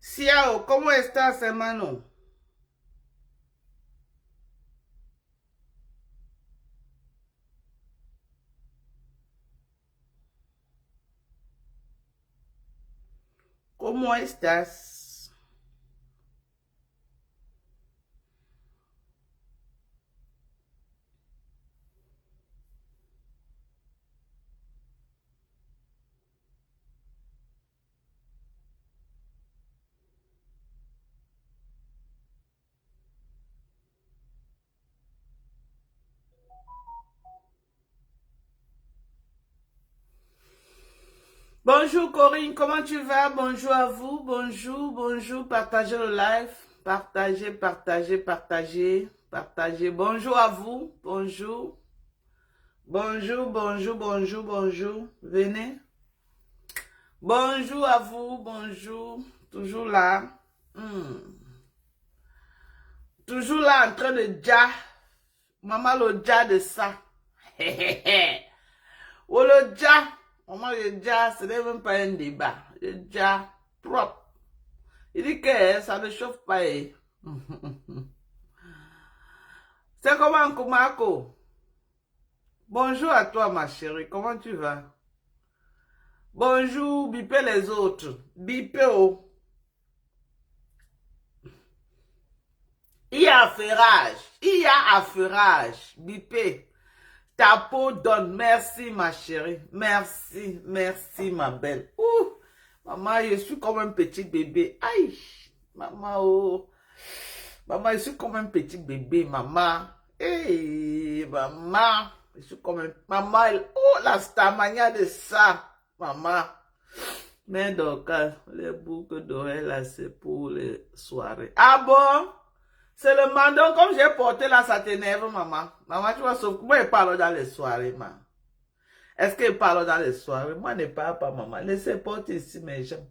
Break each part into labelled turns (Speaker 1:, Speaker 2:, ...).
Speaker 1: Ciao, ¿cómo estás, hermano? ¿Cómo estás? Bonjour Corinne, comment tu vas? Bonjour à vous, bonjour, bonjour, partagez le live, partagez, partagez, partagez, partagez. Bonjour à vous, bonjour, bonjour, bonjour, bonjour, bonjour, venez. Bonjour à vous, bonjour, toujours là. Toujours là en train de ja. Maman le ja de ça. Oh le ja. Maman le ja, ce n'est même pas un débat. Le ja propre. Il dit que ça ne chauffe pas. C'est comment, Kumako? Bonjour à toi, ma chérie. Comment tu vas? Bonjour, bipez les autres. Bipez oh. Il y a affairage. Il y a affairage. Bipez. Ta peau donne. Merci, ma chérie. Merci, merci, ma belle. Ouh. Maman, je suis comme un petit bébé. Aïe. Maman, oh. Maman, je suis comme un petit bébé, maman. Hey, maman. Je suis comme un... Maman, oh, la stamania de ça. Maman. Mais donc, les boucles d'oreilles, là, c'est pour les soirées. Ah bon? C'est le mandon, comme j'ai porté là, ça t'énerve, maman. Maman, tu vois, sauf moi, je parle dans les soirées, maman. Est-ce qu'il parle dans les soirées? Moi, je ne parle pas, maman. Laissez porter ici, mes gens.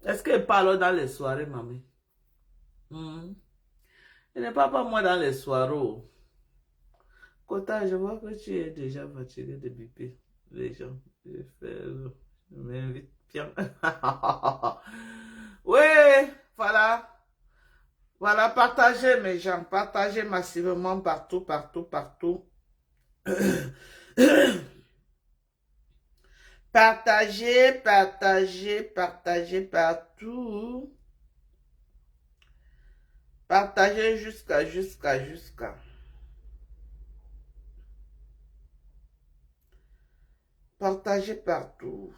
Speaker 1: Est-ce qu'il parle dans les soirées, maman? Je ne parle pas, moi, dans les soirées. Kota, je vois que tu es déjà fatigué de biper les gens. Je m'invite bien. Oui, voilà. Voilà, partagez mes gens, partagez massivement partout, partout, partout. Partagez, partagez, partagez partout. Partagez jusqu'à. Partagez partout.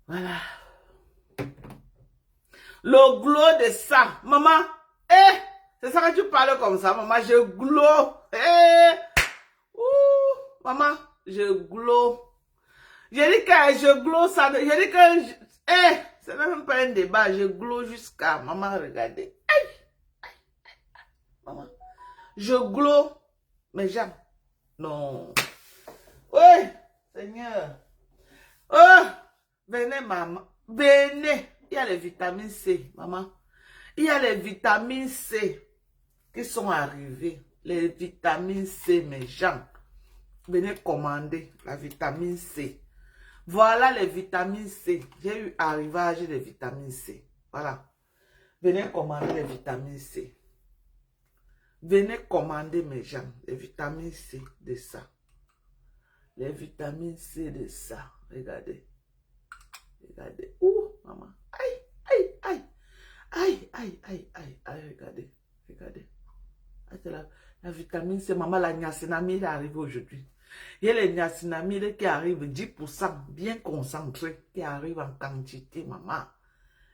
Speaker 1: Voilà. Le glow de ça. Maman, c'est ça que tu parles comme ça, maman. Je glow. Maman, je glow. Je dis que je glow, ça. Je dis que, c'est même pas un débat. Je glow jusqu'à, maman, regardez. Maman, je glow. Mais j'aime. Non. Oui, Seigneur. Oh, venez, maman. Venez. Il y a les vitamines C, maman. Il y a les vitamines C qui sont arrivées. Les vitamines C, mes gens. Venez commander la vitamine C. Voilà les vitamines C. J'ai eu arrivage des vitamines C. Voilà. Venez commander les vitamines C. Venez commander, mes gens, les vitamines C de ça. Les vitamines C de ça. Regardez. Regardez. Ouh, maman. Aïe, aïe, aïe. Aïe, aïe, aïe, aïe, aïe. Regardez. Regardez. La vitamine C, maman, la niacinamide est arrivée aujourd'hui. Il y a les niacinamides qui arrivent, 10%, bien concentrés, qui arrivent en quantité, maman.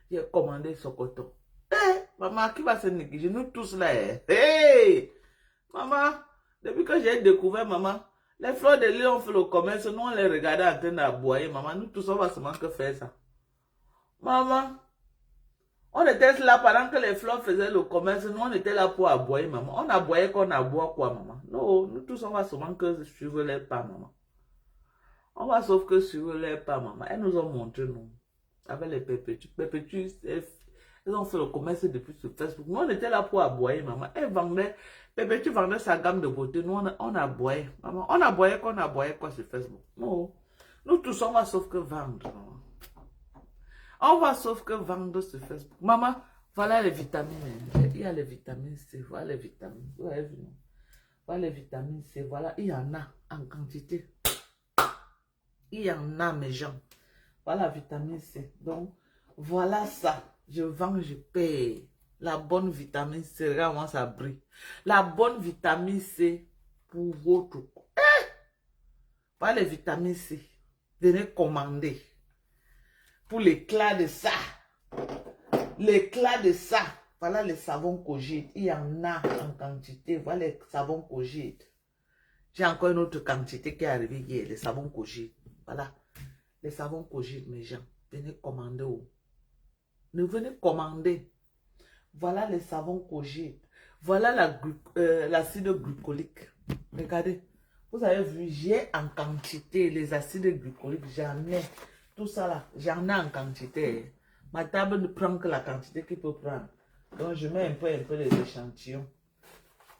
Speaker 1: J'ai commandé ce coton. Maman, qui va se négliger? Nous tous là. Hey! Maman, depuis que j'ai découvert, maman, les fleurs de lys ont fait le commerce, nous on les regardait en train d'aboyer, maman. Nous tous, on va seulement que faire ça. Maman, on était là pendant que les fleurs faisaient le commerce, nous on était là pour aboyer, maman. On aboyait qu'on aboie quoi, maman? Non, nous tous, on va seulement que suivre les pas, maman. On va sauf que suivre les pas, maman. Elles nous ont montré, nous, avec les perpétues. Perpétues, elles ont fait le commerce depuis sur Facebook. Nous, on était là pour aboyer, maman. Elles vendaient, Perpétue vendait sa gamme de beauté. Nous, on aboyait, maman. On aboyait qu'on aboyait quoi sur Facebook? Non. Nous tous, on va sauf que vendre, maman. On va sauf que vendre sur Facebook. Maman, voilà les vitamines. Il y a les vitamines C. Voilà les vitamines. Vous avez vu, non? Voilà les vitamines C. Voilà, il y en a en quantité. Il y en a, mes gens. Voilà la vitamine C. Donc, voilà ça. Je vends, je paye. La bonne vitamine C, regarde comment ça brille. La bonne vitamine C pour votre corps. Voilà les vitamines C. Venez commander. Pour l'éclat de ça. L'éclat de ça. Voilà les savons Cogite. Il y en a en quantité. Voilà les savons Cogite. J'ai encore une autre quantité qui est arrivée hier. Les savons Cogite. Voilà. Les savons Cogite, mes gens. Venez commander. Ne venez commander. Voilà les savons Cogite. Voilà l'acide glycolique. Regardez. Vous avez vu, j'ai en quantité les acides glycoliques. J'en ai. Tout ça là, j'en ai en quantité. Ma table ne prend que la quantité qu'il peut prendre. Donc je mets un peu les échantillons.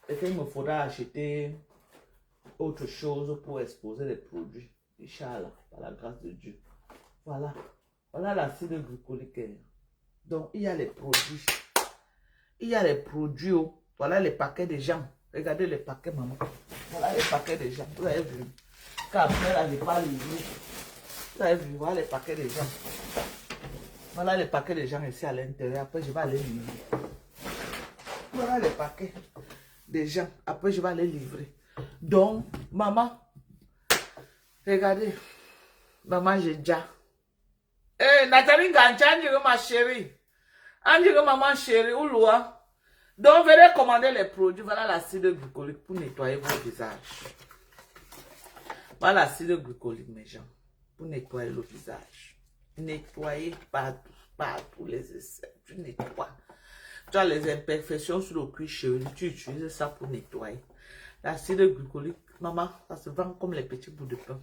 Speaker 1: Et qu'il me faudra acheter autre chose pour exposer les produits. Inch'Allah, par la grâce de Dieu. Voilà. Voilà l'acide glycolique. Donc il y a les produits. Il y a les produits. Voilà les paquets de gens. Regardez les paquets, maman. Voilà les paquets de gens. Vous avez vu. Car après là, je n'ai pas livré. Vous avez vu, voilà les paquets de gens. Voilà les paquets de gens ici à l'intérieur. Après, je vais aller livrer. Voilà les paquets de gens. Après, je vais aller livrer. Donc, maman, regardez. Maman, j'ai déjà. Eh, Nathalie Ganchan, ma chérie. Andigo, maman chérie, où loin? Donc, venez commander les produits. Voilà l'acide glycolique pour nettoyer vos visages. Voilà l'acide glycolique, mes gens. Pour nettoyer le visage. Nettoyer partout les essais. Tu nettoies. Tu as les imperfections sur le cuir chevelu. Tu utilises ça pour nettoyer. L'acide glycolique, maman, ça se vend comme les petits bouts de pain.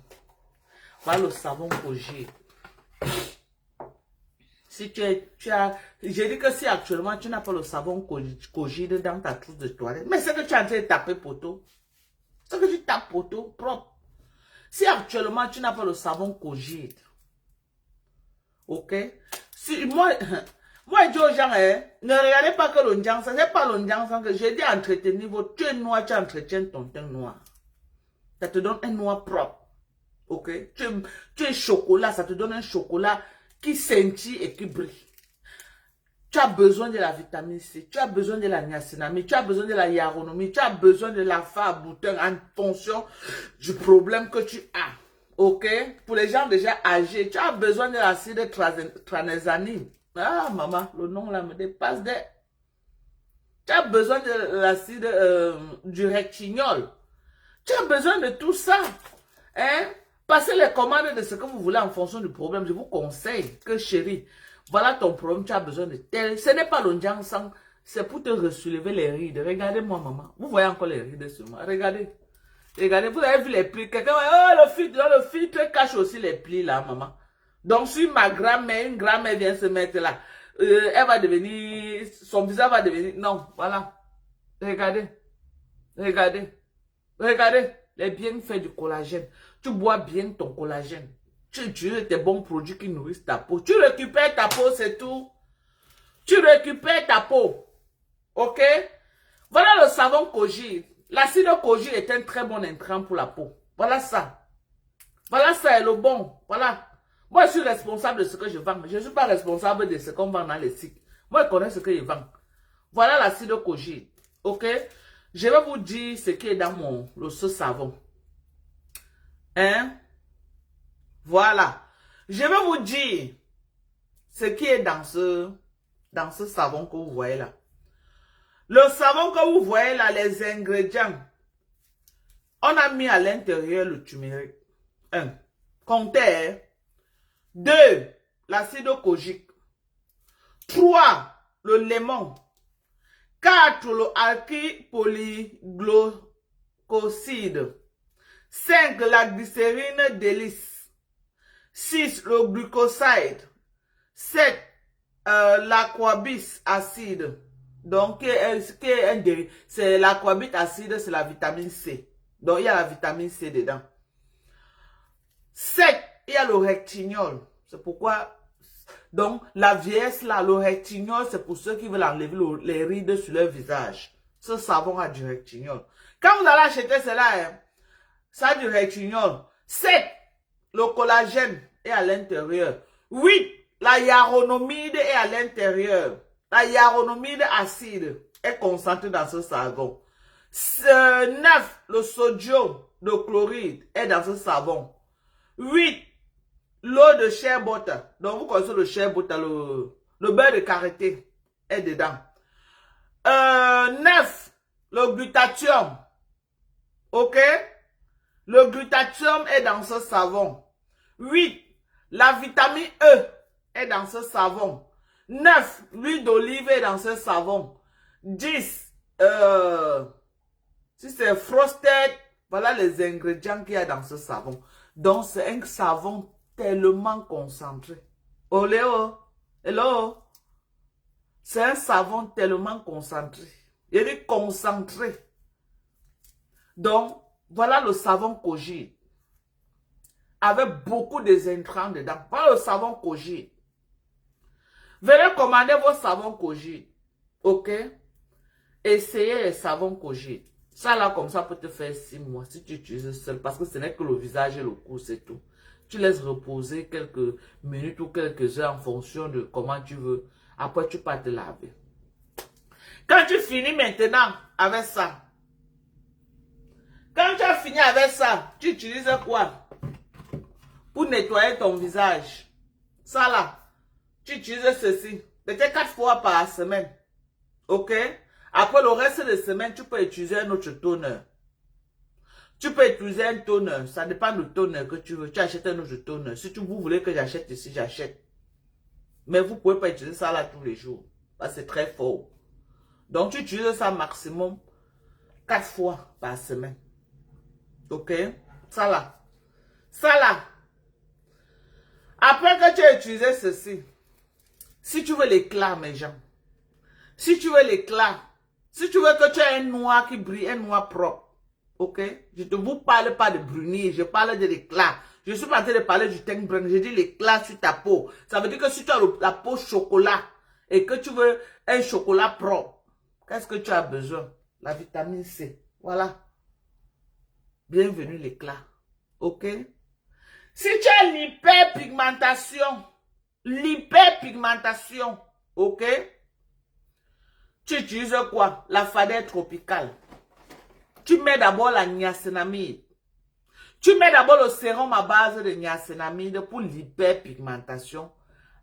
Speaker 1: Voilà le savon Cogite. Si tu as, j'ai dit que si actuellement tu n'as pas le savon Cogite dans ta trousse de toilette, mais c'est que tu es en train de taper poteau. C'est que tu tapes poteau propre. Si actuellement tu n'as pas le savon Cogite, ok? Si moi je dis aux gens, ne regardez pas que le njang, ça c'est pas le njang que j'ai dit entretenir votre, tu es noir, tu entretiens ton teint noir. Ça te donne un noir propre, ok? Tu es chocolat, ça te donne un chocolat qui scintille et qui brille. Tu as besoin de la vitamine C, tu as besoin de la niacinamide, tu as besoin de la hyaluronomie, tu as besoin de la bouton en fonction du problème que tu as. Ok? Pour les gens déjà âgés, tu as besoin de l'acide tranexamine. Ah, maman, le nom là me dépasse des... Tu as besoin de l'acide du rectignol. Tu as besoin de tout ça. Hein? Passez les commandes de ce que vous voulez en fonction du problème. Je vous conseille que, chérie, voilà ton problème, tu as besoin de tel. Ce n'est pas le njang sang, c'est pour te ressoulever les rides. Regardez-moi, maman. Vous voyez encore les rides sur moi. Regardez. Regardez, vous avez vu les plis. Quelqu'un va, oh, le filtre cache aussi les plis là, maman. Donc, si ma grand-mère, une grand-mère vient se mettre là, elle va devenir, son visage va devenir, non, voilà. Regardez, regardez, regardez les bienfaits du collagène. Tu bois bien ton collagène. Tu utilises tes bons produits qui nourrissent ta peau. Tu récupères ta peau, c'est tout. Tu récupères ta peau. Ok? Voilà le savon Kojic. L'acide Kojic est un très bon intrant pour la peau. Voilà ça. Voilà ça est le bon. Voilà. Moi, je suis responsable de ce que je vends. Je ne suis pas responsable de ce qu'on vend dans les sites. Moi, je connais ce que je vends. Voilà l'acide Kojic. Ok? Je vais vous dire ce qui est dans ce savon. Hein? Voilà. Je vais vous dire ce qui est dans ce savon que vous voyez là. Le savon que vous voyez là, les ingrédients. On a mis à l'intérieur le turmeric. 1. Comptez. 2. L'acide kojic. 3. Le lemon. 4. Le alkyl polyglycoside. 5. La glycérine délice. 6. Le glucoside. 7. L'aquabis acide. Donc, c'est l'aquabis acide, c'est la vitamine C. Donc, il y a la vitamine C dedans. 7. Il y a le rectignol. C'est pourquoi... Donc, la vieillesse là, le rectignol, c'est pour ceux qui veulent enlever les rides sur leur visage. Ce savon a du rectignol. Quand vous allez acheter cela, hein, ça a du rectignol. 7. Le collagène est à l'intérieur. 8. La hyaluronamide est à l'intérieur. La hyaluronamide acide est concentrée dans ce savon. 9. Le sodium de chloride est dans ce savon. 8. L'eau de shea butter. Donc, vous connaissez le shea butter, le beurre de karité est dedans. 9. Le glutathium. Ok? Le glutathium est dans ce savon. 8. La vitamine E est dans ce savon. 9. L'huile d'olive est dans ce savon. 10. Si c'est frosted, voilà les ingrédients qu'il y a dans ce savon. Donc, c'est un savon tellement concentré. Oléo, hello. C'est un savon tellement concentré. Il est concentré. Donc, voilà le savon Kojic. Avec beaucoup de intrants dedans. Voilà le savon Kojic. Venez commander vos savons Kojic. Ok? Essayez les savons Kojic. Ça là, comme ça, peut te faire 6 mois si tu utilises seul. Parce que ce n'est que le visage et le cou, c'est tout. Tu laisses reposer quelques minutes ou quelques heures en fonction de comment tu veux. Après, tu peux te laver. Quand tu finis maintenant avec ça, quand tu as fini avec ça, tu utilises quoi? Pour nettoyer ton visage. Ça là, tu utilises ceci. Peut-être 4 fois par semaine. Ok? Après le reste de la semaine, tu peux utiliser un autre toner. Tu peux utiliser un toner. Ça dépend du toner que tu veux. Tu achètes un autre toner. Si vous voulez que j'achète ici, j'achète. Mais vous ne pouvez pas utiliser ça là tous les jours. C'est très fort. Donc, tu utilises ça maximum 4 fois par semaine. Ok? Ça là. Ça là. Après que tu as utilisé ceci, si tu veux l'éclat, mes gens, si tu veux l'éclat, si tu veux que tu aies un noir qui brille, un noir propre, ok? Je ne vous parle pas de brunir, je parle de l'éclat. Je suis pas en train de parler du teint brun, je dis l'éclat sur ta peau. Ça veut dire que si tu as la peau chocolat et que tu veux un chocolat propre, qu'est-ce que tu as besoin? La vitamine C. Voilà. Bienvenue l'éclat. Ok? Si tu as l'hyperpigmentation, ok? Tu utilises quoi? La fadette tropicale. Tu mets d'abord la niacinamide. Tu mets d'abord le sérum à base de niacinamide pour l'hyperpigmentation.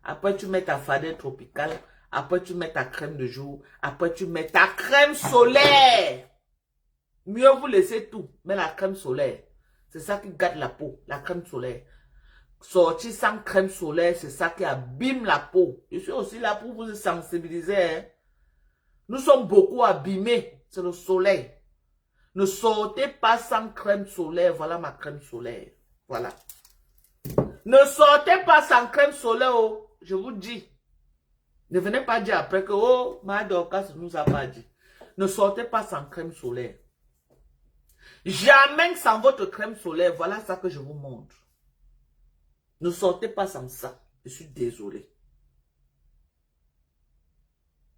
Speaker 1: Après, tu mets ta fadette tropicale. Après, tu mets ta crème de jour. Après, tu mets ta crème solaire. Mieux vous laissez tout. Mais la crème solaire, c'est ça qui gâte la peau. La crème solaire. Sortir sans crème solaire, c'est ça qui abîme la peau. Je suis aussi là pour vous sensibiliser. Hein. Nous sommes beaucoup abîmés. C'est le soleil. Ne sortez pas sans crème solaire. Voilà ma crème solaire. Voilà. Ne sortez pas sans crème solaire, oh. Je vous dis. Ne venez pas dire après que, oh, Madame Dorcas ne nous a pas dit. Ne sortez pas sans crème solaire. Jamais sans votre crème solaire. Voilà ça que je vous montre. Ne sortez pas sans ça. Je suis désolé.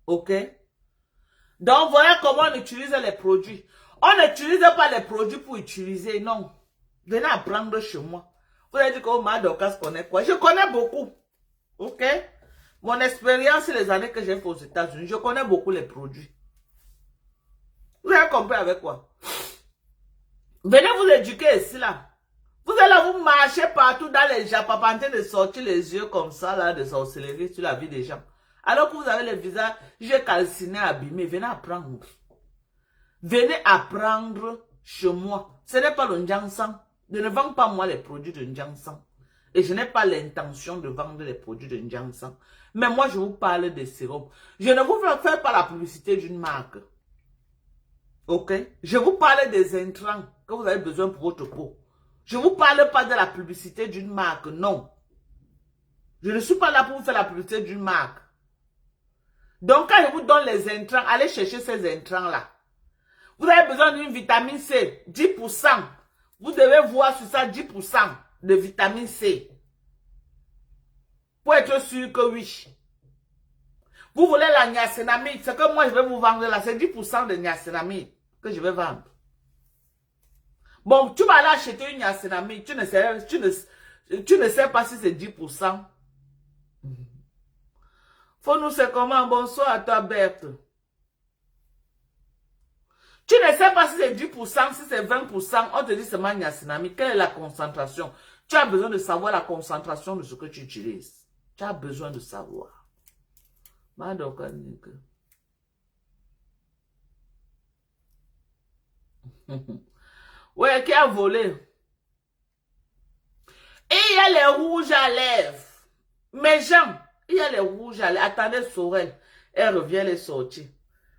Speaker 1: Ok? Donc, voilà comment on utilise les produits. On n'utilise pas les produits pour utiliser, non. Venez apprendre chez moi. Vous avez dit que Madame Dorcas connaît quoi? Je connais beaucoup. Ok? Mon expérience, les années que j'ai fait aux États-Unis, je connais beaucoup les produits. Vous avez compris avec quoi? Venez vous éduquer ici, là. Vous allez vous marcher partout dans les gens, pas en train de sortir les yeux comme ça, là, de sorcellerie sur la vie des gens. Alors que vous avez le visage, j'ai calciné, abîmé. Venez apprendre. Venez apprendre chez moi. Ce n'est pas le Njansan. Je ne vends pas moi les produits de Njansan. Et je n'ai pas l'intention de vendre les produits de Njansan. Mais moi, je vous parle des sérums. Je ne vous fais pas la publicité d'une marque. Ok? Je vous parle des intrants que vous avez besoin pour votre peau. Je ne vous parle pas de la publicité d'une marque. Non. Je ne suis pas là pour vous faire la publicité d'une marque. Donc, quand je vous donne les intrants, allez chercher ces intrants-là. Vous avez besoin d'une vitamine C, 10%. Vous devez voir sur ça 10% de vitamine C. Pour être sûr que oui. Vous voulez la niacinamide. Ce que moi je vais vous vendre là, c'est 10% de niacinamide que je vais vendre. Bon, tu vas aller acheter une niacinamide. Tu ne sais pas si c'est 10%. Faut nous c'est comment? Bonsoir à toi, Berthe. Tu ne sais pas si c'est 10%, si c'est 20%. On te dit seulement niacinamide. Quelle est la concentration? Tu as besoin de savoir la concentration de ce que tu utilises. Tu as besoin de savoir. Ouais, qui a volé? Et il y a les rouges à lèvres. Mes gens, il y a les rouges à lèvres. Attendez, Sorel. Elle revient les sortir.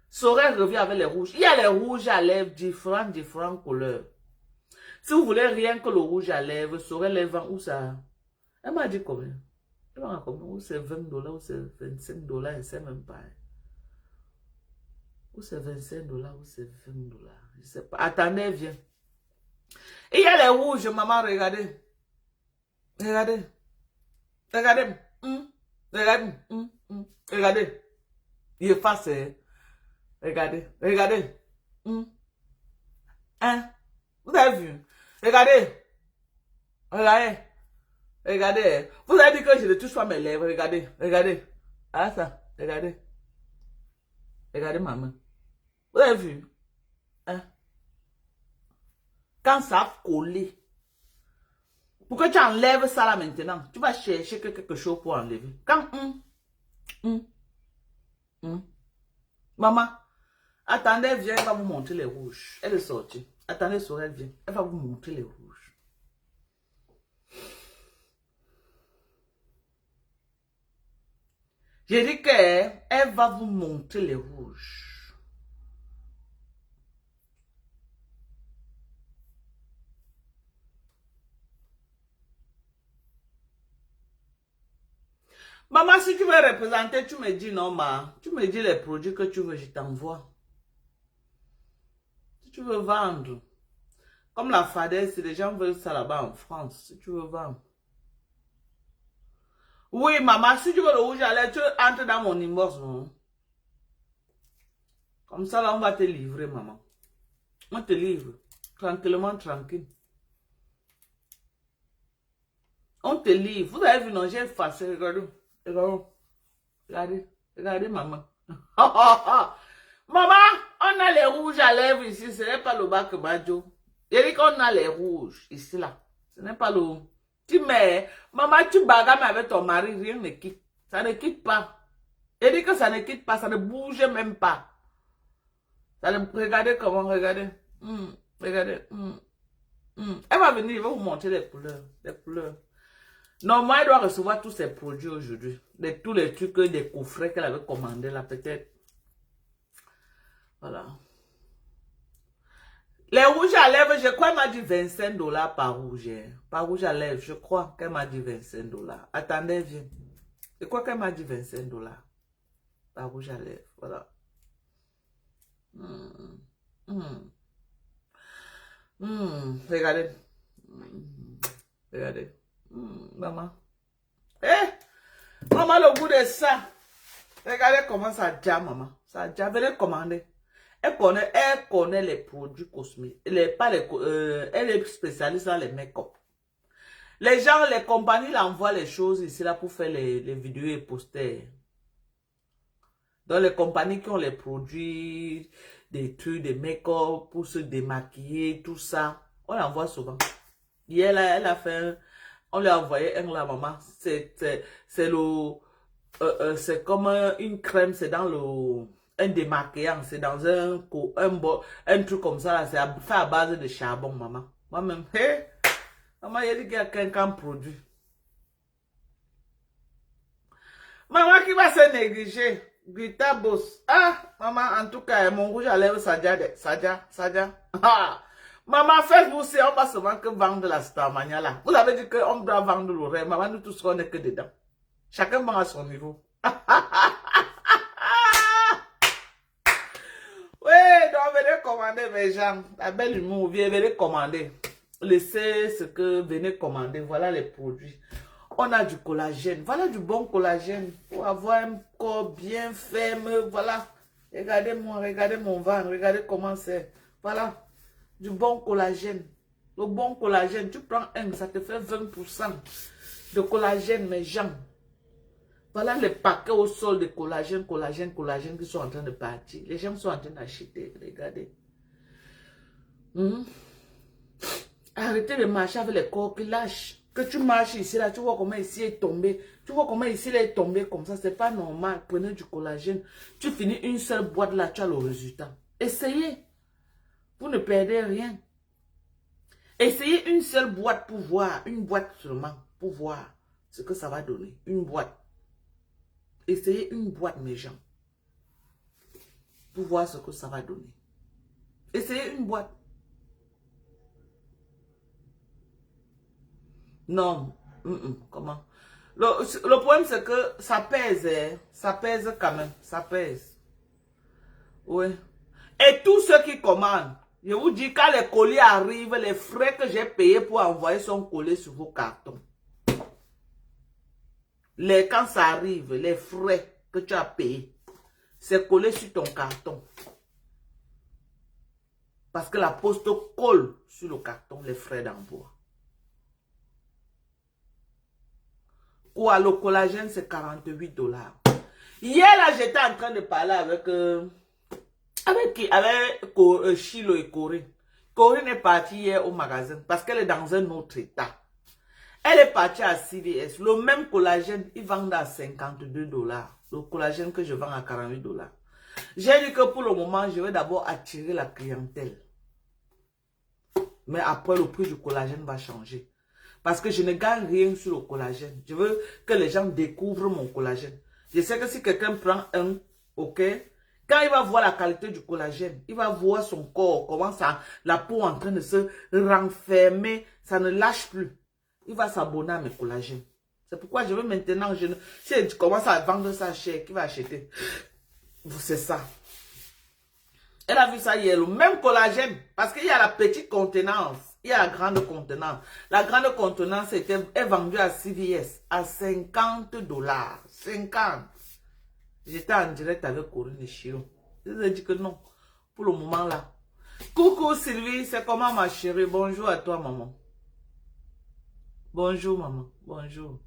Speaker 1: Sorel revient avec les rouges. Il y a les rouges à lèvres, différentes couleurs. Si vous voulez rien que le rouge à lèvres, Sorel les vend où ça? Elle m'a dit combien? Elle m'a dit combien? Où c'est $20, où c'est $25, elle ne sait même pas. Où c'est $25, où c'est $20. Je ne sais pas. Attendez, viens. Il y a les rouges, maman, regardez. Regardez. Regardez. Regardez. Regardez. Il efface. Regardez. Regardez. Hein? Vous avez vu? Regardez. Regardez. Regardez. Vous avez dit que je ne touche pas mes lèvres. Regardez. Regardez. Ah ça. Regardez. Regardez maman. Vous avez vu? Hein? Quand ça a collé. Pourquoi tu enlèves ça là maintenant? Tu vas chercher quelque chose pour enlever. Quand Maman, attendez, viens, elle va vous montrer les rouges. Elle est sortie. Attendez, Sorel vient. Elle va vous montrer les rouges. J'ai dit qu'elle va vous montrer les rouges. Maman, si tu veux représenter, tu me dis non, ma. Tu me dis les produits que tu veux, je t'envoie. Si tu veux vendre. Comme la fadesse, les gens veulent ça là-bas en France. Si tu veux vendre. Oui, maman, si tu veux le rouge à lèvres, tu entres dans mon inbox, non? Comme ça, là, on va te livrer, maman. On te livre. Tranquillement, tranquille. On te livre. Vous avez vu, non, j'ai effacé. Regardez. Regardez. Regardez. Regardez, maman. Maman, on a les rouges à lèvres ici. Ce n'est pas le bac Badjo. Il dit qu'on a les rouges ici, là. Ce n'est pas le... Tu mets... Maman, tu bagarres avec ton mari, rien ne quitte. Ça ne quitte pas. Il dit que ça ne quitte pas, ça ne bouge même pas. Ça ne... Regardez comment, regardez. Regardez. Elle va venir, il va vous montrer les couleurs. Les couleurs. Normalement, elle doit recevoir tous ses produits aujourd'hui. Tous les trucs, des coffrets qu'elle avait commandés là, peut-être. Voilà. Les rouges à lèvres, je crois qu'elle m'a dit 25 dollars par rouge. Hein. Par rouge à lèvres, je crois qu'elle m'a dit 25 dollars. Attendez, viens. Je crois qu'elle m'a dit 25 dollars par rouge à lèvres. Voilà. Regardez. Regardez. Maman. Maman, le goût de ça. Regardez comment ça déjà, maman. Ça déjà, venez commander. Elle connaît les produits cosmétiques. Elle est spécialiste dans les make-up. Les gens, les compagnies l'envoient les choses ici là pour faire les vidéos et poster. Dans les compagnies qui ont les produits, des trucs, des make-up pour se démaquiller, tout ça, on l'envoie souvent. Hier, là, elle a fait on lui a envoyé un la maman. C'est comme une crème, c'est dans un démaquillant, c'est dans un truc comme ça, c'est fait à base de charbon, maman. Moi-même, hé, maman, il a dit qu'il y a quelqu'un produit. Maman qui va se négliger. Grita boss. Ah, maman, en tout cas, mon rouge à lèvres, Sadia. Ah. Maman, faites-vous si on va seulement que vendre la Starmania là. Vous avez dit qu'on doit vendre le rêve. Maman, nous tous, on n'est que dedans. Chacun va à son niveau. Oui, donc venez commander mes gens. La belle humour, venez commander. Laissez ce que venez commander. Voilà les produits. On a du collagène. Voilà du bon collagène. Pour avoir un corps bien ferme. Voilà. Regardez-moi, regardez mon ventre. Regardez comment c'est. Voilà. Du bon collagène. Le bon collagène. Tu prends un, ça te fait 20% de collagène, mes gens. Voilà les paquets au sol de collagène qui sont en train de partir. Les gens sont en train d'acheter. Regardez. Arrêtez de marcher avec les corps qui lâchent. Que tu marches ici, là, tu vois comment ici est tombé. Tu vois comment ici est tombé comme ça. C'est pas normal. Prenez du collagène. Tu finis une seule boîte là, tu as le résultat. Essayez. Vous ne perdez rien. Essayez une seule boîte pour voir. Une boîte seulement. Pour voir ce que ça va donner. Une boîte. Essayez une boîte, mes gens. Pour voir ce que ça va donner. Essayez une boîte. Non. Comment? Le problème, c'est que ça pèse. Hein. Ça pèse quand même. Ça pèse. Oui. Et tous ceux qui commandent, je vous dis, quand les colis arrivent, les frais que j'ai payés pour envoyer sont collés sur vos cartons. Quand ça arrive, les frais que tu as payés, c'est collé sur ton carton. Parce que la poste colle sur le carton les frais d'envoi. Quoi, le collagène, c'est 48 dollars. Hier, là, j'étais en train de parler avec qui? Avec Chilo et Corinne. Corinne est partie hier au magasin parce qu'elle est dans un autre état. Elle est partie à CVS. Le même collagène, ils vendent à 52 dollars. Le collagène que je vends à 48 dollars. J'ai dit que pour le moment, je vais d'abord attirer la clientèle. Mais après, le prix du collagène va changer. Parce que je ne gagne rien sur le collagène. Je veux que les gens découvrent mon collagène. Je sais que si quelqu'un prend un, ok, quand il va voir la qualité du collagène, il va voir son corps, comment ça, la peau en train de se renfermer, ça ne lâche plus. Il va s'abonner à mes collagènes. C'est pourquoi je veux maintenant, si je commence à vendre ça cher, qui va acheter? C'est ça. Elle a vu ça hier, le même collagène, parce qu'il y a la petite contenance, il y a la grande contenance. La grande contenance est vendue à CVS à 50 dollars. 50. J'étais en direct avec Corinne et Chiro. Je lui ai dit que non, pour le moment là. Coucou Sylvie, c'est comment ma chérie? Bonjour à toi maman. Bonjour maman, bonjour.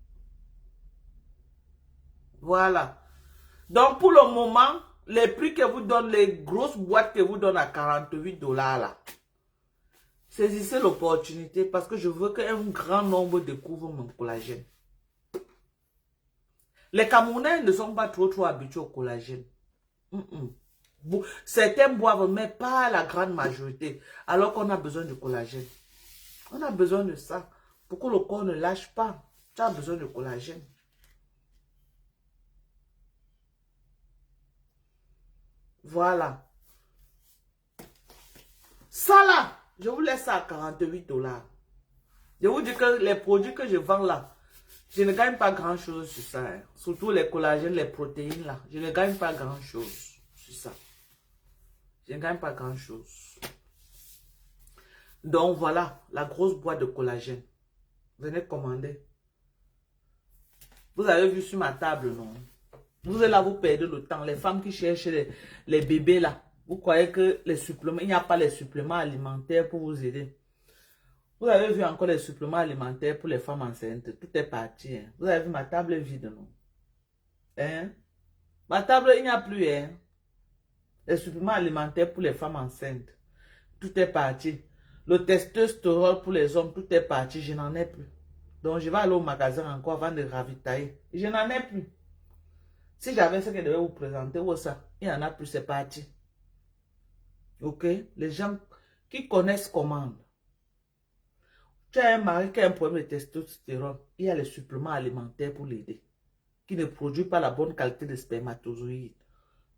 Speaker 1: Voilà. Donc pour le moment, les prix que vous donnent, les grosses boîtes que vous donnent à 48 dollars là, saisissez l'opportunité parce que je veux qu'un grand nombre découvre mon collagène. Les Camerounais ne sont pas trop habitués au collagène. Certains boivent, mais pas la grande majorité. Alors qu'on a besoin de collagène. On a besoin de ça. Pour que le corps ne lâche pas. Tu as besoin de collagène. Voilà. Ça là, je vous laisse ça à 48 $. Je vous dis que les produits que je vends là, je ne gagne pas grand chose sur ça. Hein. Surtout les collagènes, les protéines là. Je ne gagne pas grand chose sur ça. Je ne gagne pas grand chose. Donc voilà, la grosse boîte de collagène. Venez commander. Vous avez vu sur ma table, non? Vous êtes là, vous perdez le temps. Les femmes qui cherchent les bébés là. Vous croyez que les suppléments, il n'y a pas les suppléments alimentaires pour vous aider. Vous avez vu encore les suppléments alimentaires pour les femmes enceintes. Tout est parti. Hein. Vous avez vu ma table est vide, non? Hein? Ma table, il n'y a plus. Hein? Les suppléments alimentaires pour les femmes enceintes. Tout est parti. Le testostérone pour les hommes, tout est parti. Je n'en ai plus. Donc, je vais aller au magasin encore avant de ravitailler. Je n'en ai plus. Si j'avais ce que je devais vous présenter, ou ça, il n'y en a plus, c'est parti. Ok? Les gens qui connaissent commandent. Tu as un mari qui a un problème de testostérone, il y a les suppléments alimentaires pour l'aider, qui ne produisent pas la bonne qualité de spermatozoïdes.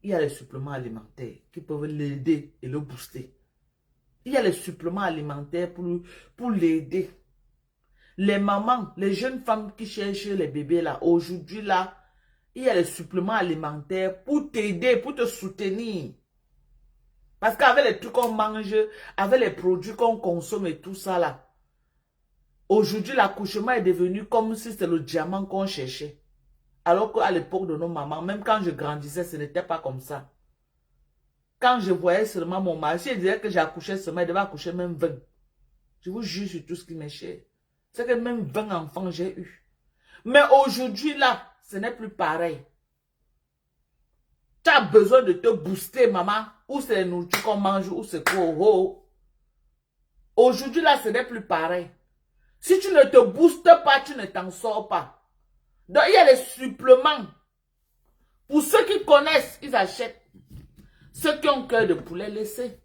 Speaker 1: Il y a les suppléments alimentaires qui peuvent l'aider et le booster. Il y a les suppléments alimentaires pour l'aider. Les mamans, les jeunes femmes qui cherchent les bébés là, aujourd'hui là, il y a les suppléments alimentaires pour t'aider, pour te soutenir. Parce qu'avec les trucs qu'on mange, avec les produits qu'on consomme et tout ça là, aujourd'hui l'accouchement est devenu comme si c'était le diamant qu'on cherchait. Alors qu'à l'époque de nos mamans, même quand je grandissais, ce n'était pas comme ça. Quand je voyais seulement mon mari, si je disais que j'accouchais seulement, il devait accoucher même 20. Je vous jure sur tout ce qui m'est cher. C'est que même 20 enfants j'ai eu. Mais aujourd'hui là, ce n'est plus pareil. Tu as besoin de te booster, maman. Ou c'est les nourritures qu'on mange, ou c'est quoi. Oh. Aujourd'hui là, ce n'est plus pareil. Si tu ne te boostes pas, tu ne t'en sors pas. Donc il y a les suppléments. Pour ceux qui connaissent, ils achètent. Ceux qui ont cœur de poulet, laissez.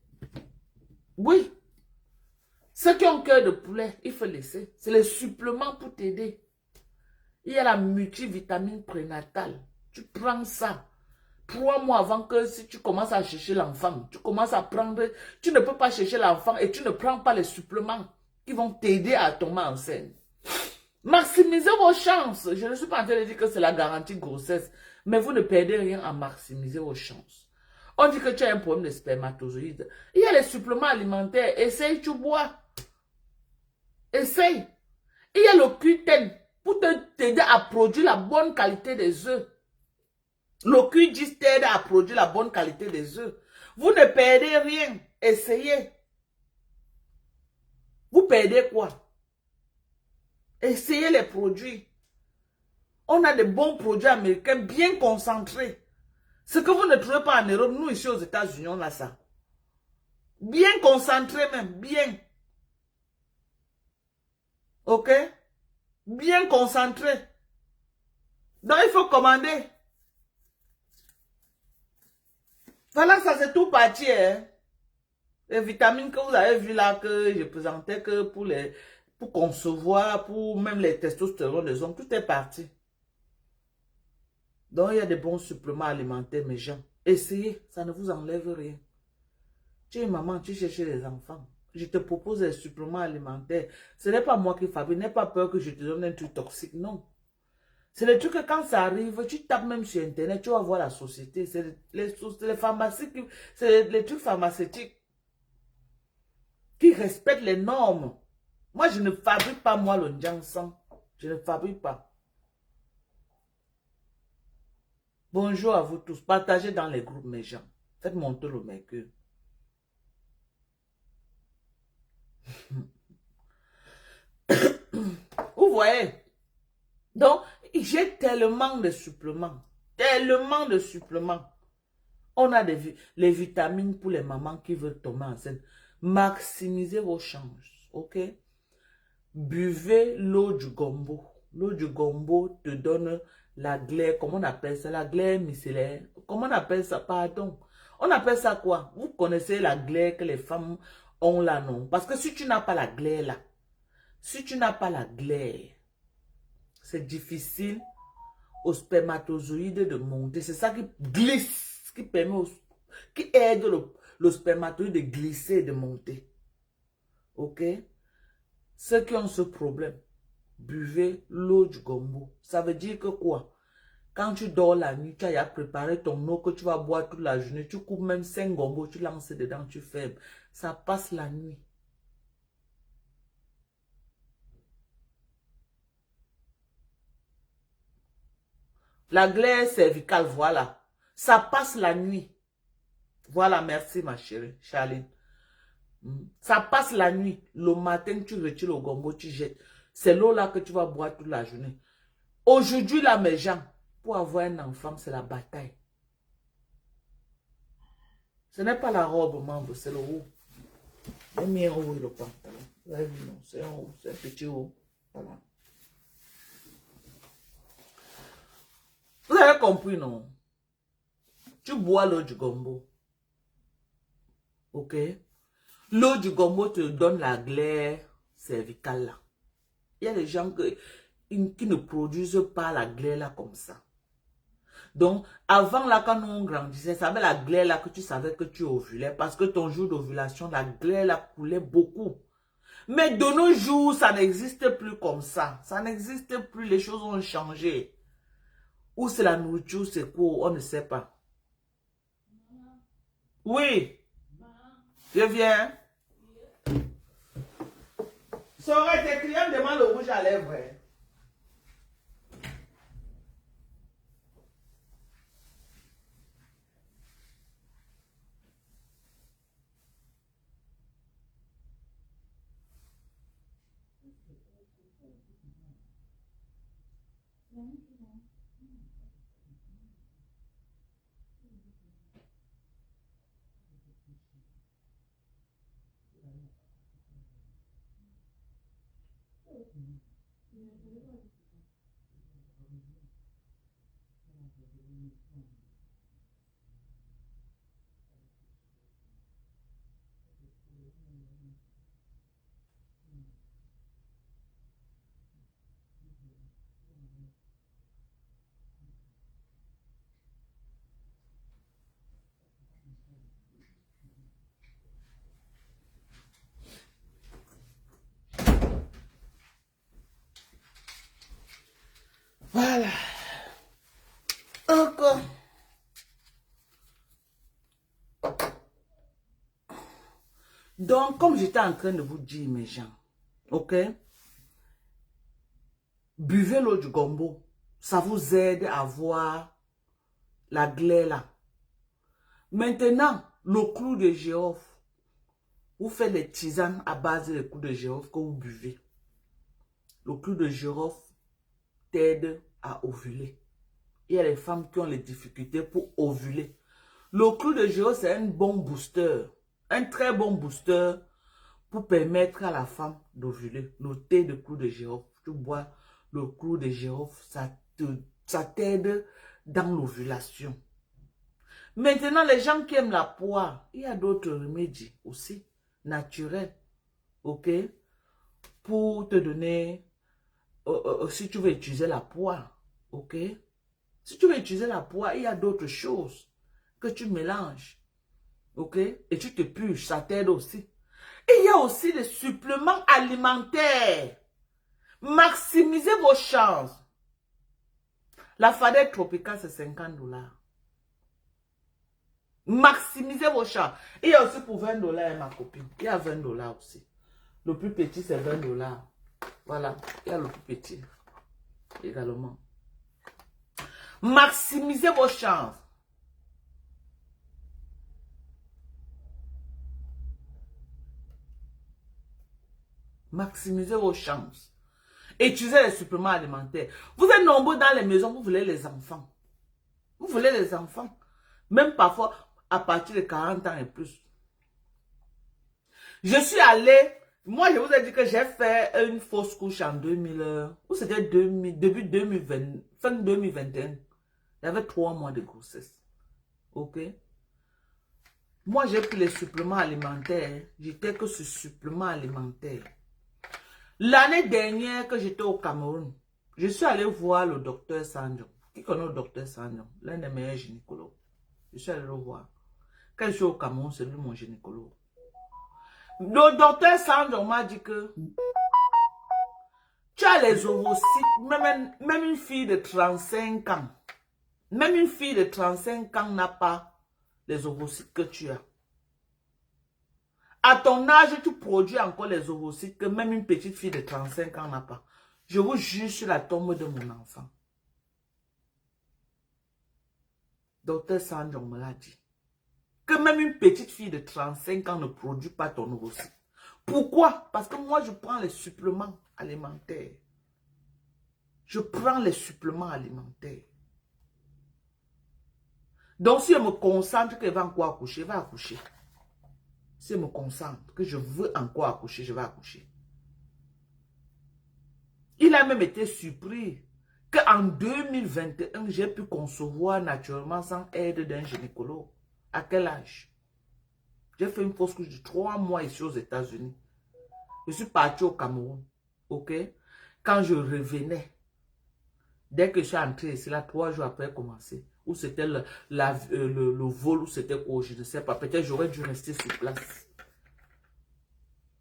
Speaker 1: Oui. Ceux qui ont cœur de poulet, il faut laisser. C'est les suppléments pour t'aider. Il y a la multivitamine prénatale. Tu prends ça. 3 mois avant que si tu commences à chercher l'enfant, tu commences à prendre, tu ne peux pas chercher l'enfant et tu ne prends pas les suppléments qui vont t'aider à tomber enceinte. Maximisez vos chances. Je ne suis pas en train de dire que c'est la garantie de grossesse, mais vous ne perdez rien à maximiser vos chances. On dit que tu as un problème de spermatozoïdes. Il y a les suppléments alimentaires. Essaye, tu bois. Essaye. Il y a le Q10 pour t'aider à produire la bonne qualité des œufs. Le Q10 t'aide à produire la bonne qualité des œufs. Vous ne perdez rien. Essayez. Vous perdez quoi? Essayez les produits. On a des bons produits américains bien concentrés. Ce que vous ne trouvez pas en Europe, nous ici aux États-Unis, on a ça. Bien concentré même, bien. Ok? Bien concentré. Donc il faut commander. Voilà, ça c'est tout parti. Hein? Les vitamines que vous avez vues là, que je présentais que pour concevoir, pour même les testostérones des hommes, tout est parti. Donc il y a des bons suppléments alimentaires, mes gens. Essayez, ça ne vous enlève rien. Tu es maman, tu cherches les enfants. Je te propose des suppléments alimentaires. Ce n'est pas moi qui fabrique. N'aie pas peur que je te donne un truc toxique. Non. C'est le truc que quand ça arrive, tu tapes même sur Internet, tu vas voir la société. C'est les pharmacies, c'est les trucs pharmaceutiques qui respectent les normes. Moi, je ne fabrique pas, moi, le Janssen. Je ne fabrique pas. Bonjour à vous tous. Partagez dans les groupes, mes gens. Faites monter le mercure. Vous voyez? Donc, j'ai tellement de suppléments. Tellement de suppléments. On a les vitamines pour les mamans qui veulent tomber enceinte. Maximisez vos chances. Ok? Buvez l'eau du gombo. L'eau du gombo te donne la glaire. Comment on appelle ça? La glaire micellaire. Comment on appelle ça? Pardon. On appelle ça quoi? Vous connaissez la glaire que les femmes ont là, non? Parce que si tu n'as pas la glaire là, si tu n'as pas la glaire, c'est difficile aux spermatozoïdes de monter. C'est ça qui glisse, qui permet, qui aide le spermatozoïde de glisser et de monter. Ok? Ceux qui ont ce problème, buvez l'eau du gombo. Ça veut dire que quoi? Quand tu dors la nuit, tu as préparé ton eau que tu vas boire toute la journée. Tu coupes même 5 gombos, tu lances dedans, tu fermes. Ça passe la nuit. La glaire cervicale, voilà. Ça passe la nuit. Voilà, merci ma chérie, Charline. Ça passe la nuit. Le matin, tu retires le gombo, tu jettes. C'est l'eau là que tu vas boire toute la journée. Aujourd'hui, là, mes gens, pour avoir un enfant, c'est la bataille. Ce n'est pas la robe, membre, c'est le haut. Le mien haut et le pantalon. C'est un haut, c'est un petit haut. Voilà. Vous avez compris, non? Tu bois l'eau du gombo. Ok? L'eau du gombo te donne la glaire cervicale là. Il y a des gens qui ne produisent pas la glaire là comme ça. Donc, avant là, quand nous on grandissait, ça avait la glaire là que tu savais que tu ovulais. Parce que ton jour d'ovulation, la glaire là coulait beaucoup. Mais de nos jours, ça n'existe plus comme ça. Ça n'existe plus, les choses ont changé. Ou c'est la nourriture, c'est quoi, on ne sait pas. Oui, je viens. Ça aurait été client demande le rouge à lèvres. Voilà. Encore. Donc, comme j'étais en train de vous dire, mes gens, ok? Buvez l'eau du gombo. Ça vous aide à voir la glaire là. Maintenant, le clou de girofle. Vous faites des tisanes à base de clou de girofle que vous buvez. Le clou de girofle t'aide à ovuler. Il y a les femmes qui ont les difficultés pour ovuler. Le clou de girofle, c'est un bon booster. Un très bon booster pour permettre à la femme d'ovuler. Le thé de clou de girofle. Tu bois le clou de girofle, ça t'aide dans l'ovulation. Maintenant, les gens qui aiment la poire, il y a d'autres remèdes aussi, naturels, ok? Pour te donner, si tu veux utiliser la poire, ok? Si tu veux utiliser la poire, il y a d'autres choses que tu mélanges, ok? Et tu te puges, ça t'aide aussi. Et il y a aussi des suppléments alimentaires. Maximisez vos chances. La fadette tropicale, c'est 50 $. Maximisez vos chances. Il y a aussi pour 20 $, ma copine. Il y a 20 $ aussi. Le plus petit, c'est 20 $. Voilà. Il y a le plus petit également. Maximisez vos chances. Maximisez vos chances. Utilisez les suppléments alimentaires. Vous êtes nombreux dans les maisons, vous voulez les enfants. Vous voulez les enfants. Même parfois, à partir de 40 ans et plus. Je suis allée, moi je vous ai dit que j'ai fait une fausse couche en 2000, ou c'était début 2020, fin 2021. Il y avait 3 mois de grossesse. Ok? Moi j'ai pris les suppléments alimentaires. J'étais que ce supplément alimentaire. L'année dernière que j'étais au Cameroun, je suis allée voir le docteur Sandro. Qui connaît le docteur Sandro? L'un des meilleurs gynécologues. Je suis allée le voir. Quand je suis au Cameroun, c'est lui mon gynécologue. Le docteur Sandro m'a dit que tu as les ovocytes, même une fille de 35 ans. Même une fille de 35 ans n'a pas les ovocytes que tu as. À ton âge, tu produis encore les ovocytes que même une petite fille de 35 ans n'a pas. Je vous jure sur la tombe de mon enfant. Docteur Sandro me l'a dit. Que même une petite fille de 35 ans ne produit pas ton ovocyte. Pourquoi? Parce que moi, je prends les suppléments alimentaires. Je prends les suppléments alimentaires. Donc, si je me concentre qu'elle va encore accoucher, elle va accoucher. Si je me concentre que je veux encore accoucher, je vais accoucher. Il a même été surpris qu'en 2021, j'ai pu concevoir naturellement sans aide d'un gynécologue. À quel âge? J'ai fait une fausse couche de 3 mois ici aux États-Unis. Je suis parti au Cameroun. Ok? Quand je revenais, dès que je suis entré ici, là, 3 jours après commencer, où c'était le vol, où c'était quoi, je ne sais pas. Peut-être j'aurais dû rester sur place.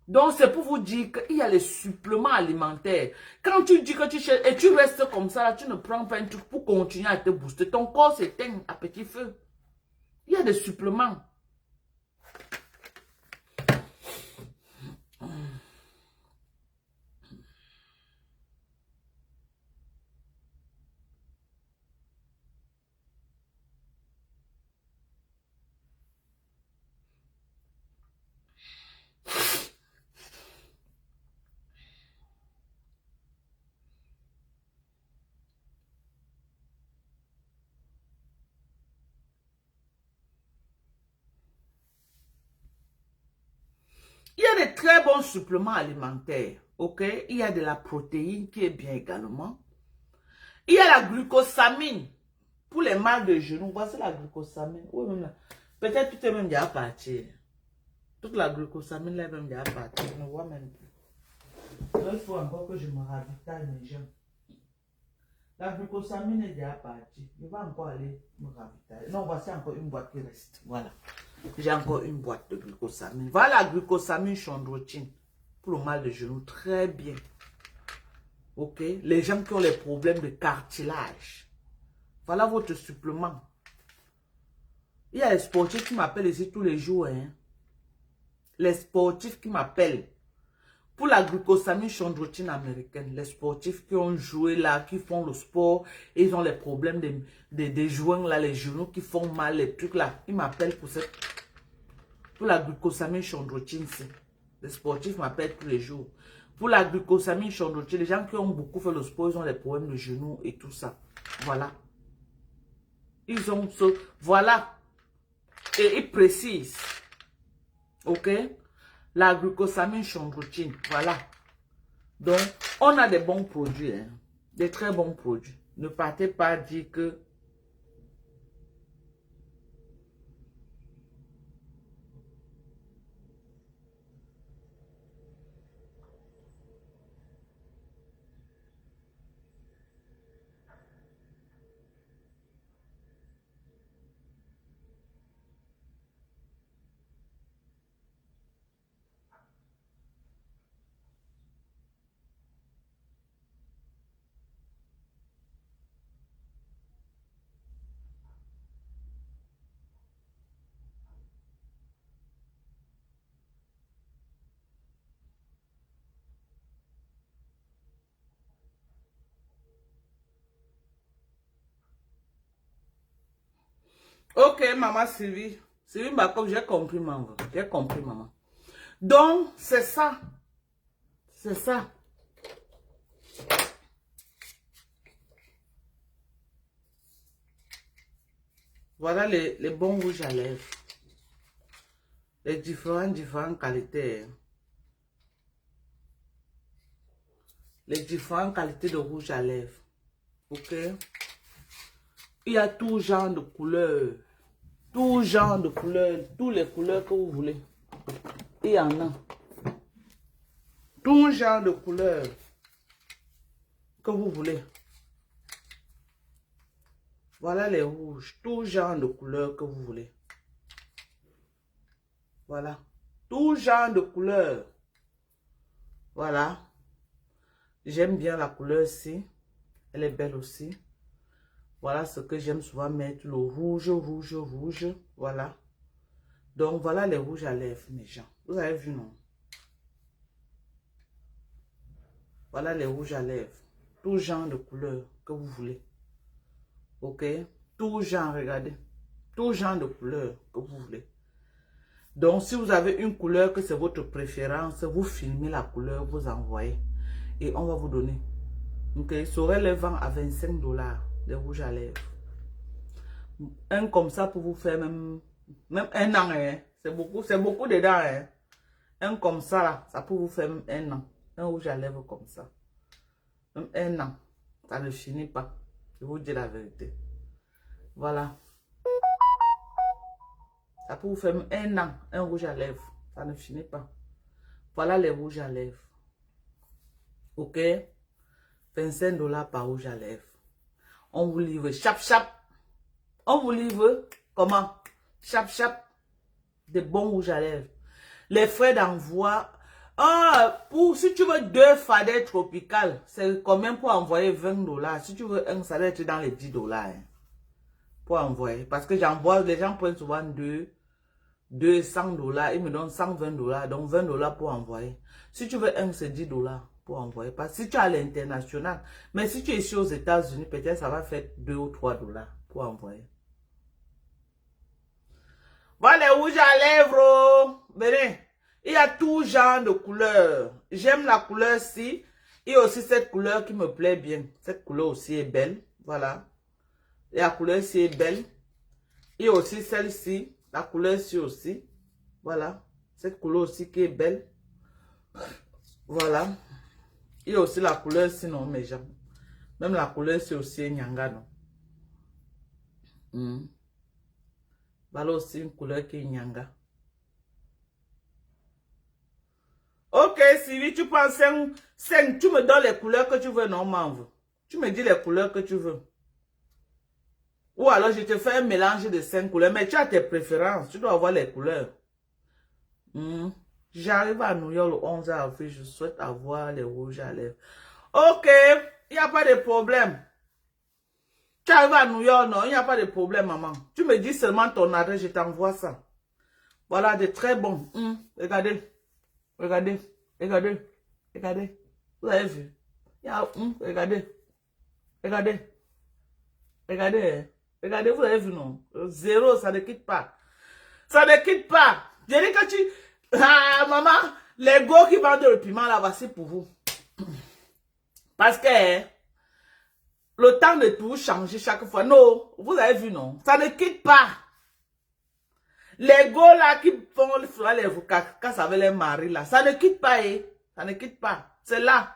Speaker 1: Donc, c'est pour vous dire qu'il y a les suppléments alimentaires. Quand tu dis que tu cherches et tu restes comme ça, là, tu ne prends pas un truc pour continuer à te booster. Ton corps s'éteint à petit feu. Il y a des suppléments. Il y a des très bons suppléments alimentaires. Ok? Il y a de la protéine qui est bien également. Il y a la glucosamine. Pour les mal de genoux, voici la glucosamine. Oui, peut-être tout est même déjà parti. Toute la glucosamine là est même déjà partie. Je ne vois même plus. Il faut encore que je me ravitaille mes gens. La glucosamine est déjà partie. Je vais encore aller me ravitailler. Non, voici encore une boîte qui reste. Voilà. J'ai encore une boîte de glucosamine. Voilà la glucosamine chondroïtine. Pour le mal de genoux, très bien. Ok? Les gens qui ont les problèmes de cartilage. Voilà votre supplément. Il y a les sportifs qui m'appellent ici tous les jours. Hein. Les sportifs qui m'appellent. Pour la glucosamine chondroïtine américaine, les sportifs qui ont joué là, qui font le sport, et ils ont les problèmes des joints là, les genoux qui font mal, les trucs là. Ils m'appellent pour la glucosamine chondroïtine. Les sportifs m'appellent tous les jours. Pour la glucosamine chondroïtine, les gens qui ont beaucoup fait le sport, ils ont des problèmes de genoux et tout ça. Voilà. Ils ont ce... Voilà. Et ils précisent. Ok? La glucosamine chondroïtine. Voilà. Donc, on a des bons produits. Hein? Des très bons produits. Ne partez pas dire que... Ok, maman Sylvie. Sylvie Bakov, j'ai compris, maman. J'ai compris, maman. Donc, c'est ça. C'est ça. Voilà les bons rouges à lèvres. Les différentes qualités. Les différentes qualités de rouge à lèvres. Ok? Il y a tout genre de couleurs. Tout genre de couleurs. Toutes les couleurs que vous voulez. Il y en a. Tout genre de couleurs que vous voulez. Voilà les rouges. Tout genre de couleurs que vous voulez. Voilà. Tout genre de couleur. Voilà. J'aime bien la couleur-ci. Elle est belle aussi. Voilà ce que j'aime souvent mettre. Le rouge, rouge, rouge. Voilà. Donc, voilà les rouges à lèvres, mes gens. Vous avez vu, non? Voilà les rouges à lèvres. Tout genre de couleur que vous voulez. Ok? Tout genre, regardez. Tout genre de couleur que vous voulez. Donc, si vous avez une couleur que c'est votre préférence, vous filmez la couleur, vous envoyez. Et on va vous donner. Ok? Sorel les vend à 25 $, les rouges à lèvres. Un comme ça pour vous faire même un an. Hein? C'est beaucoup dedans. Hein? Un comme ça, là, ça peut vous faire même un an. Un rouge à lèvres comme ça. Même un an. Ça ne finit pas. Je vous dis la vérité. Voilà. Ça peut vous faire même un an. Un rouge à lèvres. Ça ne finit pas. Voilà les rouges à lèvres. Ok? 25 $ par rouge à lèvres. On vous livre chap chap. On vous livre comment? Chap chap. Des bons rouges à lèvres. Les frais d'envoi. Si tu veux 2 fadets tropicales, c'est combien pour envoyer 20 $? Si tu veux un, ça doit être dans les 10 $. Hein, pour envoyer. Parce que j'envoie, les gens prennent souvent 200 $. Ils me donnent 120 $. Donc 20 $ pour envoyer. Si tu veux un, c'est 10 $ pour envoyer. Parce que si tu es à l'international. Mais si tu es ici aux États-Unis, peut-être ça va faire 2 ou 3 $ pour envoyer. Voilà les rouges à lèvres. Venez. Il y a tout genre de couleurs. J'aime la couleur-ci. Il y a aussi cette couleur qui me plaît bien. Cette couleur aussi est belle. Voilà. Et la couleur-ci est belle. Il y a aussi celle-ci. La couleur-ci aussi. Voilà. Cette couleur aussi qui est belle. Voilà. Il y a aussi la couleur-ci, non, mes gens. Même la couleur-ci aussi est nyanga, non. Voilà aussi une couleur qui est nyanga. Ok, Sylvie, tu prends 5, tu me donnes les couleurs que tu veux, non, m'envoie. Tu me dis les couleurs que tu veux. Ou alors je te fais un mélange de 5 couleurs, mais tu as tes préférences, tu dois avoir les couleurs. J'arrive à New York le 11 avril, je souhaite avoir les rouges à lèvres. Ok, il n'y a pas de problème. Tu arrives à New York, non, il n'y a pas de problème, maman. Tu me dis seulement ton adresse, je t'envoie ça. Voilà, de très bons. Regardez. Regardez, regardez, regardez. Vous avez vu? Regardez, regardez, regardez, regardez, vous avez vu, non? 0, ça ne quitte pas. Ça ne quitte pas. Je dis que tu... Ah, maman, les gars qui vendent le piment, là, voici pour vous. Parce que le temps de tout changer chaque fois. Non, vous avez vu, non? Ça ne quitte pas. Les gars là qui font les avocats avec les maris là, ça ne quitte pas, ça ne quitte pas. C'est là.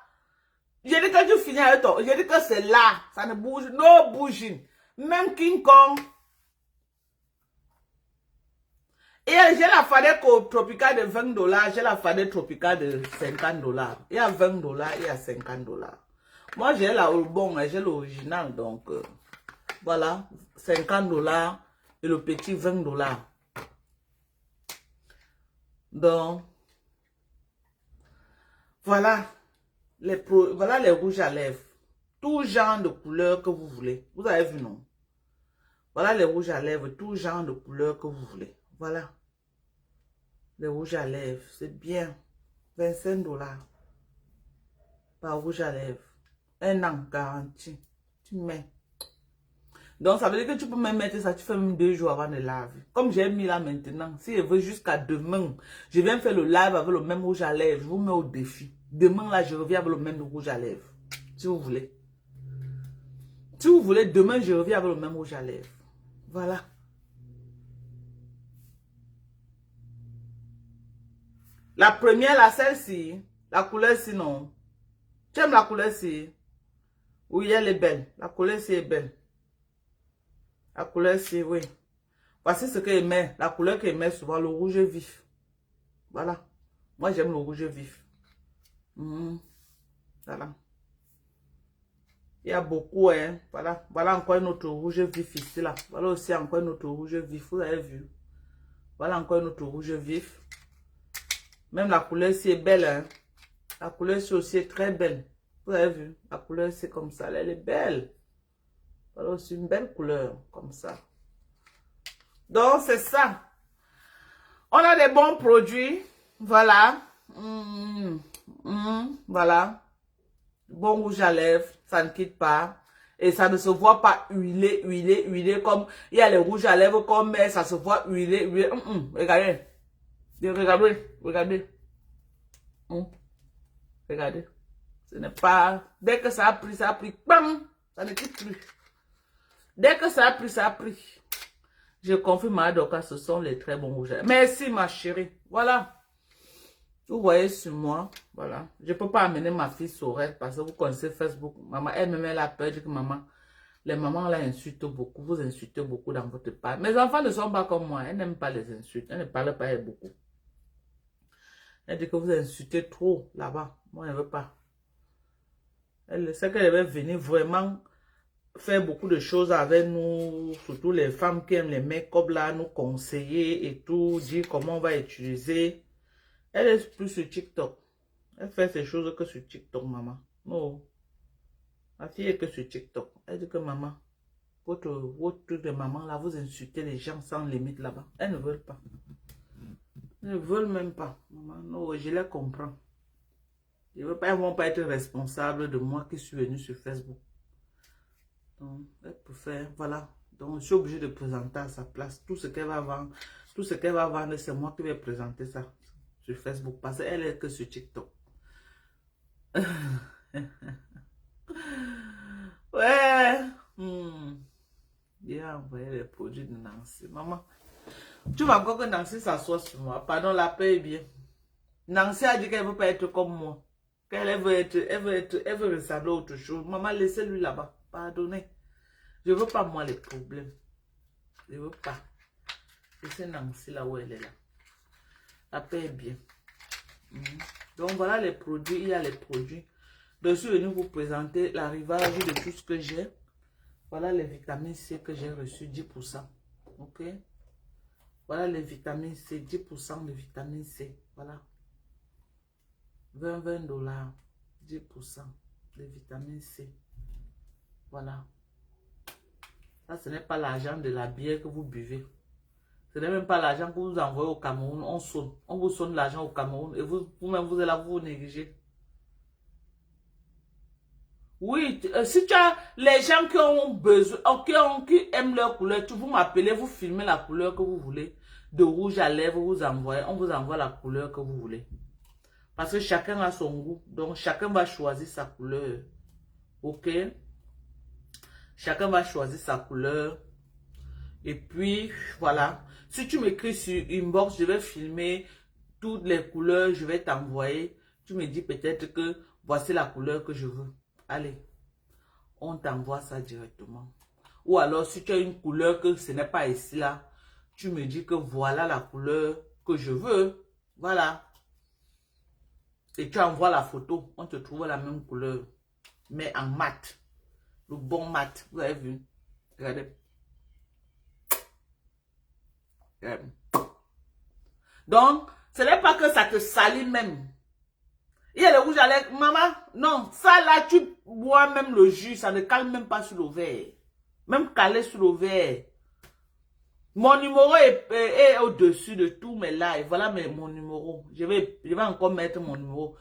Speaker 1: J'ai dit que tu finis avec toi, j'ai dit que c'est là, ça ne bouge, no bouging. Même King Kong. Et j'ai la fadette tropicale de 20 $, j'ai la fadette tropicale de 50 $. Il y a 20 $, il y a 50 $. Moi j'ai la bon, j'ai l'original, donc voilà, 50 $ et le petit 20 $. Donc, voilà les rouges à lèvres. Tout genre de couleur que vous voulez. Vous avez vu, non? Voilà les rouges à lèvres. Tout genre de couleur que vous voulez. Voilà. Les rouges à lèvres. C'est bien. 25 $ par rouge à lèvres. Un an garanti. Tu mets. Donc, ça veut dire que tu peux même mettre ça, tu fais même 2 jours avant de laver. Comme j'ai mis là maintenant, si je veux jusqu'à demain, je viens faire le live avec le même rouge à lèvres, je vous mets au défi. Demain, là, je reviens avec le même rouge à lèvres. Si vous voulez. Si vous voulez, demain, je reviens avec le même rouge à lèvres. Voilà. La première, là, celle-ci, la couleur-ci, non. Tu aimes la couleur-ci? Oui, elle est belle. La couleur-ci est belle. La couleur, c'est, oui. Voici ce qu'il met. La couleur qu'il met souvent, le rouge vif. Voilà. Moi, j'aime le rouge vif. Voilà. Il y a beaucoup, hein. Voilà. Voilà encore un autre rouge vif ici, là. Voilà aussi encore un autre rouge vif. Vous avez vu. Voilà encore un autre rouge vif. Même la couleur ici est belle. Hein? La couleur ici aussi est très belle. Vous avez vu? La couleur c'est comme ça. Elle est belle. Voilà aussi une belle couleur. Comme ça. Donc c'est ça. On a des bons produits. Voilà. Voilà. Bon rouge à lèvres. Ça ne quitte pas. Et ça ne se voit pas huilé comme... Il y a les rouges à lèvres comme... Mais ça se voit huilé. Regardez. Regardez. Regardez. Ce n'est pas... Dès que ça a pris, bam! Ça ne quitte plus. Dès que ça a pris. Je confirme à Adoka, ce sont les très bons rouges. Merci ma chérie. Voilà. Vous voyez sur moi. Voilà. Je ne peux pas amener ma fille sur elle parce que vous connaissez Facebook. Maman, elle-même, elle a peur. Elle dit que maman, les mamans là insultent beaucoup. Vous insultez beaucoup dans votre part. Mes enfants ne sont pas comme moi. Elles n'aiment pas les insultes. Elles ne parlent pas beaucoup. Elle dit que vous insultez trop là-bas. Moi, je ne veux pas. Elle sait qu'elle va venir vraiment faire beaucoup de choses avec nous, surtout les femmes qui aiment les make-up là, nous conseiller et tout, dire comment on va utiliser. Elle est plus sur TikTok. Elle fait ces choses que sur TikTok, maman. Non. Ma fille est que sur TikTok. Elle dit que maman, votre truc de maman là, vous insultez les gens sans limite là-bas. Elles ne veulent pas. Elles ne veulent même pas. Maman, non, je les comprends. Elles ne vont pas être responsables de moi qui suis venue sur Facebook. Donc, elle peut faire, voilà. Donc, je suis obligée de présenter à sa place tout ce qu'elle va vendre. Tout ce qu'elle va vendre, c'est moi qui vais présenter ça sur Facebook. Parce qu'elle est que sur TikTok. Ouais. J'ai envoyé les produits de Nancy. Maman, tu vas encore que Nancy s'assoit sur moi. Pardon, la paix est bien. Nancy a dit qu'elle ne veut pas être comme moi. Elle veut ressembler à autre chose. Maman, laissez-lui là-bas. Pardonnez. Je ne veux pas, moi, les problèmes. Je ne veux pas. Laissez Nancy là où elle est là. La paix est bien. Donc, voilà les produits. Il y a les produits. Je suis venue vous présenter l'arrivage de tout ce que j'ai. Voilà les vitamines C que j'ai reçues, 10%. Ok? Voilà les vitamines C, 10% de vitamine C. Voilà. 20 $, 10% de vitamine C. Voilà. Ça, ce n'est pas l'argent de la bière que vous buvez. Ce n'est même pas l'argent que vous envoyez au Cameroun. On sonne. On vous sonne l'argent au Cameroun. Et vous-même, vous êtes là, vous négligez. Oui, si tu as les gens qui ont besoin, qui aiment leur couleur, vous m'appelez, vous filmez la couleur que vous voulez. De rouge à lèvres, vous envoyez. On vous envoie la couleur que vous voulez. Parce que chacun a son goût. Donc, chacun va choisir sa couleur. Ok? Chacun va choisir sa couleur. Et puis, voilà. Si tu m'écris sur inbox, je vais filmer toutes les couleurs. Je vais t'envoyer. Tu me dis peut-être que voici la couleur que je veux. Allez. On t'envoie ça directement. Ou alors, si tu as une couleur que ce n'est pas ici là, tu me dis que voilà la couleur que je veux. Voilà. Et tu envoies la photo, on te trouve la même couleur, mais en mat. Le bon mat, vous avez vu? Regardez. Regardez. Donc, ce n'est pas que ça te salit même. Il y a le rouge à lèvres. Maman, non, ça là, tu bois même le jus, ça ne cale même pas sur le verre. Même calé sur le verre. Mon numéro est au-dessus de tous mes lives. Voilà mon numéro. Je vais encore mettre mon numéro.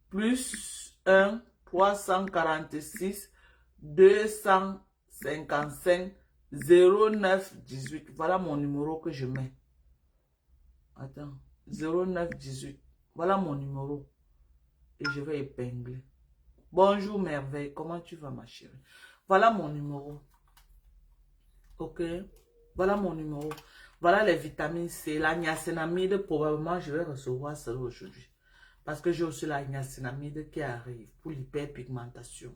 Speaker 1: Plus 1 346 255 09 18. Voilà mon numéro que je mets. Attends. 09 18. Voilà mon numéro. Et je vais épingler. Bonjour merveille. Comment tu vas ma chérie? Voilà mon numéro. Ok. Voilà mon numéro. Voilà les vitamines C. La niacinamide, probablement, je vais recevoir celle aujourd'hui. Parce que j'ai aussi la niacinamide qui arrive pour l'hyperpigmentation.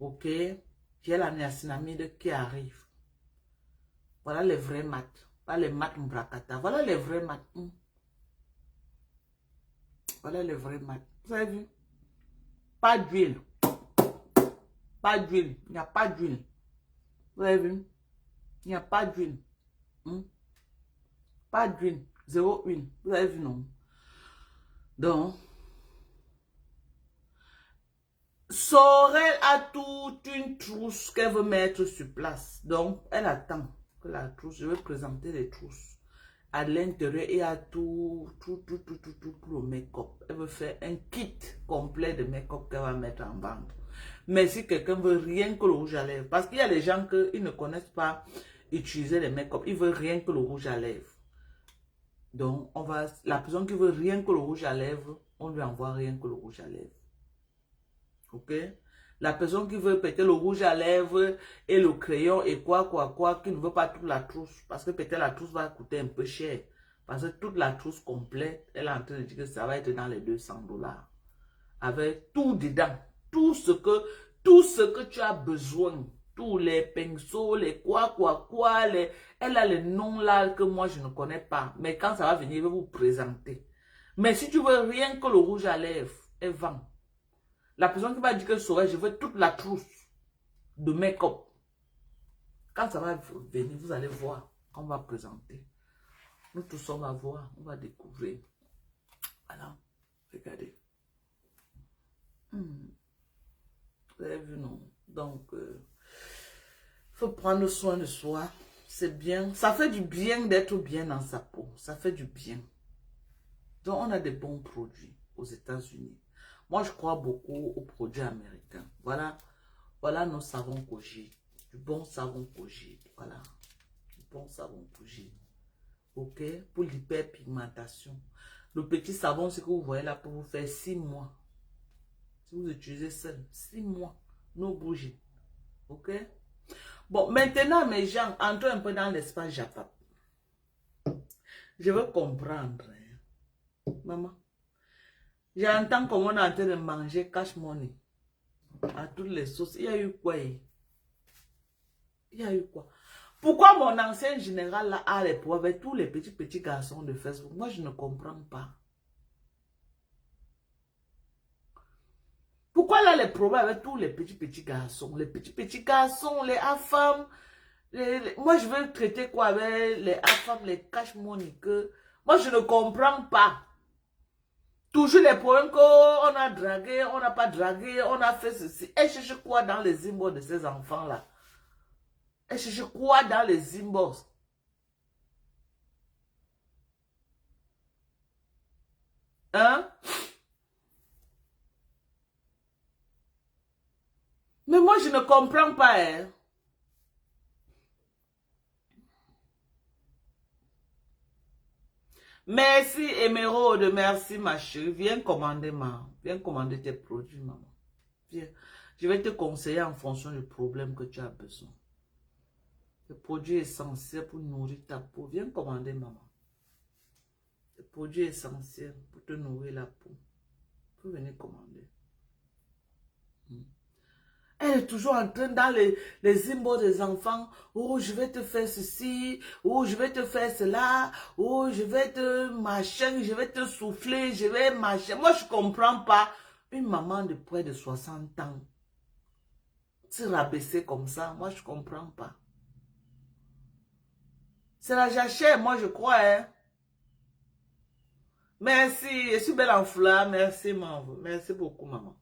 Speaker 1: Ok. J'ai la niacinamide qui arrive. Voilà les vrais mat. Pas les mat mbrakata. Voilà les vrais mat. Voilà les vrais mat. Vous avez vu? Pas d'huile. Pas d'huile. Il n'y a pas d'huile. Vous avez vu? Il n'y a pas d'huile. Pas d'huile. Zéro huile. Vous avez vu, non? Donc, Sorel a toute une trousse qu'elle veut mettre sur place. Donc, elle attend que la trousse, je vais présenter les trousses. À l'intérieur, il y a tout pour le make-up. Elle veut faire un kit complet de make-up qu'elle va mettre en vente. Mais si quelqu'un veut rien que le rouge à lèvres, parce qu'il y a des gens qui ne connaissent pas utiliser les make-up, ils veulent rien que le rouge à lèvres. Donc, la personne qui veut rien que le rouge à lèvres, on lui envoie rien que le rouge à lèvres. Ok? La personne qui veut peut-être le rouge à lèvres et le crayon et quoi, qui ne veut pas toute la trousse. Parce que peut-être la trousse va coûter un peu cher. Parce que toute la trousse complète, elle est en train de dire que ça va être dans les $200. Avec tout dedans. Tout ce que tu as besoin. Tous les pinceaux, les quoi, elle a les noms là que moi je ne connais pas. Mais quand ça va venir, je vais vous présenter. Mais si tu veux rien que le rouge à lèvres, elle vend. La personne qui va dire que je veux toute la trousse de make-up. Quand ça va venir, vous allez voir. On va présenter. Nous tous, on va voir. On va découvrir. Voilà. Regardez. Vous avez vu, non? Donc, faut prendre soin de soi. C'est bien. Ça fait du bien d'être bien dans sa peau. Ça fait du bien. Donc, on a des bons produits aux États-Unis. Moi, je crois beaucoup aux produits américains. Voilà nos savons Koji. Du bon savon Koji. Voilà. Du bon savon Koji. Ok? Pour l'hyperpigmentation. Le petit savon, ce que vous voyez là, pour vous faire 6 mois. Si vous utilisez seul, 6 mois. No bougie. Ok? Bon, maintenant, mes gens, entrez un peu dans l'espace Japon. Je veux comprendre. Hein. Maman. J'entends comment on est en train de manger cash money. À toutes les sauces. Il y a eu quoi? Il y a eu quoi? Pourquoi mon ancien général là a les problèmes avec tous les petits garçons de Facebook? Moi, je ne comprends pas. Pourquoi là les problèmes avec tous les petits garçons? Les petits garçons, les femmes. Moi, je veux traiter quoi avec les femmes, les cash money que... Moi, je ne comprends pas. Toujours les problèmes qu'on a dragué, on n'a pas dragué, on a fait ceci. Elle cherche quoi dans les inbox de ces enfants-là? Elle cherche quoi dans les inbox? Hein? Mais moi, je ne comprends pas. Hein? Merci, Émeraude. Merci, ma chérie. Viens commander, Viens commander tes produits, maman. Viens. Je vais te conseiller en fonction du problème que tu as besoin. Les produits essentiels pour nourrir ta peau. Viens commander, maman. Les produits essentiels pour te nourrir la peau. Tu peux venir commander. Elle est toujours en train dans les inbox des enfants. Oh, je vais te faire ceci. Oh, je vais te faire cela. Oh, je vais te machin. Je vais te souffler. Je vais machin. Moi, je ne comprends pas. Une maman de près de 60 ans se rabaisser comme ça. Moi, je ne comprends pas. C'est la jachère, moi, je crois. Hein. Merci. Je suis belle en fleurs. Merci, maman. Merci beaucoup, maman.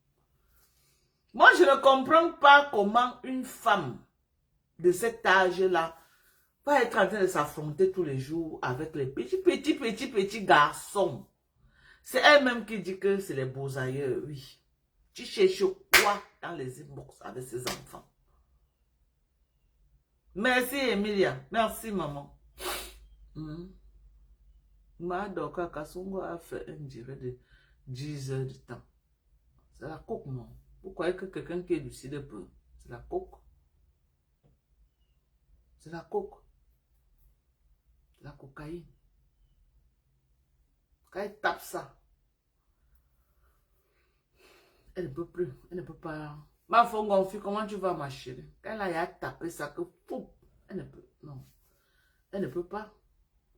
Speaker 1: Moi, je ne comprends pas comment une femme de cet âge-là va être en train de s'affronter tous les jours avec les petits garçons. C'est elle-même qui dit que c'est les beaux ailleurs, oui. Tu cherches quoi dans les inbox avec ces enfants? Merci, Emilia. Merci, maman. Madoka Kasongo a fait un durée de 10 heures de temps. C'est la coque, non? Vous croyez que quelqu'un qui est lucide peut? C'est la coque. C'est la coque. C'est la cocaïne. Quand elle tape ça, elle ne peut plus. Elle ne peut pas. Ma fongonfi, comment tu vas, ma chérie? Quand elle a tapé ça, que fou, elle ne peut. Non. Elle ne peut pas.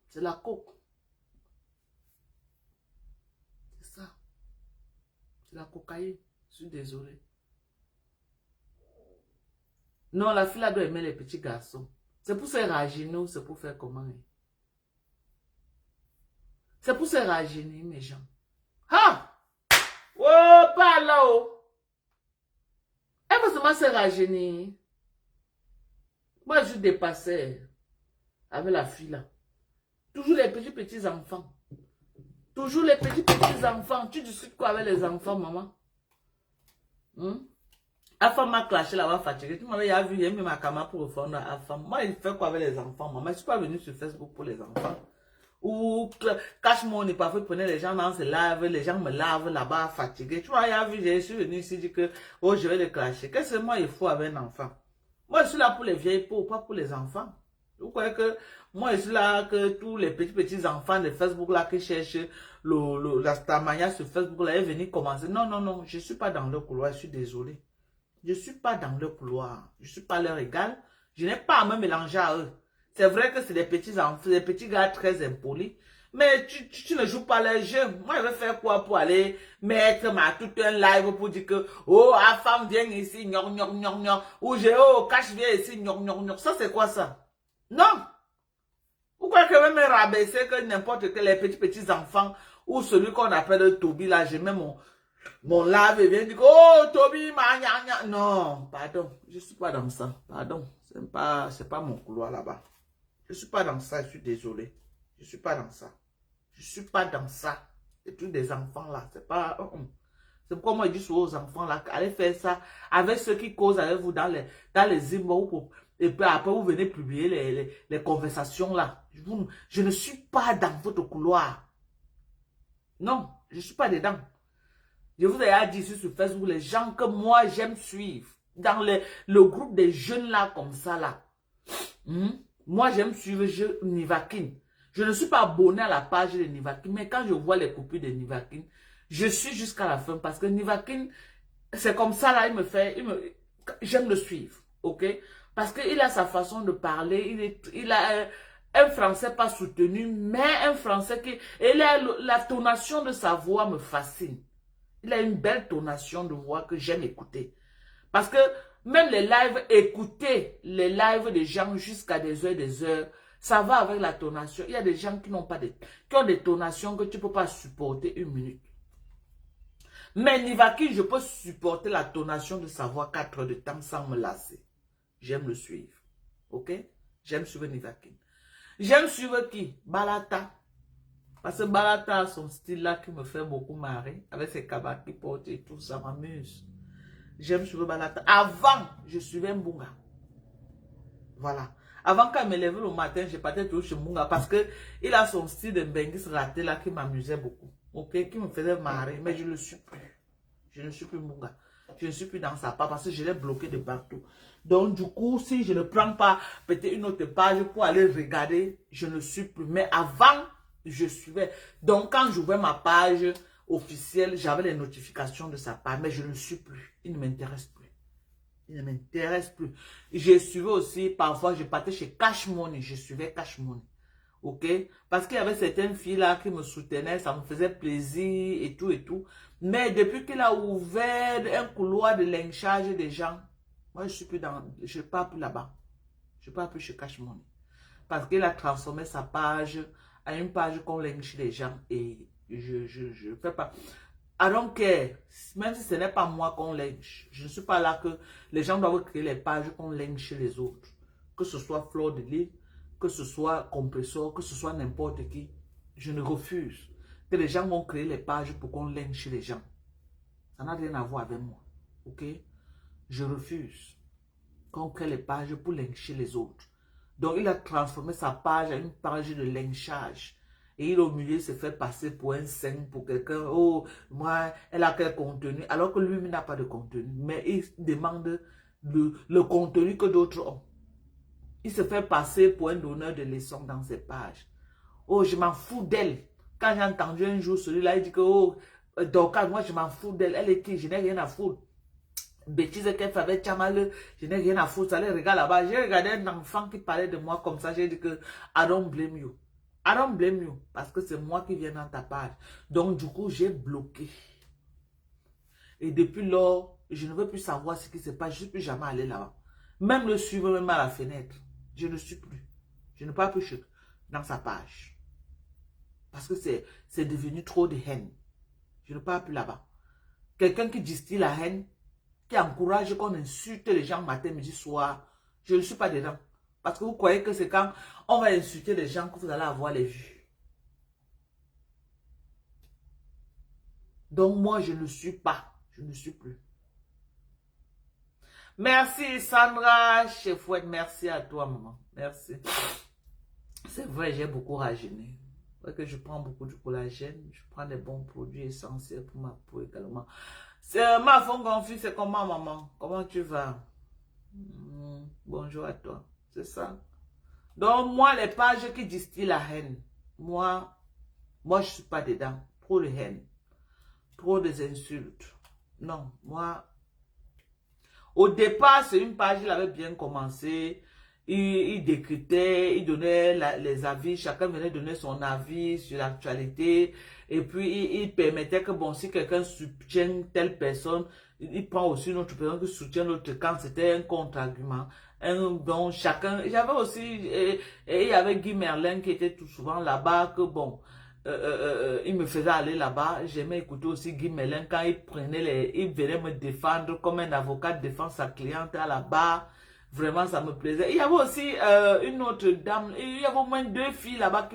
Speaker 1: C'est la coque. C'est ça. C'est la cocaïne. Je suis désolée. Non, la fille là doit aimer les petits garçons. C'est pour faire raginer, c'est pour faire comment? C'est pour se rajeunir, mes gens. Ah! Oh, pas là-haut. Elle veut seulement se rajeunir. Moi, je dépassais avec la fille là. Toujours les petits enfants. Toujours les petits enfants. Tu discutes quoi avec les enfants, maman? La femme m'a clashé là-bas fatigué. Tu m'avais vu, il y a mis ma caméra pour refondre la femme. Moi, il fait quoi avec les enfants, maman? Je ne suis pas venu sur Facebook pour les enfants. Ou cache money, parfois prenez les gens dans ce live, les gens me lavent là-bas fatigué. Tu vois, il y a vu, je suis venu ici dire que oh, je vais les clasher. Qu'est-ce que moi il faut avec un enfant? Moi, je suis là pour les vieilles peaux, pas pour les enfants. Vous croyez que moi, je suis là que tous les petits enfants de Facebook là qui cherchent la stamania sur Facebook là, est venu commencer. Non, non, non, je ne suis pas dans le couloir, je suis désolé. Je ne suis pas dans le couloir. Je ne suis pas leur égal. Je n'ai pas à me mélanger à eux. C'est vrai que c'est des petits enfants, des petits gars très impolis. Mais tu ne joues pas les jeux. Moi, je vais faire quoi pour aller mettre tout un live pour dire que, oh, la femme vient ici, ou j'ai, oh, cache vient ici, Ça, c'est quoi ça? Non. Pourquoi que même me rabaisser que n'importe quel les petits enfants, ou celui qu'on appelle Toby, là, j'ai même mon lave et vient dire, oh, Toby, non, pardon, je ne suis pas dans ça. Pardon, c'est pas mon couloir là-bas. Je ne suis pas dans ça, je suis désolé. Je ne suis pas dans ça. Je ne suis pas dans ça. C'est tous des enfants là. C'est pas. C'est pourquoi moi je dis souvent aux enfants là, allez faire ça avec ceux qui causent avec vous dans les emails. Et puis après vous venez publier les conversations là. Je ne suis pas dans votre couloir. Non, je ne suis pas dedans. Je vous ai dit ici sur Facebook, les gens que moi j'aime suivre. Dans le groupe des jeunes là comme ça là. Moi, j'aime suivre Nivakin. Je ne suis pas abonné à la page de Nivakin, mais quand je vois les copies de Nivakin, je suis jusqu'à la fin parce que Nivakin, c'est comme ça là, j'aime le suivre, ok? Parce qu'il a sa façon de parler, il a un français pas soutenu, mais un français la tonation de sa voix me fascine. Il a une belle tonation de voix que j'aime écouter. Parce que même les lives, écouter les lives des gens jusqu'à des heures, ça va avec la tonation. Il y a des gens qui ont des tonations que tu ne peux pas supporter une minute. Mais Nivaki, je peux supporter la tonation de sa voix 4 heures de temps sans me lasser. J'aime le suivre. Ok? J'aime suivre Nivaki. J'aime suivre qui? Balata. Parce que Balata a son style là qui me fait beaucoup marrer. Avec ses cabas qui portent et tout, ça m'amuse. J'aime suivre Balata. Avant, je suivais Mbunga. Voilà. Avant qu'elle me lève le matin, je partais toujours chez Mbunga parce qu'il a son style de Mbengis raté là qui m'amusait beaucoup. Ok, qui me faisait marrer. Mais je ne le suis plus. Je ne suis plus Mbunga. Je ne suis plus dans sa part parce que je l'ai bloqué de partout. Donc du coup, si je ne prends pas peut-être une autre page pour aller regarder, je ne suis plus. Mais avant, je suivais. Donc quand j'ouvrais ma page officielle, j'avais les notifications de sa part, mais je ne suis plus. Il ne m'intéresse plus. Il ne m'intéresse plus. Je suivais aussi, parfois, je partais chez Cash Money. Je suivais Cash Money. Ok? Parce qu'il y avait certaines filles là qui me soutenaient, ça me faisait plaisir et tout et tout. Mais depuis qu'il a ouvert un couloir de lynchage des gens, moi je suis plus dans, je ne pars plus là-bas. Je ne pars plus chez Cash Money. Parce qu'il a transformé sa page à une page qu'on lynche les gens et je ne fais pas. I don't care. Même si ce n'est pas moi qu'on lynche. Je ne suis pas là que les gens doivent créer les pages qu'on lynche les autres. Que ce soit Fleur de Lille, que ce soit Compressor, que ce soit n'importe qui. Je ne refuse que les gens vont créer les pages pour qu'on lynche les gens. Ça n'a rien à voir avec moi. Ok? Je refuse qu'on crée les pages pour lyncher les autres. Donc il a transformé sa page en une page de lynchage. Et il au milieu se fait passer pour un saint, pour quelqu'un. Oh, moi, elle a quel contenu. Alors que lui n'a pas de contenu. Mais il demande le contenu que d'autres ont. Il se fait passer pour un donneur de leçons dans ses pages. Oh, je m'en fous d'elle. Quand j'ai entendu un jour celui-là, il dit que, oh, Dorcas, moi je m'en fous d'elle. Elle est qui? Je n'ai rien à foutre. Bêtise qu'elle fait avec Tchamal, je n'ai rien à foutre. Ça les regarde là-bas. J'ai regardé un enfant qui parlait de moi comme ça. J'ai dit que, I don't blame you. I don't blame you. Parce que c'est moi qui viens dans ta page. Donc, du coup, j'ai bloqué. Et depuis lors, je ne veux plus savoir ce qui se passe. Je ne suis plus jamais allé là-bas. Même le suivre, même à la fenêtre. Je ne suis plus. Je ne parle plus dans sa page. Parce que c'est devenu trop de haine. Je ne parle plus là-bas. Quelqu'un qui distille la haine, qui encourage qu'on insulte les gens matin, midi, soir, je ne suis pas dedans. Parce que vous croyez que c'est quand on va insulter les gens que vous allez avoir les vues. Donc moi, je ne suis pas. Je ne suis plus. Merci Sandra Chefouette. Merci à toi, maman. Merci. C'est vrai, j'ai beaucoup rajeuni. C'est que je prends beaucoup de collagène. Je prends des bons produits essentiels pour ma peau également. C'est ma femme confie, c'est comment, maman? Comment tu vas? Bonjour à toi. C'est ça. Donc, moi, les pages qui distillent la haine, moi, je ne suis pas dedans. Trop de haine. Trop des insultes. Non, moi, au départ, c'est une page, il avait bien commencé. Il décryptait, il donnait les avis, chacun venait donner son avis sur l'actualité. Et puis, il permettait que, bon, si quelqu'un soutient telle personne, il prend aussi une autre personne qui soutient l'autre quand c'était un contre-argument. Donc, chacun, j'avais aussi, et il y avait Guy Merlin qui était tout souvent là-bas, que bon, il me faisait aller là-bas. J'aimais écouter aussi Guy Merlin quand il venait me défendre comme un avocat défend sa cliente à la barre. Vraiment, ça me plaisait. Il y avait aussi une autre dame, il y avait au moins 2 filles là-bas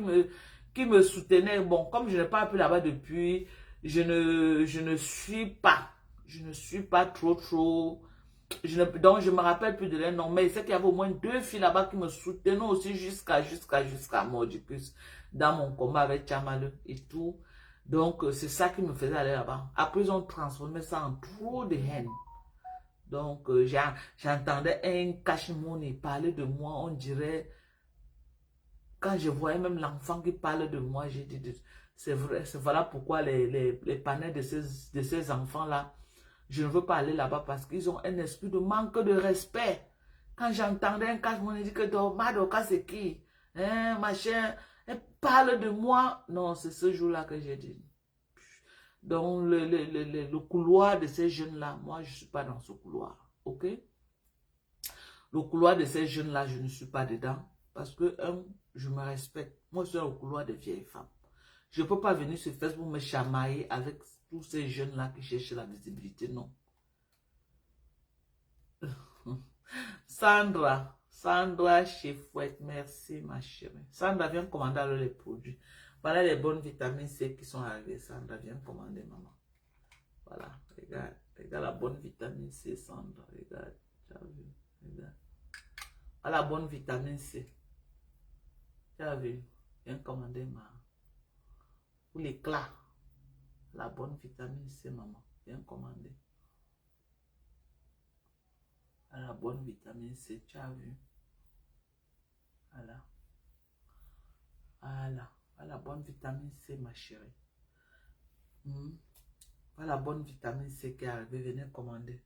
Speaker 1: qui me soutenaient. Bon, comme je n'ai pas pu là-bas depuis, je ne suis pas trop. Donc, je me rappelle plus de leur nom, mais c'est qu'il y avait au moins 2 filles là-bas qui me soutenaient aussi jusqu'à Mordicus dans mon combat avec Chamaleu et tout. Donc, c'est ça qui me faisait aller là-bas. Après, ils ont transformé ça en trop de haine. Donc, j'entendais un cache-money parler de moi, on dirait, quand je voyais même l'enfant qui parle de moi, j'ai dit, c'est vrai, c'est voilà pourquoi les panels de ces enfants-là, je ne veux pas aller là-bas parce qu'ils ont un esprit de manque de respect. Quand j'entendais un cache-money dire que Madoka c'est qui? Hein, machin, elle parle de moi. Non, c'est ce jour-là que j'ai dit. Donc, le couloir de ces jeunes-là, moi, je ne suis pas dans ce couloir. OK? Le couloir de ces jeunes-là, je ne suis pas dedans. Parce que, je me respecte. Moi, je suis dans le couloir des vieilles femmes. Je ne peux pas venir sur Facebook me chamailler avec tous ces jeunes-là qui cherchent la visibilité. Non. Sandra Chefouette, merci ma chérie. Sandra, viens commander alors les produits. Voilà les bonnes vitamines C qui sont arrivées. Sandra, viens commander, maman. Voilà, regarde la bonne vitamine C, Sandra. Regarde, tu as vu, regarde. Voilà la bonne vitamine C. Tu as vu, viens commander, maman. Pour l'éclat. La bonne vitamine C, maman. Viens commander. Voilà la bonne vitamine C, tu as vu. Voilà. Voilà. Voilà la bonne vitamine C, ma chérie. Voilà la bonne vitamine C qui est arrivée. Venez commander.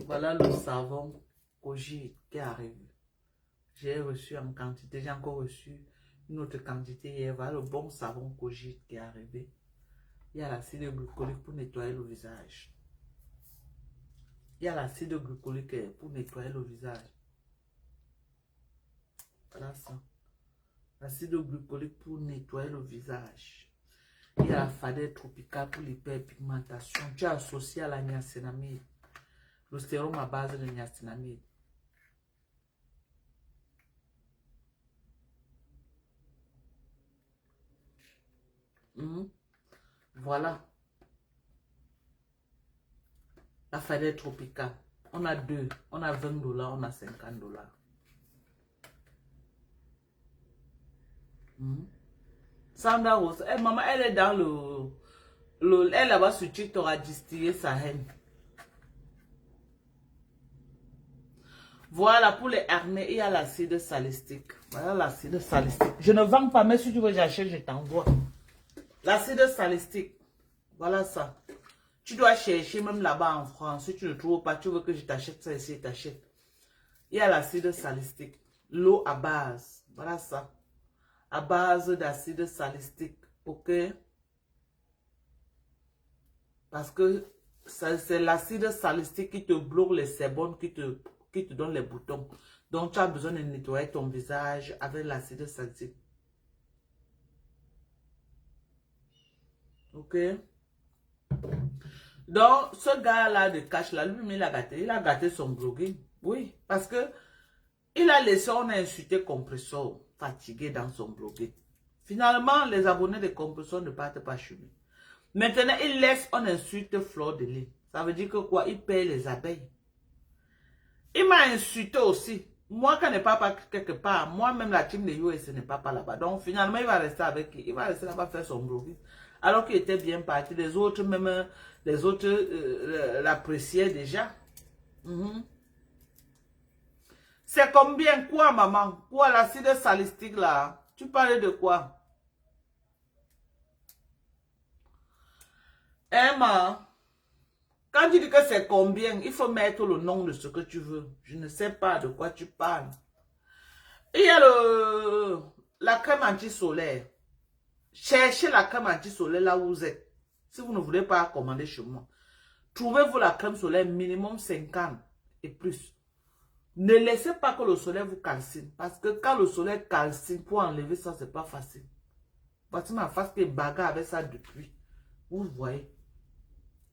Speaker 1: Voilà le savon Koji qui est arrivé. J'ai reçu en quantité. J'ai encore reçu une autre quantité hier. Voilà le bon savon Koji qui est arrivé. Il y a l'acide glycolique pour nettoyer le visage. Il y a l'acide glycolique pour nettoyer le visage. Voilà ça. L'acide glycolique pour nettoyer le visage. Il y a la fadette tropicale pour l'hyperpigmentation. Tu es associé à la niacinamide. Le sérum à base de niacinamide. Voilà. La fadette tropicale. On a 2. On a 20 $, on a 50 $. Sandra Rose. Maman, elle est dans elle là-bas sur TikTok a distillé sa haine. Voilà, pour les hernies, il y a l'acide salicylique. Voilà l'acide salicylique. Je ne vends pas, mais si tu veux, j'achète, je t'envoie. L'acide salicylique. Voilà ça. Tu dois chercher même là-bas en France. Si tu ne trouves pas, tu veux que je t'achète ça ici, t'achètes. Il y a l'acide salicylique. L'eau à base. Voilà ça. À base d'acide salicylique. Ok? Parce que c'est l'acide salicylique qui te bloque les sébomes, qui te donne les boutons. Donc, tu as besoin de nettoyer ton visage avec l'acide salicylique. Ok? Donc, ce gars-là de cash là, lui, il a gâté son blogging. Oui, parce que il a laissé on insulter Compressor, fatigué dans son blogging. Finalement, les abonnés de Compressor ne partent pas chez lui. Maintenant, il laisse on insulte Fleur de Lys. Ça veut dire que quoi? Il paye les abeilles. Il m'a insulté aussi. Moi, quand je ne pars pas quelque part, moi-même, la team de US n'est pas là-bas. Donc, finalement, il va rester avec, il va rester là-bas faire son blogging. Alors qu'il était bien parti. Les autres, même, les autres l'appréciaient déjà. C'est combien, quoi, maman? Quoi, l'acide salicylique, là? Tu parlais de quoi? Emma, quand tu dis que c'est combien, il faut mettre le nom de ce que tu veux. Je ne sais pas de quoi tu parles. Il y a la crème anti-solaire. Cherchez la crème anti-solaire là où vous êtes. Si vous ne voulez pas commander chez moi. Trouvez-vous la crème solaire minimum 50 et plus. Ne laissez pas que le soleil vous calcine. Parce que quand le soleil calcine, pour enlever ça, c'est pas facile. Voici ma face qui est bagarre avec ça depuis. Vous voyez.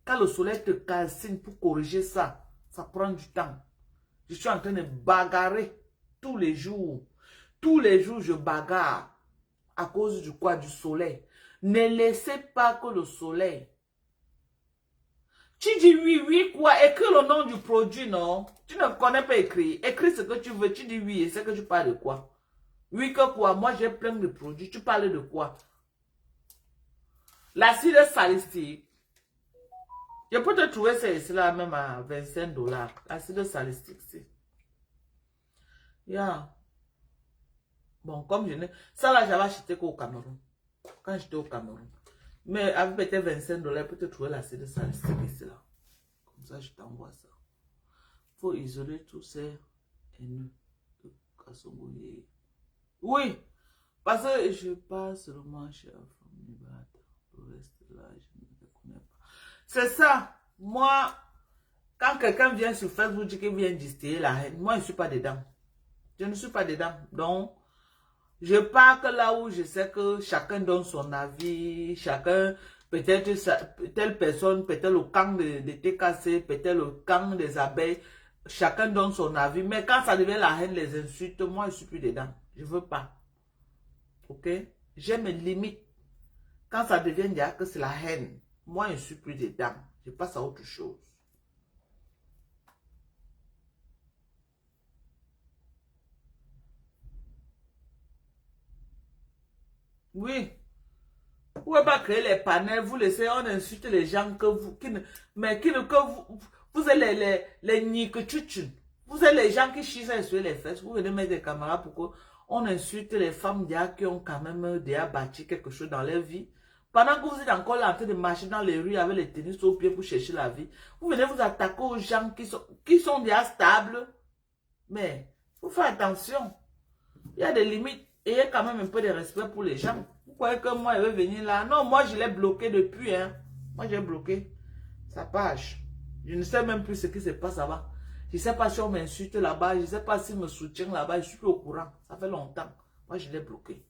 Speaker 1: Quand le soleil te calcine pour corriger ça, ça prend du temps. Je suis en train de bagarrer tous les jours. Tous les jours, je bagarre à cause du quoi? Du soleil. Ne laissez pas que le soleil. Tu dis oui, oui, quoi? Écris le nom du produit, non? Tu ne connais pas écrire. Écris ce que tu veux. Tu dis oui et c'est que tu parles de quoi? Oui, que quoi? Moi, j'ai plein de produits. Tu parles de quoi? L'acide salicylique. Je peux te trouver cela même à 25 $. L'acide salicylique, c'est. Yeah. Bon, comme je n'ai... Ça là, j'avais acheté qu'au Cameroun. Quand j'étais au Cameroun. Mais avec peut-être 25 $, peut te trouver l'acide salicylique ici là. Comme ça, je t'envoie ça. Il faut isoler tous ces haineux. Oui. Parce que je passe seulement chez la famille. Le reste là, je ne le connais pas. C'est ça. Moi, quand quelqu'un vient sur Facebook dire qu'il vient distiller la haine, moi, je ne suis pas dedans. Je ne suis pas dedans. Donc, je pars que là où je sais que chacun donne son avis, chacun, peut-être telle personne, peut-être le camp de TKC, peut-être le camp des abeilles, chacun donne son avis. Mais quand ça devient la haine, les insultes, moi, je ne suis plus dedans. Je ne veux pas. Ok? J'ai mes limites. Quand ça devient déjà que c'est la haine, moi, je ne suis plus dedans. Je passe à autre chose. Oui. Vous ne pouvez pas créer les panels, vous laissez, on insulte les gens que vous, vous êtes les niquetuches. Vous êtes les gens qui chient sur les fesses. Vous venez mettre des caméras pour qu'on insulte les femmes déjà qui ont quand même déjà bâti quelque chose dans leur vie. Pendant que vous êtes encore là en train de marcher dans les rues avec les tennis aux pieds pour chercher la vie, vous venez vous attaquer aux gens qui sont déjà stables. Mais, il faut faire attention. Il y a des limites. Ayez quand même un peu de respect pour les gens. Vous croyez que moi, je vais venir là? Non, moi, je l'ai bloqué depuis. Hein. Moi, j'ai bloqué sa page. Je ne sais même plus ce qui se passe là-bas. Je ne sais pas si on m'insulte là-bas. Je ne sais pas s'il me soutient là-bas. Je ne suis plus au courant. Ça fait longtemps. Moi, je l'ai bloqué.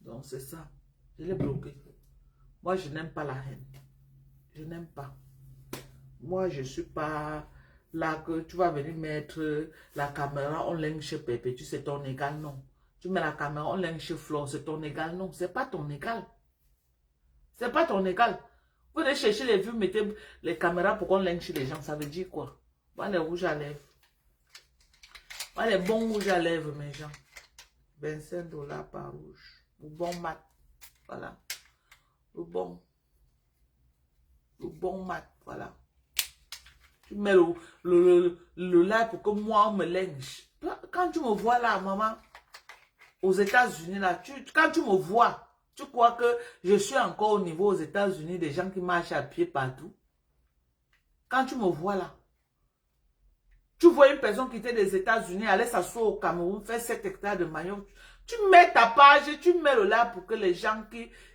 Speaker 1: Donc, c'est ça. Je l'ai bloqué. Moi, je n'aime pas la haine. Je n'aime pas. Moi, je ne suis pas là que tu vas venir mettre la caméra, on l'aime chez Pépé, tu c'est ton égal, non. Tu mets la caméra, on l'aime chez Flore, c'est ton égal, non. C'est pas ton égal. C'est pas ton égal. Vous allez chercher les vues, mettez les caméras pour qu'on l'aime chez les gens, ça veut dire quoi? Voilà les rouges à lèvres. Voilà les bons rouges à lèvres, mes gens. 25 $ par rouge. Le bon mat. Voilà. Le bon mat, voilà. Tu mets le là pour que moi, on me lynche. Quand tu me vois là, maman, aux États-Unis, là, quand tu me vois, tu crois que je suis encore au niveau aux États-Unis des gens qui marchent à pied partout? Quand tu me vois là, tu vois une personne qui était des États-Unis, aller s'asseoir au Cameroun, faire 7 hectares de maillot. Tu mets ta page, tu mets le là pour que les gens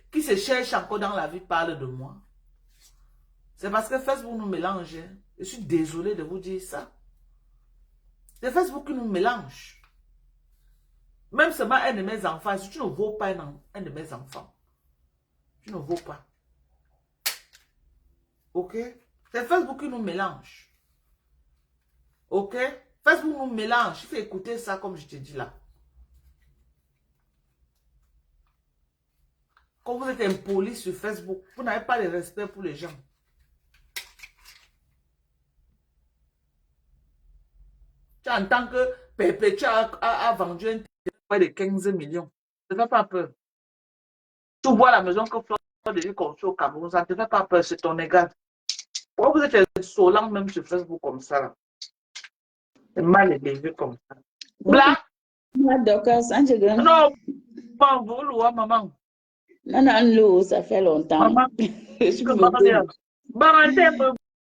Speaker 1: qui se cherchent encore dans la vie parlent de moi. C'est parce que Facebook nous mélange. Hein. Je suis désolé de vous dire ça. C'est Facebook qui nous mélange. Même seulement un de mes enfants, si tu ne vaux pas un de mes enfants, Tu ne vaux pas. Ok? C'est Facebook qui nous mélange. Ok? Facebook nous mélange. Il faut écouter ça comme je te dis là. Quand vous êtes impoli sur Facebook, vous n'avez pas de respect pour les gens. Tu entends que Perpetua a vendu un téléphone de 15 millions. Ça ne te fait pas peur. Tu vois la maison que Fleur de Lys construit au Cameroun, ça ne te fait pas peur, c'est ton égal. Pourquoi vous êtes insolent même sur Facebook comme ça là? C'est mal élevé comme ça. Bla? Non, maman, maman.
Speaker 2: Non, ça fait longtemps.
Speaker 1: Maman,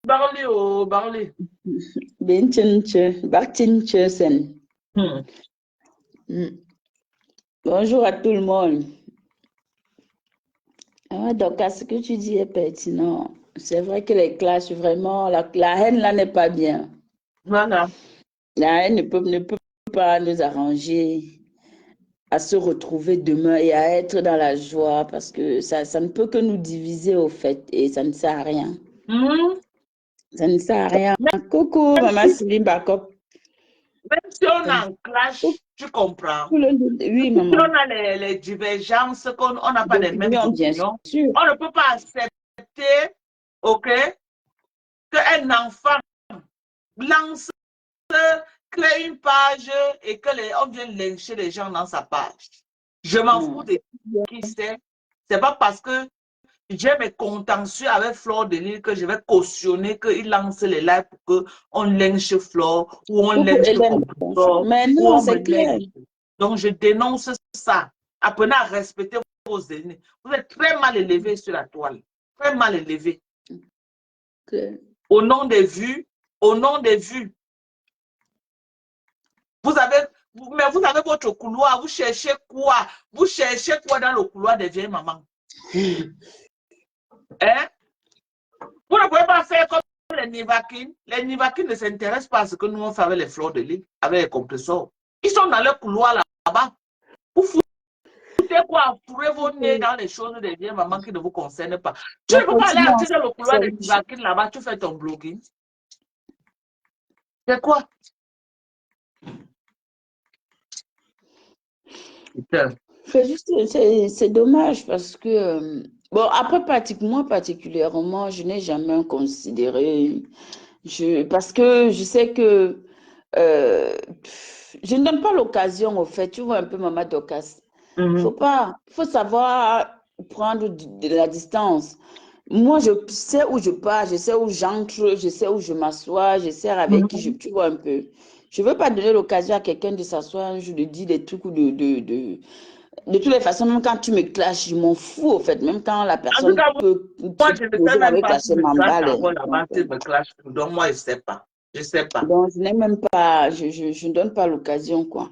Speaker 1: Barley.
Speaker 2: Bonjour à tout le monde. Ah, donc, ce que tu dis est pertinent. C'est vrai que les classes, vraiment, la haine là n'est pas bien.
Speaker 1: Voilà.
Speaker 2: La haine ne peut pas nous arranger à se retrouver demain et à être dans la joie parce que ça ne peut que nous diviser au fait et ça ne sert à rien. Ça ne sert à rien. Coucou, maman Sylvie Bakop.
Speaker 1: Même si on a un clash, tu comprends.
Speaker 2: Oui, maman.
Speaker 1: Si on a les divergences, qu'on n'a pas les mêmes opinions, on ne peut pas accepter, ok, qu'un enfant lance, crée une page et que on vienne lyncher les gens dans sa page. Je m'en fous de qui c'est. C'est pas parce que j'ai mes contentieux avec Fleur de Lys que je vais cautionner qu'il lance les lives pour qu'on lynche Fleur ou on lynche Fleur.
Speaker 2: Mais non, c'est clair.
Speaker 1: Donc, je dénonce ça. Apprenez à respecter vos aînés. Vous êtes très mal élevés sur la toile. Très mal élevés.
Speaker 2: Okay.
Speaker 1: Au nom des vues, au nom des vues. Vous avez votre couloir. Vous cherchez quoi? Vous cherchez quoi dans le couloir des vieilles mamans? Hein? Vous ne pouvez pas faire comme les Nivakines. Les Nivakines ne s'intéressent pas à ce que nous on fait avec les Fleurs de Lys, avec les compresseurs. Ils sont dans leur couloir là-bas. Vous foutez quoi? Fourrez vos nez dans les choses des vieilles mamans qui ne vous concernent pas. Tu ne peux pas aller acheter dans le couloir des Nivakines là-bas, tu fais ton blogging. C'est quoi?
Speaker 2: C'est dommage parce que, bon, après, moi particulièrement, je n'ai jamais considéré, parce que je sais que je ne donne pas l'occasion, au fait, tu vois un peu Maman Dorcas. Il faut savoir prendre de la distance. Moi, je sais où je pars, je sais où j'entre, je sais où je m'assois, je sais avec qui tu vois un peu. Je ne veux pas donner l'occasion à quelqu'un de s'asseoir un jour, de dire des trucs ou de toutes les façons, même quand tu me clashes, je m'en fous, au fait. Même quand la personne peut...
Speaker 1: Moi, je ne sais même pas si me clash encore là-bas, si me clash. Donc, moi, je ne sais pas. Je ne sais pas.
Speaker 2: Donc, je n'ai même pas... Je ne donne pas l'occasion, quoi.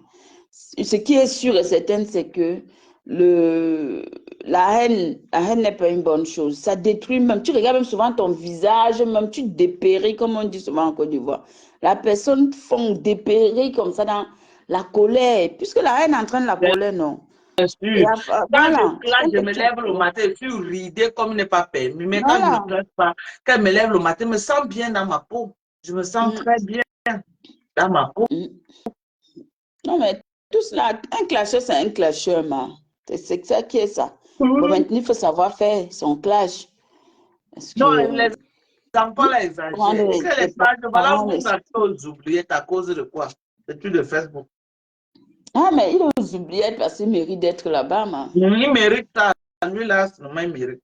Speaker 2: Ce qui est sûr et certain, c'est que la haine n'est pas une bonne chose. Ça détruit même. Tu regardes même souvent ton visage, même tu dépéris, comme on dit souvent en Côte d'Ivoire. La personne dépérir comme ça dans la colère. Puisque la haine entraîne la colère, non?
Speaker 1: Bien sûr. Quand je clash, je me lève le matin, je suis ridée comme il n'est pas permis. Mais quand je ne me clash pas, quand je me lève le matin, je me sens bien dans ma peau. Je me sens très bien dans ma peau.
Speaker 2: Non, mais tout cela, un clasheur, c'est un clasheur, ma. C'est ça qui est ça. Bon, maintenant, il faut savoir faire son clash.
Speaker 1: Non, les enfants là exagèrent. Les pages, voilà, vous m'avez aux oubliettes à cause de quoi? C'est tout de Facebook.
Speaker 2: Ah, mais il est aux oubliettes parce qu'il mérite d'être là-bas, ma.
Speaker 1: Il mérite ça. Lui là, non, il mérite.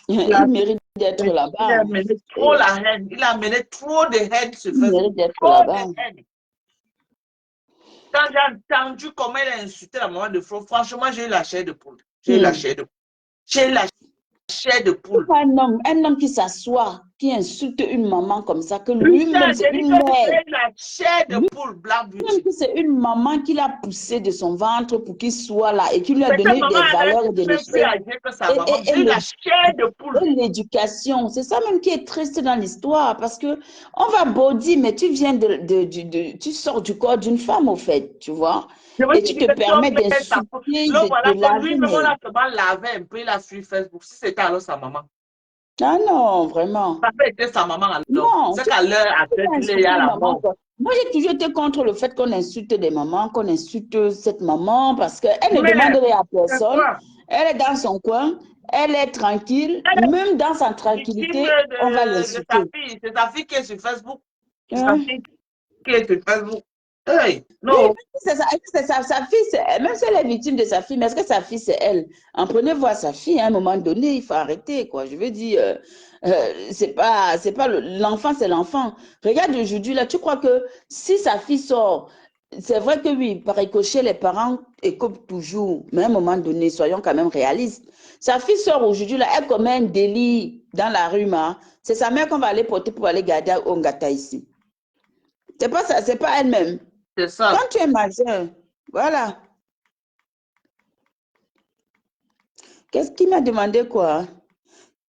Speaker 2: Il mérite d'être là-bas.
Speaker 1: Il a mené trop la haine. Il a mené trop de haine sur Facebook.
Speaker 2: Il mérite d'être là-bas.
Speaker 1: Quand j'ai entendu comment il a insulté la maman de Flo, franchement, j'ai eu la chair de poule. J'ai eu la chair de poule. J'ai eu la chair de poule.
Speaker 2: Un homme qui s'assoit qui insulte une maman comme ça, que
Speaker 1: Putain,
Speaker 2: lui-même, c'est
Speaker 1: j'ai dit
Speaker 2: une
Speaker 1: que
Speaker 2: mère.
Speaker 1: c'est la chair de poule Black
Speaker 2: Même
Speaker 1: Beauty.
Speaker 2: que c'est une maman qui l'a poussé de son ventre pour qu'il soit là et qui lui a
Speaker 1: Cette
Speaker 2: donné
Speaker 1: maman
Speaker 2: des
Speaker 1: a
Speaker 2: valeurs et des
Speaker 1: même plus
Speaker 2: leçons.
Speaker 1: âgée que sa
Speaker 2: Et,
Speaker 1: maman.
Speaker 2: et,
Speaker 1: J'ai la chair de poule.
Speaker 2: et l'éducation, c'est ça même qui est triste dans l'histoire parce que on va beau dire, mais tu viens tu sors du corps d'une femme au fait, tu vois,
Speaker 1: Je me
Speaker 2: et
Speaker 1: suis
Speaker 2: tu
Speaker 1: dit
Speaker 2: te
Speaker 1: que
Speaker 2: permets
Speaker 1: tu as sa peau.
Speaker 2: d'insulter,
Speaker 1: Là,
Speaker 2: de
Speaker 1: voilà que
Speaker 2: laver,
Speaker 1: lui-même, on
Speaker 2: mais
Speaker 1: a seulement lavé un peu, il a suivi Facebook. Si c'était alors sa maman.
Speaker 2: ah non, vraiment.
Speaker 1: Ça peut être sa maman alors.
Speaker 2: Non,
Speaker 1: C'est
Speaker 2: tu
Speaker 1: qu'à l'heure
Speaker 2: peux
Speaker 1: actuelle,
Speaker 2: pas
Speaker 1: il est
Speaker 2: insulter
Speaker 1: à
Speaker 2: une
Speaker 1: la
Speaker 2: maman,
Speaker 1: mort.
Speaker 2: quoi. Moi, j'ai toujours été contre le fait qu'on insulte des mamans, qu'on insulte cette maman parce qu'elle ne demande
Speaker 1: Mais,
Speaker 2: rien à
Speaker 1: c'est
Speaker 2: personne.
Speaker 1: quoi?
Speaker 2: Elle est dans son coin, elle est tranquille.
Speaker 1: Elle
Speaker 2: Même dans sa
Speaker 1: est victime
Speaker 2: tranquillité, on va
Speaker 1: de sa
Speaker 2: l'insulter.
Speaker 1: fille. C'est sa fille qui est sur Facebook. C'est sa
Speaker 2: Hein?
Speaker 1: fille qui est sur Facebook. Hey,
Speaker 2: Oui,
Speaker 1: non.
Speaker 2: c'est sa fille, même si elle est victime de sa fille, mais est-ce que sa fille, c'est elle? En prenez voir sa fille, à un moment donné, il faut arrêter, quoi. Je veux dire, c'est pas l'enfant, c'est l'enfant. Regarde aujourd'hui, là, tu crois que si sa fille sort, c'est vrai que oui, par ricochet, les parents écopent toujours, mais à un moment donné, soyons quand même réalistes. Sa fille sort aujourd'hui, là, elle commet un délit dans la rue, c'est sa mère qu'on va aller porter pour aller garder à Ongata ici. C'est pas ça, c'est pas elle-même.
Speaker 1: C'est ça.
Speaker 2: Quand tu es majeur, voilà. Qu'est-ce qu'il m'a demandé quoi?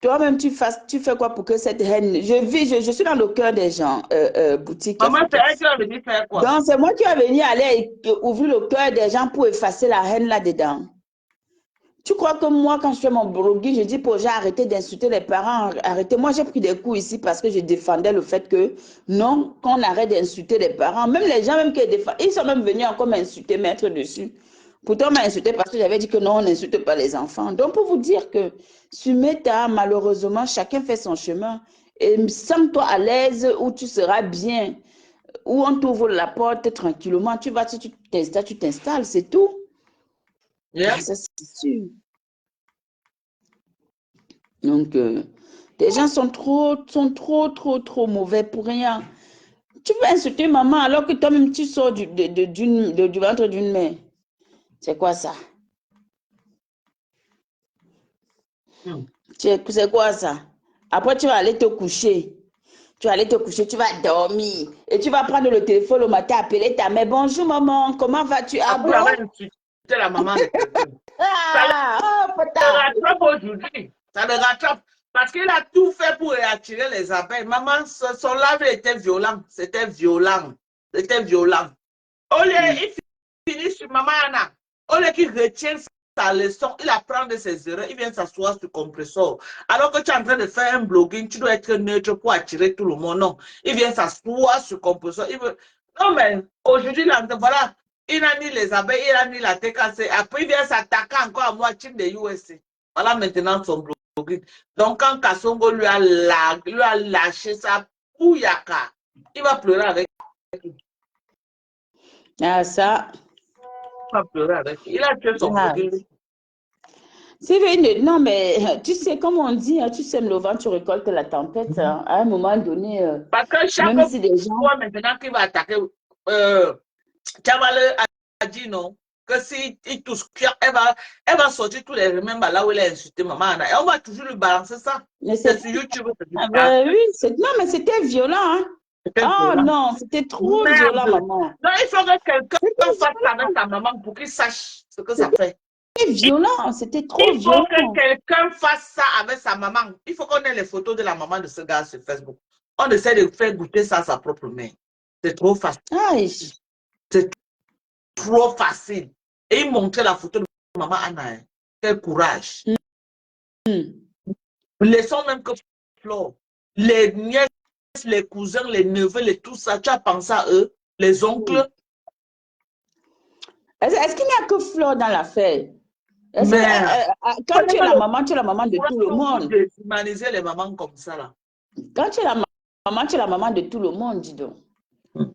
Speaker 2: Toi-même, tu fais quoi pour que cette haine... Je suis dans le cœur des gens, boutique
Speaker 1: Maman, c'est elle
Speaker 2: efficace.
Speaker 1: qui a venu faire quoi?
Speaker 2: Donc, c'est moi qui vais venir aller ouvrir le cœur des gens pour effacer la haine là-dedans. Tu crois que moi, quand je fais mon blogging, je dis pour j'ai arrêté d'insulter les parents, arrêtez. Moi, j'ai pris des coups ici parce que je défendais le fait que non, qu'on arrête d'insulter les parents. Même les gens même qui défendent, ils sont même venus encore m'insulter, mettre dessus. Pourtant, on m'a insulté parce que j'avais dit que non, on n'insulte pas les enfants. Donc, pour vous dire que sur Meta, malheureusement, chacun fait son chemin. Et sens-toi à l'aise où tu seras bien, où on t'ouvre la porte tranquillement. Tu vas, si tu t'installes, c'est tout.
Speaker 1: Yeah.
Speaker 2: Ça, c'est sûr. Donc, les gens sont trop mauvais pour rien. Tu veux insulter maman alors que toi-même tu sors du ventre d'une mère. C'est quoi ça?
Speaker 1: Hmm.
Speaker 2: C'est quoi ça? Après, tu vas aller te coucher. Tu vas aller te coucher, tu vas dormir. Et tu vas prendre le téléphone le matin, appeler ta mère. Bonjour maman, comment vas-tu? Ah
Speaker 1: Après
Speaker 2: bon?
Speaker 1: avoir insulté la maman de quelqu'un. Ça
Speaker 2: Ah, oh,
Speaker 1: le
Speaker 2: putain.
Speaker 1: rattrape aujourd'hui. Ça le rattrape. Parce qu'il a tout fait pour attirer les abeilles. Maman, son lave était violent. C'était violent. C'était violent. Au lieu, il finit sur maman Anna. Au lieu qu'il retienne sa leçon, il apprend de ses erreurs, il vient s'asseoir sur le compresseur. Alors que tu es en train de faire un blogging, tu dois être neutre pour attirer tout le monde. Non, il vient s'asseoir sur le compresseur. Non, mais aujourd'hui, voilà, il a mis les abeilles, il a mis la TKC. Après, il vient s'attaquer encore à moi, team de USC. Voilà maintenant son blogging. Donc, quand Kassongo lui a lâché sa pouyaka, il va pleurer avec lui.
Speaker 2: Ah, ça.
Speaker 1: Il va pleurer avec lui. Il a tué son
Speaker 2: Ah.
Speaker 1: blogging.
Speaker 2: Non, mais tu sais, comme on dit, hein, tu sèmes le vent, tu récoltes la tempête. Hein. À un moment donné,
Speaker 1: Parce que chaque
Speaker 2: même si des gens...
Speaker 1: fois maintenant qu'il va attaquer, Tchabale a dit non, que si il touche, elle va sortir tous les remèdes là où elle a insulté maman. Et on va toujours lui balancer ça.
Speaker 2: Mais
Speaker 1: C'est
Speaker 2: c'est...
Speaker 1: sur YouTube.
Speaker 2: Ah ben oui, non, mais c'était violent. Hein.
Speaker 1: C'était
Speaker 2: Oh
Speaker 1: violent.
Speaker 2: non, c'était trop violent,
Speaker 1: Merde.
Speaker 2: maman.
Speaker 1: Non, il faut que quelqu'un
Speaker 2: C'était
Speaker 1: fasse ça avec sa maman pour qu'il sache ce que ça fait.
Speaker 2: violent, c'était trop
Speaker 1: Il faut
Speaker 2: violent.
Speaker 1: que quelqu'un fasse ça avec sa maman. Il faut qu'on ait les photos de la maman de ce gars sur Facebook. On essaie de faire goûter ça à sa propre mère. C'est trop facile.
Speaker 2: Aïe.
Speaker 1: C'est trop facile. Et il montrait la photo de maman Anna. Quel courage. Laissons même que Flo, les nièces, les cousins, les neveux, les tout ça, tu as pensé à eux, les oncles.
Speaker 2: Est-ce qu'il n'y a que Flore dans l'affaire?
Speaker 1: Mais
Speaker 2: Quand tu es la maman de tout le monde.
Speaker 1: Déshumaniser les mamans comme ça là.
Speaker 2: Quand tu es la maman, tu es la maman de tout le monde, dis donc.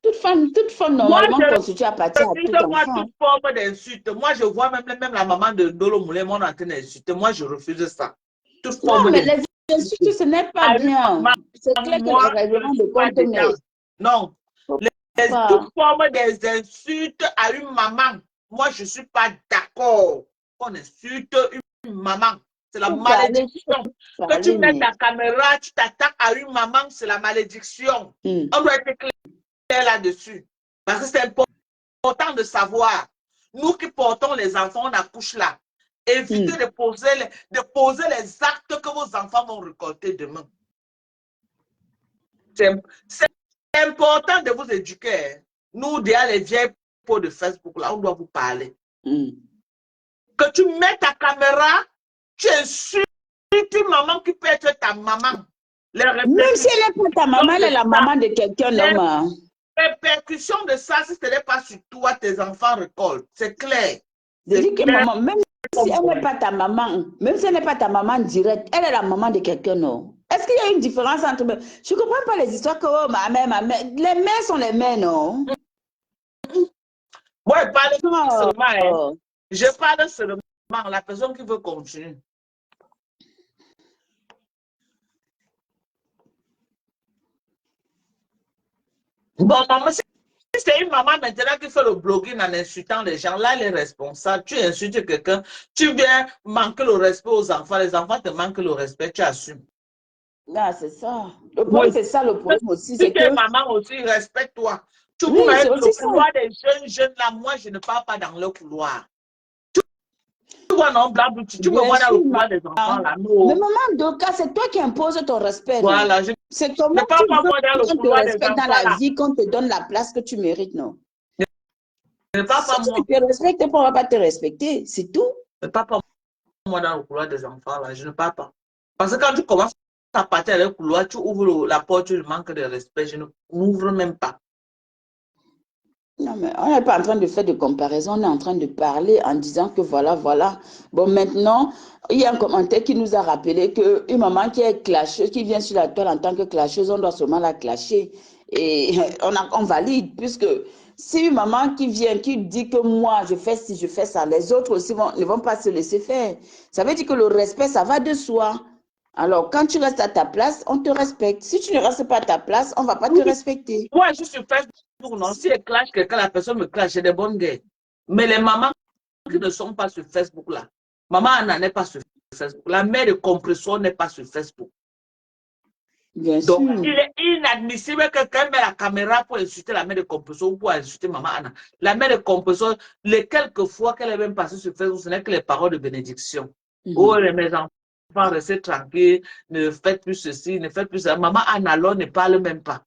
Speaker 2: Toute femme
Speaker 1: Moi,
Speaker 2: normalement
Speaker 1: je
Speaker 2: constituée appartient à tout
Speaker 1: refuse moi
Speaker 2: enfant.
Speaker 1: toute forme d'insulte. Moi, je vois même la maman de Dolo Moulé, mon en train d'insulter. Moi, je refuse ça. Toute
Speaker 2: Non,
Speaker 1: forme
Speaker 2: mais
Speaker 1: d'insulte.
Speaker 2: les insultes, ce n'est pas bien. C'est clair que
Speaker 1: Moi,
Speaker 2: les
Speaker 1: je
Speaker 2: règlements
Speaker 1: ne
Speaker 2: de
Speaker 1: suis pas
Speaker 2: compte, mais
Speaker 1: dedans. Non.
Speaker 2: pas.
Speaker 1: Toute forme des insultes à une maman, moi, je ne suis pas d'accord. On insulte une maman. C'est la
Speaker 2: Faut parler,
Speaker 1: malédiction.
Speaker 2: faut
Speaker 1: Que tu
Speaker 2: parler,
Speaker 1: mets
Speaker 2: mais...
Speaker 1: ta caméra, tu t'attaques à une maman, c'est la malédiction. On doit être clair là-dessus. Parce que c'est important de savoir. Nous qui portons les enfants, on accouche là. Évitez de poser les actes que vos enfants vont récolter demain. C'est important de vous éduquer. Nous, derrière les vieilles pots de Facebook, là, on doit vous parler. Que tu mets ta caméra, tu insultes une maman qui peut être ta maman.
Speaker 2: Même si elle n'est pas ta maman, elle est la maman de quelqu'un d'autre.
Speaker 1: Les répercussions de ça, si ce n'est pas sur toi, tes enfants récoltent. C'est clair.
Speaker 2: C'est que maman, même si elle n'est pas ta maman, même si elle n'est pas ta maman directe, elle est la maman de quelqu'un d'autre. Est-ce qu'il y a une différence entre... Je ne comprends pas les histoires que oh, ma mère. Les mères sont les mères, non?
Speaker 1: Moi, je parle seulement. Hein. Je parle seulement. La personne qui veut continuer. Bon, maman, si c'est une maman maintenant qui fait le blogging en insultant les gens, là, elle est responsable. Tu insultes quelqu'un, tu viens manquer le respect aux enfants, les enfants te manquent le respect, tu assumes.
Speaker 2: Non, c'est ça. Le problème, c'est ça le problème aussi.
Speaker 1: Si tu es maman aussi, respecte-toi. Tu
Speaker 2: oui,
Speaker 1: cours avec le couloir des jeunes là, moi, je ne pars pas dans le couloir. Tu vois, non, blabla, tu me vois dans le couloir des enfants là. Non.
Speaker 2: Mais maman, Doka, c'est toi qui imposes ton respect.
Speaker 1: Voilà,
Speaker 2: c'est comment tu veux qu'on te respecte dans la vie, qu'on te donne la place que tu mérites, non?
Speaker 1: Ne pas
Speaker 2: si
Speaker 1: moi.
Speaker 2: tu te respectes, on ne va pas te respecter, c'est tout.
Speaker 1: Ne pars pas moi dans le couloir des enfants là, je ne pars pas. Parce que quand tu commences à partir dans le couloir, tu ouvres la porte, tu manques de respect, je n'ouvre même pas.
Speaker 2: Non, mais on n'est pas en train de faire de comparaison, on est en train de parler en disant que voilà, voilà. Bon, maintenant, il y a un commentaire qui nous a rappelé qu'une maman qui est clasheuse, qui vient sur la toile en tant que clasheuse, on doit seulement la clasher. Et on valide, puisque si une maman qui vient, qui dit que moi, je fais ci, je fais ça, les autres aussi ne vont pas se laisser faire. Ça veut dire que le respect, ça va de soi. Alors, quand tu restes à ta place, on te respecte. Si tu ne restes pas à ta place, on ne va pas te respecter.
Speaker 1: Moi, je suis Facebook, non. Si elle clash quelqu'un, la personne me clash, j'ai des bonnes guerres. Mais les mamans qui ne sont pas sur Facebook, là, maman n'en est pas sur Facebook. La mère de compresseur n'est pas sur Facebook.
Speaker 2: Bien
Speaker 1: Donc,
Speaker 2: sûr.
Speaker 1: il est inadmissible que quelqu'un met la caméra pour insulter la mère de compresseur ou pour insulter maman Anna. La mère de compresseur, les quelques fois qu'elle est même passée sur Facebook, ce n'est que les paroles de bénédiction. Oh, mes enfants, restez tranquilles, ne faites plus ceci, ne faites plus ça. Maman Anna, alors, ne parle même pas.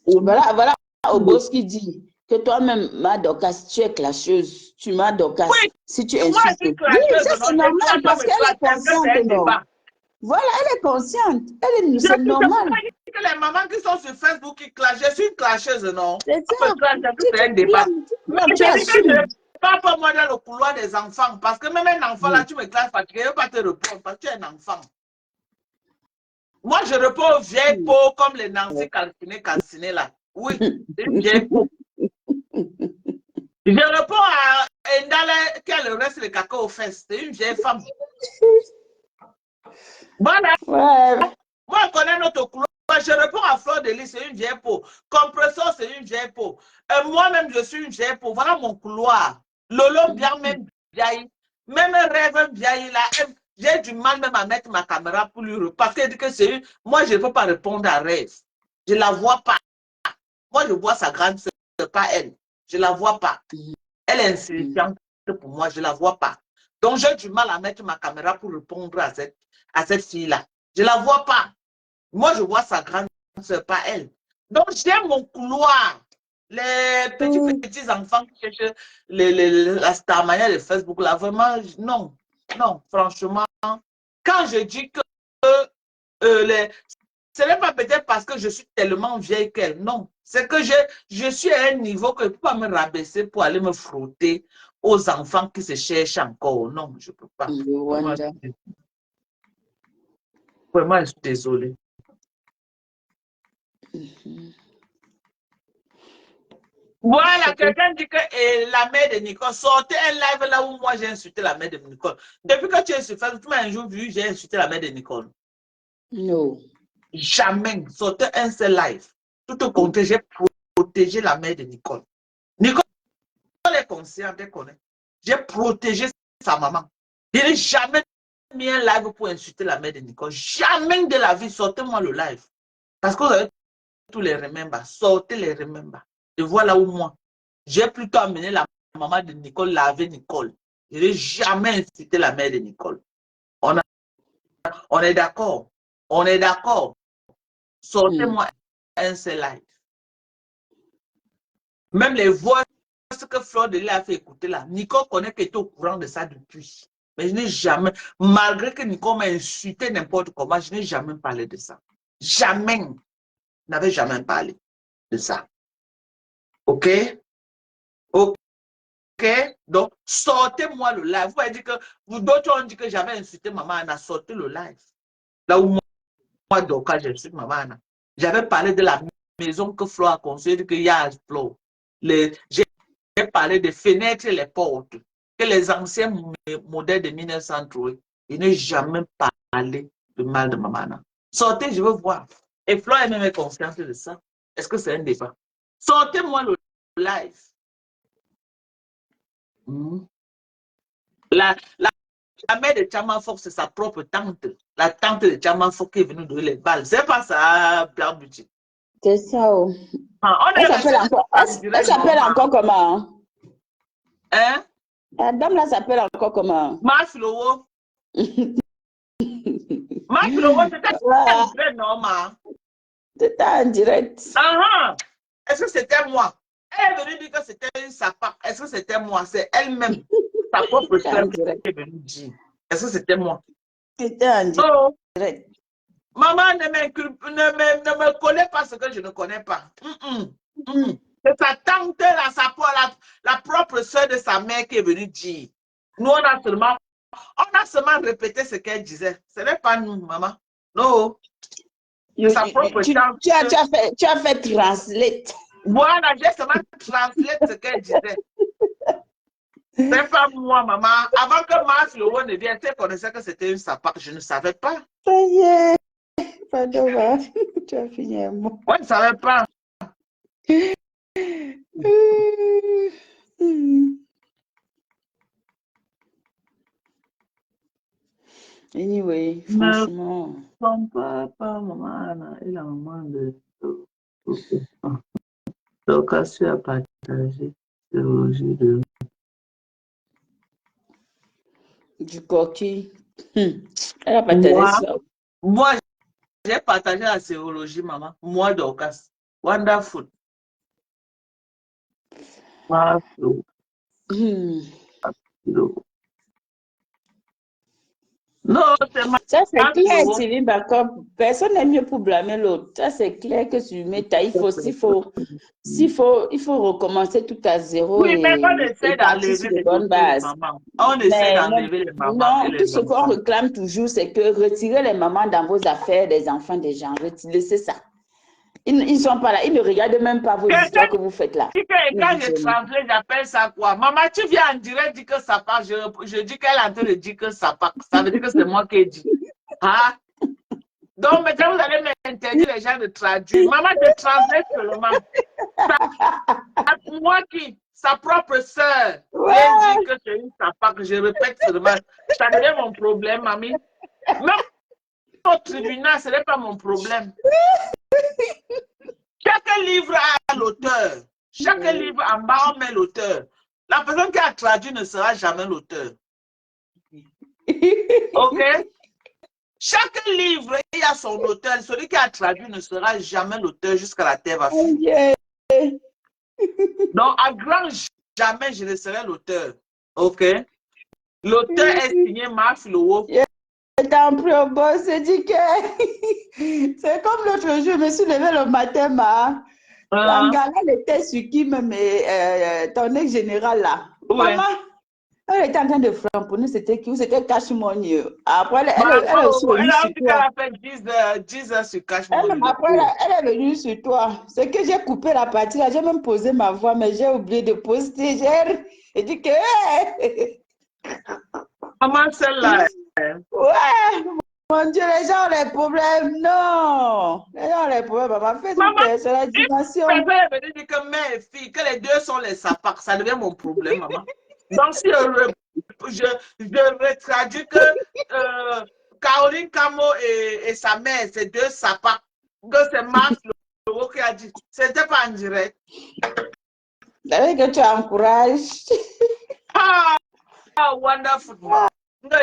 Speaker 2: Voilà Obos qui dit que toi-même, Madoka, tu es clasheuse, tu Madoka,
Speaker 1: oui,
Speaker 2: si tu insultes. Oui, ça c'est normal parce qu'elle est consciente. Non. Voilà, elle est consciente. C'est normal.
Speaker 1: Que les mamans qui sont sur Facebook qui clashent, je suis une clasheuse, non?
Speaker 2: C'est ça.
Speaker 1: C'est un débat. Mais je dis que je ne parle pas moi dans le couloir des enfants parce que même un enfant là, tu me clashes parce que je ne vais pas te répondre parce que tu es un enfant. Moi, je réponds aux vieilles peaux comme les Nancy calcinées là. Oui, une vieille peau. Je réponds à Endale qui a le reste de cacao aux fesses. C'est une vieille femme. Voilà.
Speaker 2: Ouais.
Speaker 1: Moi, je connais notre couloir. Je réponds à Fleur de Lys, c'est une vieille peau. Compresseur, c'est une vieille peau. Moi-même, je suis une vieille peau. Voilà mon couloir. Lolo bien même vieille. Même un rêve vieille là. J'ai du mal même à mettre ma caméra pour lui. Parce qu'elle dit que c'est une. Moi, je ne peux pas répondre à rêve. Je ne la vois pas. Moi, je vois sa grande sœur, pas elle. Je ne la vois pas. Elle est insignifiante pour moi. Je ne la vois pas. Donc, j'ai du mal à mettre ma caméra pour répondre à cette fille-là. Je ne la vois pas. Moi, je vois sa grande sœur, pas elle. Donc, j'aime mon couloir. Les petits enfants qui cherchent la starmania de Facebook, là, vraiment, non. Non, franchement. Quand je dis que ce n'est pas peut-être parce que je suis tellement vieille qu'elle. Non. C'est que je suis à un niveau que je ne peux pas me rabaisser pour aller me frotter aux enfants qui se cherchent encore. Non, je ne peux pas. Vraiment, je suis désolée. Voilà, quelqu'un dit que la mère de Nicole, sortez un live là où moi j'ai insulté la mère de Nicole. Depuis que tu es sur Facebook, tu m'as un jour vu, j'ai insulté la mère de Nicole.
Speaker 2: Non.
Speaker 1: Jamais. Sortez un seul live. Tout au contraire, j'ai protégé la mère de Nicole. Nicole est consciente, elle connaît. J'ai protégé sa maman. Je n'ai jamais mis un live pour insulter la mère de Nicole. Jamais de la vie, sortez-moi le live. Parce que vous avez tous les remembers. Sortez les remembers. Et voilà où moi, j'ai plutôt amené la maman de Nicole laver Nicole. Je n'ai jamais incité la mère de Nicole. On est d'accord. On est d'accord. Sortez-moi un seul live. Même les voix que Fleur de Lys a fait écouter là, Nicole connaît qu'elle était au courant de ça depuis. Mais je n'ai jamais, malgré que Nicole m'a insulté n'importe comment, je n'ai jamais parlé de ça. Jamais. Je n'avais jamais parlé de ça. OK? OK? Donc, sortez-moi le live. Vous avez dit que, vous d'autres ont dit que j'avais insulté maman Anna, sortez le live. Là où moi donc, quand j'insulte maman Anna, j'avais parlé de la maison que Flo a construite, qu'il y a à Flo. J'ai parlé des fenêtres et les portes, que les anciens modèles de 1930, je n'ai jamais parlé de mal de maman Anna. Sortez, je veux voir. Et Flo est même consciente de ça. Est-ce que c'est un débat? Sortez-moi le live. La mère de Tchamanfok, c'est sa propre tante. La tante de Tchamanfok qui est venue donner les balles. C'est pas ça, Blanc Budget.
Speaker 2: C'est ça. Oh.
Speaker 1: Elle
Speaker 2: s'appelle encore comment?
Speaker 1: Hein?
Speaker 2: La dame là s'appelle encore comment?
Speaker 1: Maflowo. Maflowo, c'était un vrai normal.
Speaker 2: C'était en direct.
Speaker 1: Est-ce que c'était moi? Elle est venue dire que c'était une sapa. Est-ce que c'était moi? C'est elle-même, sa propre sœur qui est venue dire. Est-ce que c'était moi?
Speaker 2: C'était en direct.
Speaker 1: Maman, ne me connaît pas ce que je ne connais pas. C'est sa tante, la propre soeur de sa mère qui est venue dire. Nous, on a seulement répété ce qu'elle disait. Ce n'est pas nous, maman. Non. Sa propre tante.
Speaker 2: Tu as fait translate.
Speaker 1: Voilà, j'ai seulement translate ce qu'elle disait. C'est pas moi, maman. Avant que Mars Lowo ne vienne, tu connaissais que c'était une sapac. Je ne savais pas.
Speaker 2: Ça y est. Pas dommage. Tu as fini un mot.
Speaker 1: Moi, je ne savais pas.
Speaker 2: Anyway, franchement.
Speaker 1: Son papa, maman, et la maman de. Donc, Cassu a partagé théologie de.
Speaker 2: Du coquille. Elle a partagé ça.
Speaker 1: Moi, j'ai partagé la théologie, maman. Moi, Dorcas. Wonderful. Non, c'est ma...
Speaker 2: Ça, c'est clair, Sylvie Backup. Personne n'est mieux pour blâmer l'autre. Ça, c'est clair que tu mets ta... Il faut recommencer tout à zéro.
Speaker 1: Oui, mais on essaie d'enlever les bonnes bases. On essaie d'enlever les mamans.
Speaker 2: Non, tout ce qu'on réclame toujours, c'est que retirez les mamans dans vos affaires des enfants des gens. Laissez ça. Ils ne sont pas là. Ils ne regardent même pas vos histoires que vous faites là.
Speaker 1: Quand je translate, j'appelle ça quoi? Maman, tu viens en direct, dis que ça part. Je dis qu'elle est en train de dire que ça part. Ça veut dire que c'est moi qui ai dit. Hein? Donc, maintenant, vous allez m'interdire les gens de traduire. Maman, je translate seulement. Moi qui, sa propre sœur, elle dit que c'est une sapa, que je répète seulement. Ça devient mon problème, mamie. Même au tribunal, ce n'est pas mon problème. Chaque livre a l'auteur. Chaque livre en bas, on met l'auteur. La personne qui a traduit ne sera jamais l'auteur. OK? Chaque livre, il y a son auteur. Celui qui a traduit ne sera jamais l'auteur jusqu'à la terre va finir. Donc, à grand jamais, je ne serai l'auteur. OK? L'auteur est signé Marc Lowo.
Speaker 2: T'as pris au boss, c'est dit que c'est comme l'autre jour, je me suis levée le matin, Langala, elle était sur qui, mais ton ex-général là. Maman, elle était en train de framponner, c'était qui? C'était Cash Money. Après, elle est aussi venue sur toi.
Speaker 1: Elle a 10 heures sur Cash Money.
Speaker 2: Après, elle est venue sur toi. C'est que j'ai coupé la partie là, j'ai même posé ma voix, mais j'ai oublié de poster. J'ai dit que...
Speaker 1: Maman, celle-là.
Speaker 2: Ouais, mon Dieu, les gens ont les problèmes. Non, les gens ont les problèmes. Maman, fais c'est la dimension.
Speaker 1: Je vais dire que mère et fille, que les deux sont les sapacs, ça devient mon problème, maman. Donc, si je traduis que Caroline Camo et sa mère, c'est deux sapins. Que c'est Marc Loro qui a dit. C'était pas en direct.
Speaker 2: Avec que tu encourages.
Speaker 1: Ah, wonderful.
Speaker 2: Bon.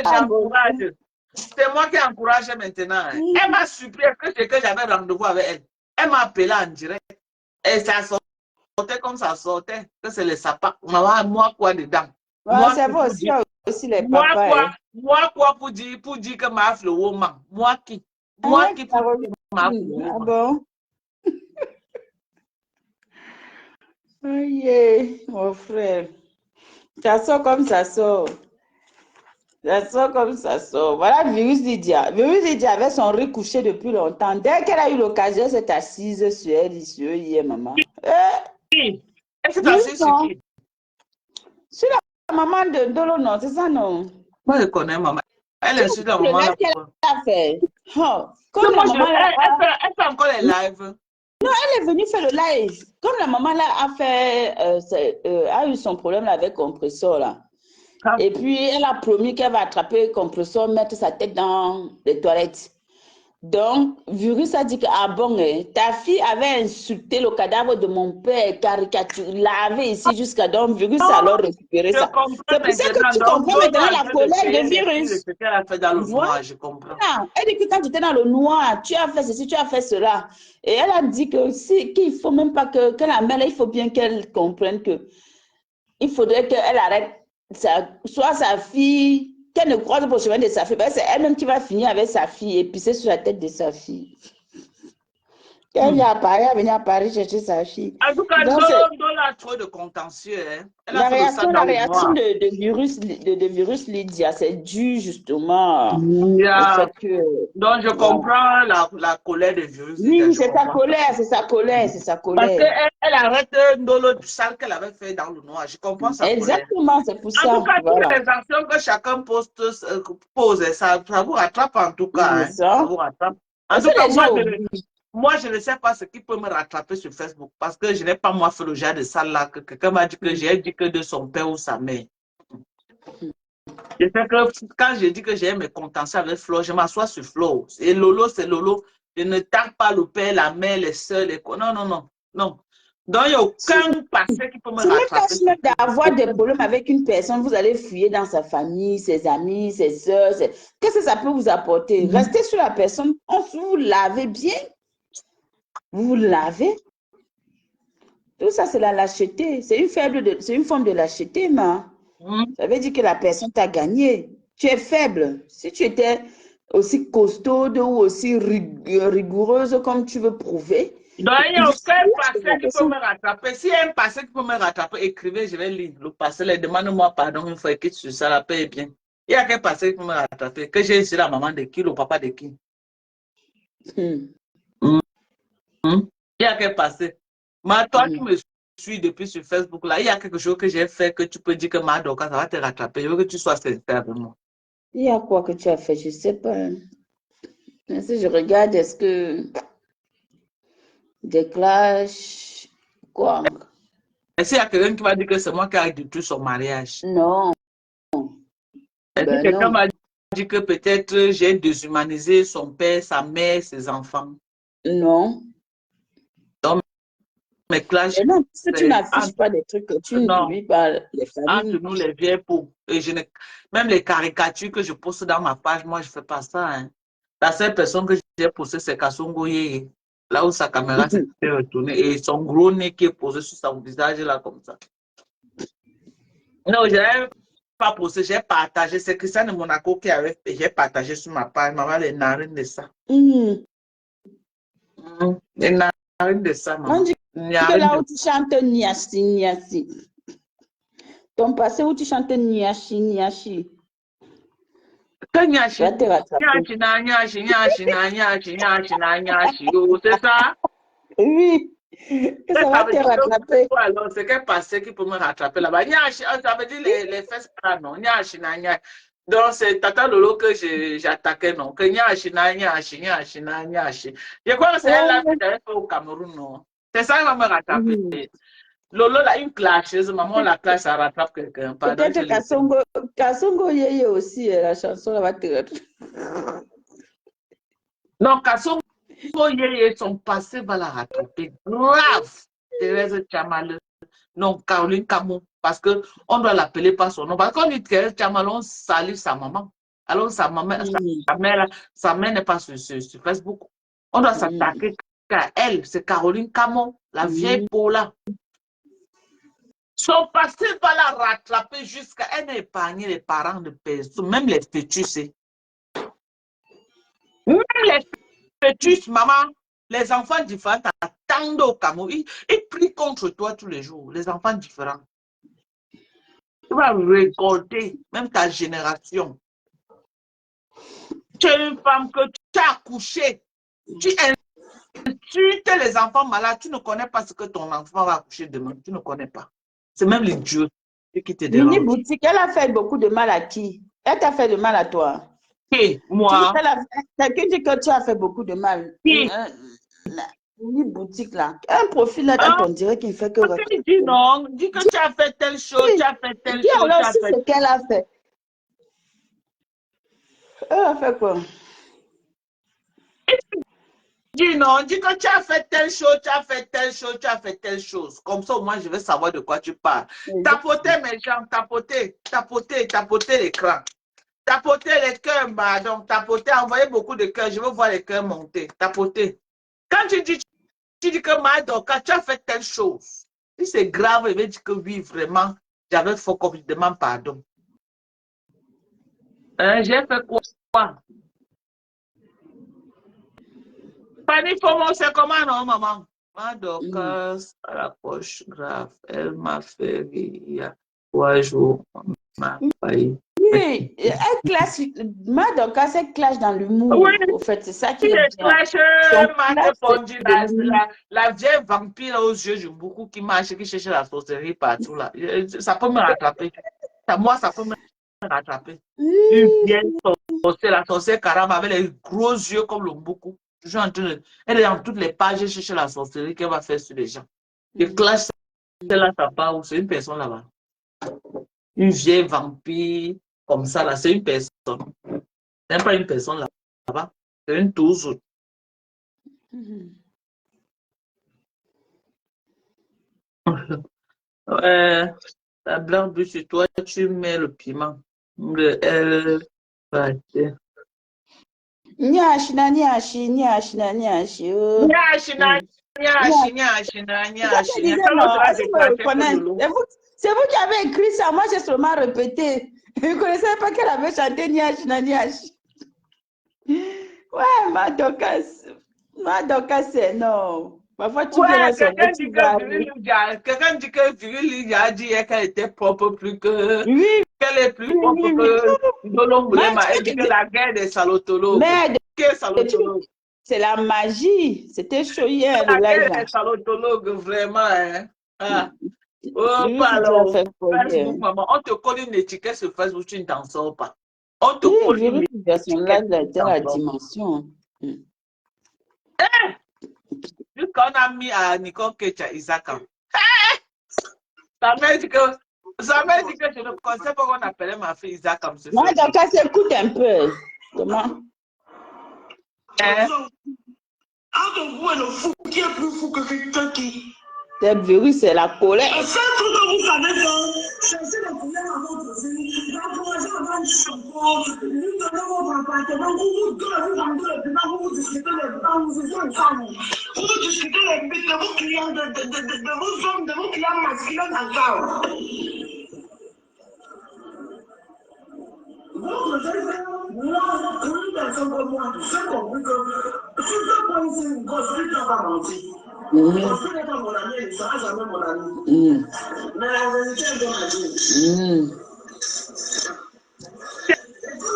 Speaker 1: J'encourage. C'est moi qui encourage maintenant. Elle m'a surpris que j'avais rendez-vous avec elle. Elle m'a appelé en direct. Et ça sortait comme ça sortait. Que c'est les sapins. Maman, moi quoi dedans?
Speaker 2: Ouais, c'est vrai aussi, aussi les papas.
Speaker 1: Moi quoi pour dire que ma le woman? Moi qui? Moi qui pour dire que ma le woman?
Speaker 2: Ah bon? Oui, mon frère. Ça sort comme ça sort. Ça sort comme ça sort. Voilà Virus Lydia. Virus Lydia avait son riz couché depuis longtemps. Dès qu'elle a eu l'occasion, elle s'est assise sur elle, sur hier, maman.
Speaker 1: Qui? Elle s'est assise sur qui?
Speaker 2: Sur la maman de Dolo, non, c'est ça, non?
Speaker 1: Moi, je connais maman. Elle est sur la maman.
Speaker 2: Le live qu'elle a fait. Oh, comme
Speaker 1: non,
Speaker 2: la maman
Speaker 1: elle fait encore les lives.
Speaker 2: Non, elle est venue faire le live. Comme la maman là a fait, a eu son problème là, avec compresseur là.
Speaker 1: Ah.
Speaker 2: Et puis elle a promis qu'elle va attraper le compresseur, mettre sa tête dans les toilettes. Donc, Virus a dit que, ah bon, ta fille avait insulté le cadavre de mon père, caricature, lavé ici jusqu'à donc Virus a alors récupéré ça. C'est pour ça que tu comprends maintenant la colère de Virus.
Speaker 1: Voilà. Je comprends.
Speaker 2: Elle dit que quand tu étais dans le noir, tu as fait ceci, tu as fait cela. Et elle a dit que qu'il ne faut même pas que la mère, il faut bien qu'elle comprenne que il faudrait qu'elle arrête soit sa fille, qu'elle ne croise pas au chemin de sa fille. C'est elle-même qui va finir avec sa fille et pisser sur la tête de sa fille. Elle vient à Paris chercher sa fille.
Speaker 1: En tout cas, Dolo a trop de contentieux. Hein.
Speaker 2: La réaction de virus Lydia, c'est dû justement au fait que...
Speaker 1: Donc, je comprends la colère de virus.
Speaker 2: Oui, c'est sa colère, c'est sa colère, c'est sa colère.
Speaker 1: Parce qu'elle arrête Dolo du sale qu'elle avait fait dans le noir. Je comprends sa
Speaker 2: Exactement, c'est pour ça.
Speaker 1: En tout cas, toutes les actions que chacun pose, ça vous rattrape en tout cas. Hein. Ça vous rattrape. En tout cas, moi, je ne sais pas ce qui peut me rattraper sur Facebook parce que je n'ai pas moi fait le genre de ça là que quelqu'un m'a dit que j'ai dit que de son père ou sa mère. Je sais que quand je dis que j'ai mes contentieux avec Flo, je m'assois sur Flo. Et Lolo, c'est Lolo. Je ne tape pas le père, la mère, les soeurs, les... Non. Donc, il n'y a aucun passé qui peut me rattraper.
Speaker 2: C'est même d'avoir des problèmes avec une personne, vous allez fouiller dans sa famille, ses amis, ses soeurs. Qu'est-ce que ça peut vous apporter? Restez sur la personne, vous lavez bien. Vous lavez. Tout ça, c'est la lâcheté. C'est une forme de lâcheté, ma. Ça veut dire que la personne t'a gagné. Tu es faible. Si tu étais aussi costaude ou aussi rigoureuse comme tu veux prouver.
Speaker 1: Donc, il n'y a aucun passé qui peut me rattraper. Si y a un passé qui peut me rattraper, écrivez, je vais lire le passé. Demande-moi pardon une fois écrit sur ça, la paix est bien. Il y a quel passé qui peut me rattraper? Que j'ai ici la maman de qui, le papa de qui? Il y a quel passé? Mais toi qui me suis depuis sur Facebook, là, il y a quelque chose que j'ai fait que tu peux dire que Madoka, ça va te rattraper. Je veux que tu sois sincère avec moi.
Speaker 2: Il y a quoi que tu as fait? Je ne sais pas. Mais si je regarde, est-ce que des clashs, quoi?
Speaker 1: Est-ce qu'il y a quelqu'un qui va dire que c'est moi qui ai détruit son mariage?
Speaker 2: Non.
Speaker 1: Est-ce que quelqu'un m'a dit que peut-être j'ai déshumanisé son père, sa mère, ses enfants?
Speaker 2: Non.
Speaker 1: Donc, mes clashs.
Speaker 2: Mais non, si tu n'affiches pas des trucs que tu n'oublies pas les familles.
Speaker 1: Entre nous, les vieilles peaux. Et même les caricatures que je poste dans ma page, moi, je ne fais pas ça. Hein. La seule personne que j'ai postée, c'est Kassongo Yeye. Là où sa caméra s'est retournée et son gros nez qui est posé sur son visage, là, comme ça. Non, je n'ai pas posté, j'ai partagé. C'est Christian de Monaco qui avait fait. J'ai partagé sur ma page. Maman, les narines de ça. Les narines de ça, maman.
Speaker 2: On dit que là où tu chantes Niachi, Niachi. Ton passé où tu chantes Niachi, Niachi.
Speaker 1: Que Niachi? Niachi. C'est ça?
Speaker 2: Oui. Ça va te rattraper.
Speaker 1: Alors, c'est quel passé qui peut me rattraper là-bas? Niachi, ça veut dire les fesses là, non? Niachi. Donc, c'est Tata Lolo que j'attaquais, non? Que Niachi. Je crois que c'est là que j'avais fait au Cameroun, non? C'est ça qui va me rattraper. Lolo, là, une clasheuse. Maman, la clash, ça rattrape quelqu'un.
Speaker 2: Peut-être Kassongo Yeye aussi, la chanson, là, va te...
Speaker 1: Non, Kassongo Yeye, son passé va la rattraper. Grave. Thérèse Tchamal. Non, Caroline Camon. Parce qu'on doit l'appeler par son nom. Parce qu'on dit Thérèse Tchamal, on salue sa maman. Alors, sa mère n'est pas sur Facebook. On doit s'attaquer à elle. C'est Caroline Camon, la vieille Paula. Son passé va la rattraper jusqu'à... Elle n'a épargné les parents de personne, même les fœtus. Même les fœtus, maman, les enfants différents t'attendent au Cameroun. Ils prient contre toi tous les jours, les enfants différents. Tu vas récolter, même ta génération. Tu es une femme que tu as accouché. Tu insultes les enfants malades. Tu ne connais pas ce que ton enfant va accoucher demain. Tu ne connais pas. C'est même les dieux qui te dérangent.
Speaker 2: Mini boutique, elle a fait beaucoup de mal à qui? Elle t'a fait de mal à toi.
Speaker 1: Qui? Moi.
Speaker 2: Quelqu'un dit que tu as fait beaucoup de mal.
Speaker 1: Qui?
Speaker 2: Mini boutique là. Un profil là, on dirait qu'il fait que...
Speaker 1: Tu dis non. Dis que tu as fait telle chose, tu as fait telle chose.
Speaker 2: Alors, si c'est qu'elle a fait. Elle a fait quoi?
Speaker 1: Dis non, dis que tu as fait telle chose, tu as fait telle chose, tu as fait telle chose. Comme ça, moi, je vais savoir de quoi tu parles. Tapoter mes jambes, tapoter l'écran. Tapoter les cœurs, pardon, tapoter, envoyer beaucoup de cœurs. Je veux voir les cœurs monter. Tapoter. Quand tu dis que Madoka, tu as fait telle chose. Si c'est grave, il veut dire que oui, vraiment, j'avais fait complètement pardon. J'ai fait quoi? Fanny Fomo, c'est comment, non, maman? Madoka, à la poche grave, elle m'a fait rire. 3 jours, m'a failli.
Speaker 2: Oui, elle clash, Madoka, elle clash dans l'humour.
Speaker 1: Oui,
Speaker 2: au fait, c'est ça qui est
Speaker 1: bien. La vieille vampire aux yeux de beaucoup qui marche, qui cherche la sorcellerie partout là. Ça peut me rattraper. Moi, ça peut me rattraper. Une vieille sorcière, la sorcière caramba, avec les gros yeux comme le beaucoup. Elle est dans toutes les pages, elle cherche la sorcellerie qu'elle va faire sur les gens. Et clash, c'est là, ça part où? C'est une personne là-bas. Une vieille vampire, comme ça là, c'est une personne. C'est pas une personne là-bas. C'est une touche. La blanche sur toi, tu mets le piment. Le L.
Speaker 2: Nyashina. C'est vous qui avez écrit ça, moi j'ai seulement répété. Je ne connaissais pas qu'elle avait chanté Nyashina. Ouais, Madoka, c'est non. Parfois tu viens
Speaker 1: quelqu'un dit que Viril a dit qu'elle était propre plus que... Oui. Qu'elle est plus propre que Ndolo Moulema. Elle dit que la guerre des salotologues.
Speaker 2: Mais c'est la magie. C'était chaud hier.
Speaker 1: La guerre des salotologues, vraiment. Hein. Ah. Oh, alors, Facebook, maman, on te colle une étiquette sur Facebook, tu ne t'en sors pas. On te colle une étiquette.
Speaker 2: La dimension.
Speaker 1: Vu qu'on a mis à Nicole Kecha Isaka. Ça m'a dit que je ne connaissais pas qu'on appelait ma fille Isaka comme ce.
Speaker 2: Moi, donc, ça s'écoute un peu. Comment?
Speaker 3: Vous est le fou qui est plus fou que quelqu'un qui.
Speaker 2: C'est virus, c'est la colère.
Speaker 3: C'est un truc que vous savez faire. Cherchez le problème à votre fille. L'encourager à avoir une chanson. Lui donner votre appartement. Vous vendez le piment, vous discutez les plans, vous êtes une femme. Vous discutez les buts de vos clients, de vos hommes, de vos clients masculins encore. Votre frère, moi, une personne comme moi, j'ai compris que si je prends ici une gosse, lui, tu vas mentir. Gosse n'est pas mon ami, il ne sera jamais mon ami. Mais la vérité, elle doit dire.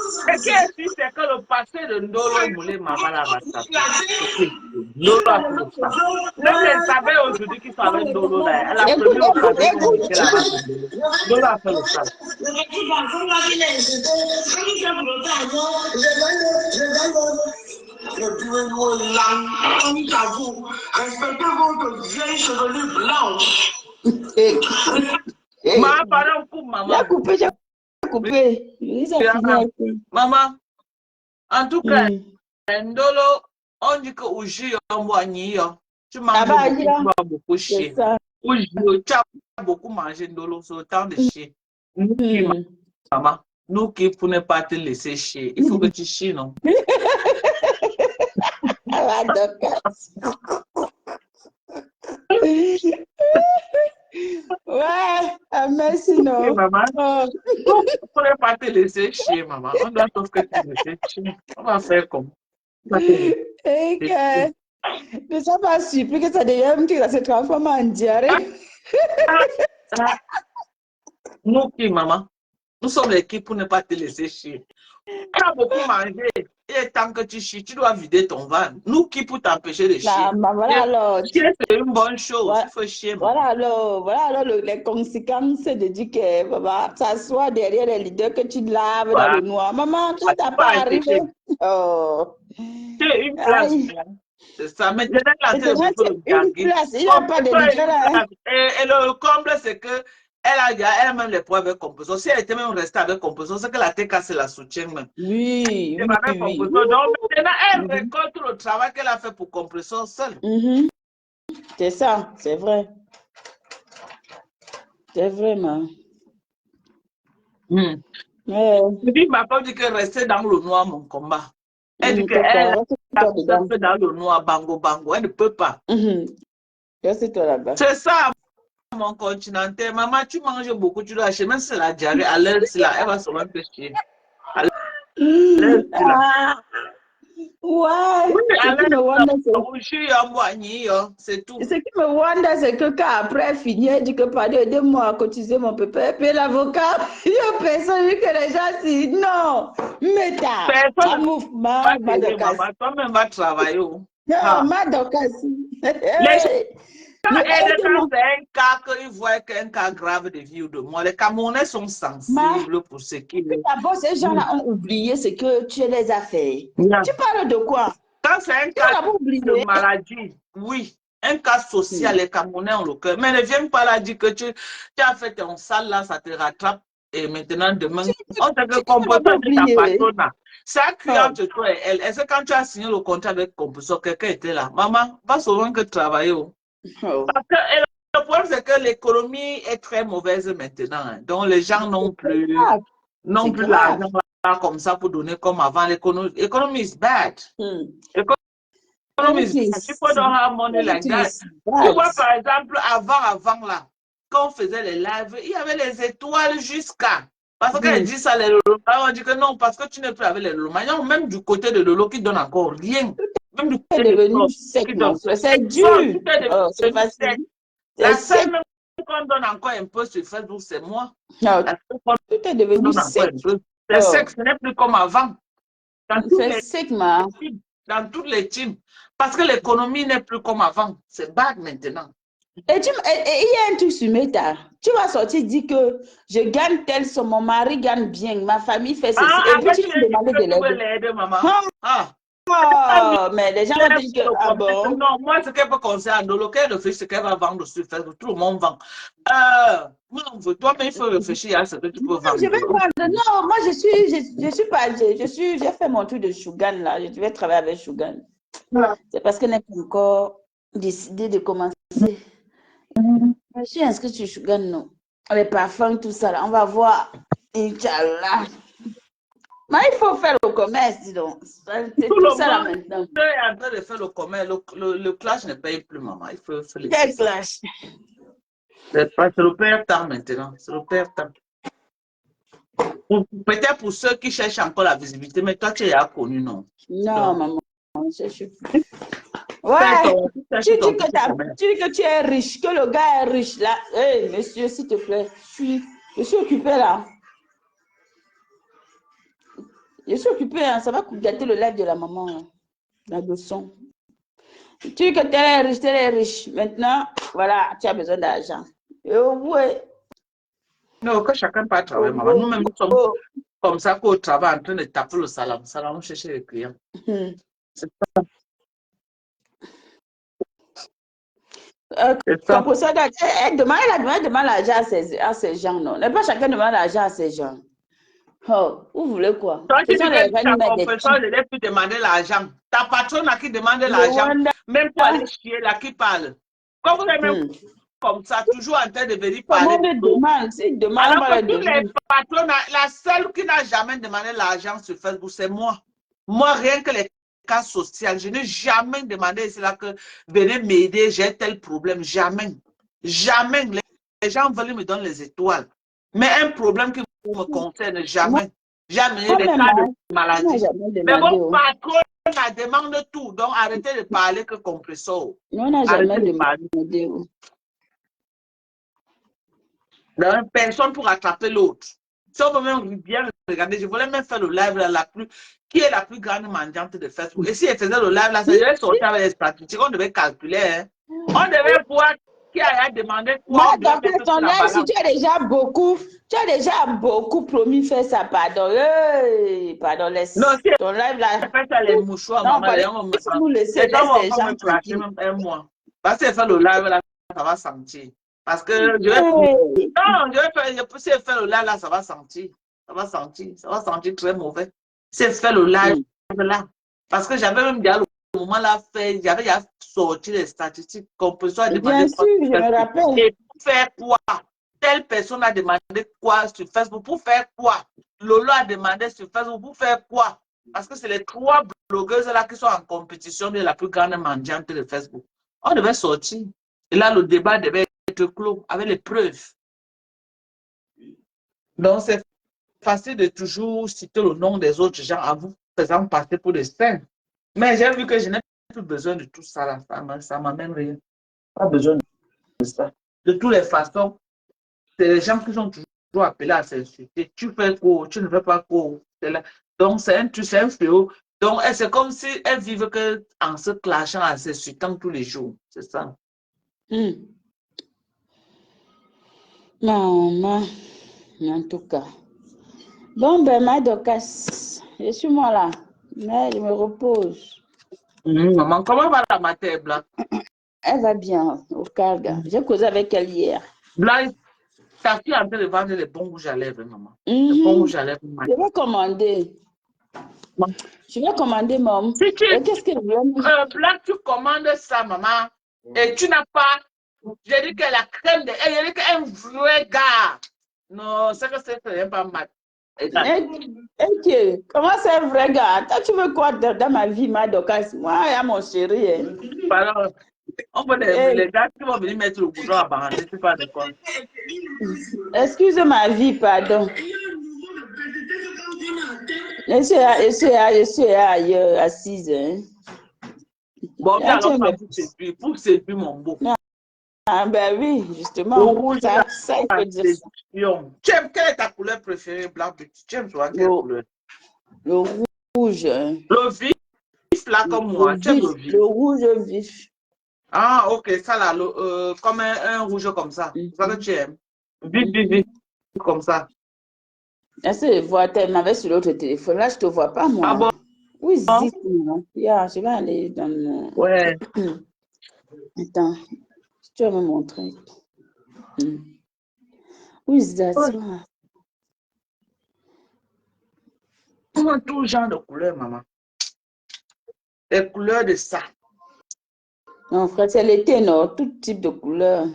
Speaker 1: Ce qui est sûr, c'est que le passé de Ndolo Moulema va la rattraper. Ndolo a fait le ça. Même les savets aujourd'hui qui sont avec Ndolo, là, elle a prévu au passé qu'elle a rattrapé. Ndolo a fait le ça.
Speaker 3: Le bureau est là, comme t'avoue, respectez votre vieille chevelure blanche.
Speaker 1: Maman, pardon pour maman.
Speaker 2: J'ai coupé, j'ai coupé. Ils ont fini avec ça.
Speaker 1: Maman, en tout cas, Ndolo, on dit que Ouji, on boit ni. Tu manges beaucoup, tu bois beaucoup chier. Ouji, tu as beaucoup mangé Ndolo, c'est autant de chier. Nous qui, maman, nous qui pour ne pas te laisser chier, il faut que tu chies, non?
Speaker 2: Ouais, merci, non.
Speaker 1: Maman, on ne peut pas te laisser chier, maman. On doit sauf que tu laisses chier. On va faire comme.
Speaker 2: Et que ne sois pas surpris que ça devienne, que ça se transforme en diarrhée.
Speaker 1: Nous qui, maman, nous sommes l'équipe pour ne pas te laisser chier. Tu as beaucoup mangé et tant que tu chies, tu dois vider ton ventre. Nous qui pour t'empêcher de chier.
Speaker 2: Bah, voilà alors.
Speaker 1: Chier, c'est une bonne chose. Il faut chier.
Speaker 2: Voilà alors les conséquences de dire que maman s'assoit derrière les leaders que tu laves dans le noir. Maman, quand t'as pas arrivé. Oh.
Speaker 1: C'est une place. C'est ça. Maintenant, là, c'est
Speaker 2: une place. Il n'y a pas de leader.
Speaker 1: Et le comble, c'est que elle a elle-même les points avec composition. Si elle était même restée avec composition, c'est que la TK, c'est la soutien même.
Speaker 2: Oui.
Speaker 1: Donc maintenant, elle récolte le travail qu'elle a fait pour compression seule.
Speaker 2: C'est ça, c'est vrai. C'est vraiment.
Speaker 1: Je dis, ma femme dit que rester dans le noir, mon combat. Elle dit qu'elle a fait dans le noir, bango, bango. Elle ne peut pas. C'est ça, mon continental. Maman, tu manges beaucoup, tu dois acheter. Même si c'est la diarrhée, à l'air, elle va se rendre chier.
Speaker 2: Ouais,
Speaker 1: c'est tout.
Speaker 2: Ce qui me wonder, c'est que quand après fini, elle dit que pendant 2 mois à cotiser mon pépé, payer l'avocat, il y a personne que les gens disent non, mais t'as mouvement,
Speaker 1: toi-même va travailler.
Speaker 2: Non, Madokas.
Speaker 1: Quand c'est un cas qu'ils voient qu'un cas grave de vie ou de mort, les Camerounais sont sensibles pour ce qui est.
Speaker 2: D'abord, ces gens-là ont oublié ce que tu les as fait. Tu parles de quoi?
Speaker 1: Quand c'est un cas de maladie, oui, un cas social, les Camerounais ont le cœur. Mais ne viens pas là dire que tu as fait ton sale là, ça te rattrape. Et maintenant, demain, on te compose de ta patronne. Sa cliente, toi et elle, est-ce que quand tu as signé le contrat avec Composition, quelqu'un était là? Maman, pas souvent que travailler. Parce que le problème, c'est que l'économie est très mauvaise maintenant. Donc, les gens n'ont plus l'argent comme ça pour donner comme avant. L'économie is bad. L'économie is bad. People don't have money like that. Tu vois, par exemple, avant là, quand on faisait les lives, il y avait les étoiles jusqu'à. Parce qu'elle dit ça, les Lolo, on dit que non, parce que tu n'es plus avec les Lolo. Maintenant, même du côté de Lolo qui donne encore rien. Même du côté de
Speaker 2: c'est dur. C'est facile.
Speaker 1: La seule même qu'on donne encore un peu sur Facebook, c'est moi.
Speaker 2: Tout est devenu sec.
Speaker 1: C'est sec, ce n'est plus comme avant.
Speaker 2: C'est sec, ma.
Speaker 1: Dans toutes les teams. Parce que l'économie n'est plus comme avant. C'est bad maintenant.
Speaker 2: Et il y a un truc sur Meta. Tu vas sortir dire que je gagne tel somme, mon mari gagne bien, ma famille fait ceci. Et puis tu vas demander de l'aide.
Speaker 1: Maman.
Speaker 2: Oh, mais les gens vont dire que, ah bon.
Speaker 1: Non, moi, ce qu'elle peut conseiller à Ndolo, qu'elle réfléchisse ce qu'elle va vendre sur Facebook. Tout le monde vend. Toi, mais il faut réfléchir à ce que tu peux vendre.
Speaker 2: Je vais vendre. Non, moi, j'ai fait mon tour de Shugan, là. Je vais travailler avec Shugan. C'est parce qu'elle n'a pas encore décidé de commencer. Je suis inscrite sur Shugan, non. Les parfums, tout ça, là. On va voir. Inch'Allah. Mais il faut faire le commerce, dis donc. C'est tout ça là maintenant.
Speaker 1: Tu es en train de faire le commerce. Le clash ne paye plus, maman. Il faut faire
Speaker 2: quel clash?
Speaker 1: C'est le père temps maintenant. C'est le père temps. Peut-être pour ceux qui cherchent encore la visibilité, mais toi, tu es connu, non?
Speaker 2: Non, maman. Je suis... Ouais, tu dis que tu es riche, que le gars est riche là. Hé, monsieur, s'il te plaît, je suis occupée là. Je suis occupée, hein. Ça va gâter le live de la maman, hein. La leçon. Tu dis que tu es riche. Maintenant, voilà, tu as besoin d'argent. Ouais.
Speaker 1: Non, que chacun peut travailler, maman. Nous-mêmes, nous sommes comme ça qu'au travail en train de taper le salam. Salam, chercher les clients. C'est ça. C'est ça.
Speaker 2: Comme ça, elle demande l'argent à ces gens, non? N'est pas chacun demande l'argent à ces gens. Oh, vous voulez quoi?
Speaker 1: Toi,
Speaker 2: Ce
Speaker 1: si
Speaker 2: sont
Speaker 1: tu
Speaker 2: les
Speaker 1: fais ta
Speaker 2: reines des
Speaker 1: confession,
Speaker 2: types.
Speaker 1: je n'ai plus demander l'argent. Ta patronne à qui demande
Speaker 2: Le
Speaker 1: l'argent,
Speaker 2: Rwanda,
Speaker 1: même pour aller chier, là, qui parle. Quand vous êtes même
Speaker 2: hmm.
Speaker 1: comme ça, toujours en train de venir
Speaker 2: Comment
Speaker 1: parler de
Speaker 2: on
Speaker 1: l'eau.
Speaker 2: demande? S'ils demandent, on
Speaker 1: Alors
Speaker 2: va
Speaker 1: que
Speaker 2: leur
Speaker 1: tous les
Speaker 2: demander.
Speaker 1: patronnes, la seule qui n'a jamais demandé l'argent sur Facebook, c'est moi. Moi, rien que les cas sociaux, je n'ai jamais demandé cela que venez m'aider, j'ai tel problème. Jamais. Jamais. Les gens veulent me donner les étoiles. Mais un problème qui me concerne,
Speaker 2: Moi,
Speaker 1: jamais. Jamais des
Speaker 2: même,
Speaker 1: cas de
Speaker 2: hein, on n'a
Speaker 1: maladie.
Speaker 2: jamais
Speaker 1: Mais
Speaker 2: demandé.
Speaker 1: vos
Speaker 2: Oh.
Speaker 1: patrons la demande tout. Donc, arrêtez de parler que compresseur.
Speaker 2: Nous, on n'a jamais
Speaker 1: Arrêtez de parler.
Speaker 2: demandé. Oh.
Speaker 1: Donc, personne pour attraper l'autre. Si on veut même bien regarder, je voulais même faire le live là, qui est la plus grande mendiante de Facebook. Et si elle faisait le live là, ça devait sortir avec les statistiques, on devait calculer. Hein. On devait voir qui a demandé quoi, on devait
Speaker 2: D'après
Speaker 1: mettre
Speaker 2: ton
Speaker 1: sur la
Speaker 2: live, si
Speaker 1: balance.
Speaker 2: tu as déjà beaucoup promis faire ça, pardon. Hey, pardon,
Speaker 1: Non,
Speaker 2: laisse
Speaker 1: si
Speaker 2: ton live là.
Speaker 1: elle fait ça, les mouchoirs,
Speaker 2: Non,
Speaker 1: maman,
Speaker 2: pardon, il faut nous
Speaker 1: les
Speaker 2: laisser,
Speaker 1: gens
Speaker 2: laisse
Speaker 1: vont
Speaker 2: les
Speaker 1: encore
Speaker 2: gens
Speaker 1: me placer
Speaker 2: tranquilles.
Speaker 1: même un mois. Parce qu'elle fait le live là, ça va sentir. Parce que je vais
Speaker 2: Hey.
Speaker 1: non, si elle fait le live là, ça va sentir. Ça va sentir très mauvais. Si elle fait le live là. Parce que j'avais même déjà le moment là fait, j'avais déjà sorti les statistiques qu'on peut soit demander
Speaker 2: Bien sûr,
Speaker 1: quoi sur
Speaker 2: je me
Speaker 1: Facebook.
Speaker 2: rappelle.
Speaker 1: Et pour faire quoi? Telle personne a demandé quoi sur Facebook? Pour faire quoi? Lolo a demandé sur Facebook pour faire quoi? Parce que c'est les 3 blogueuses là qui sont en compétition de la plus grande mendiante de Facebook. On devait sortir. Et là, le débat devait être clos avec les preuves. Donc, c'est facile de toujours citer le nom des autres gens en vous faisant passer pour des saints. Mais j'ai vu que je n'ai plus besoin de tout ça là. Ça m'amène rien. Pas besoin de ça. De toutes les façons, c'est les gens qui sont toujours appelés à s'insulter. Tu fais quoi? Tu ne fais pas quoi? Donc, c'est un fléau. Donc, c'est comme si elles vivent que en se clashant, en s'insultant tous les jours. C'est ça.
Speaker 2: Maman, en tout cas. Bon, ben, ma Docas, je suis moi là. Mais je me repose.
Speaker 1: Maman, comment va la mater, Blanc?
Speaker 2: Elle va bien au Calga. J'ai causé avec elle hier.
Speaker 1: Blanc, ta fille est en train de vendre les bons rouges à lèvres, maman. Les bons rouges à lèvres, maman.
Speaker 2: Je vais commander. Je vais commander, maman.
Speaker 1: Si tu,
Speaker 2: Qu'est-ce que je veux?
Speaker 1: Blanc, tu commandes ça, maman, et tu n'as pas, j'ai dit que la crème de, j'ai dit qu'un vrai gars. Non, c'est que c'est pas mal.
Speaker 2: Comment c'est un vrai gars? Toi, tu veux quoi dans ma vie, ma Docas? Moi, il y a mon chéri. Hein.
Speaker 1: Pardon. On peut les gars qui vont venir mettre le bouton à bander, c'est pas de quoi.
Speaker 2: Excuse ma vie, pardon. Je suis ailleurs, assise. Hein.
Speaker 1: Bon, bien alors, pour séduire mon beau.
Speaker 2: Ah ben oui, justement.
Speaker 1: Le rouge,
Speaker 2: ça il faut dire ça.
Speaker 1: Tu aimes, quelle est ta couleur préférée, Blanc? Tu aimes toi quelle couleur?
Speaker 2: Le rouge.
Speaker 1: Le vif, là, comme moi. Tu aimes le vif?
Speaker 2: Le rouge vif.
Speaker 1: Ah, ok, ça là, comme un rouge comme ça. C'est ça que tu aimes. Vif, comme ça.
Speaker 2: Est-ce que je vois tellement avec sur l'autre téléphone? Là, je ne te vois pas, moi.
Speaker 1: Ah bon?
Speaker 2: Où est-ce que je vais aller dans mon...
Speaker 1: Ouais.
Speaker 2: Attends, tu vas me montrer. Où est-ce que
Speaker 1: Comment tout genre de couleurs, maman? Les couleurs de ça.
Speaker 2: Non, frère, c'est l'été, non? Tout type de couleur.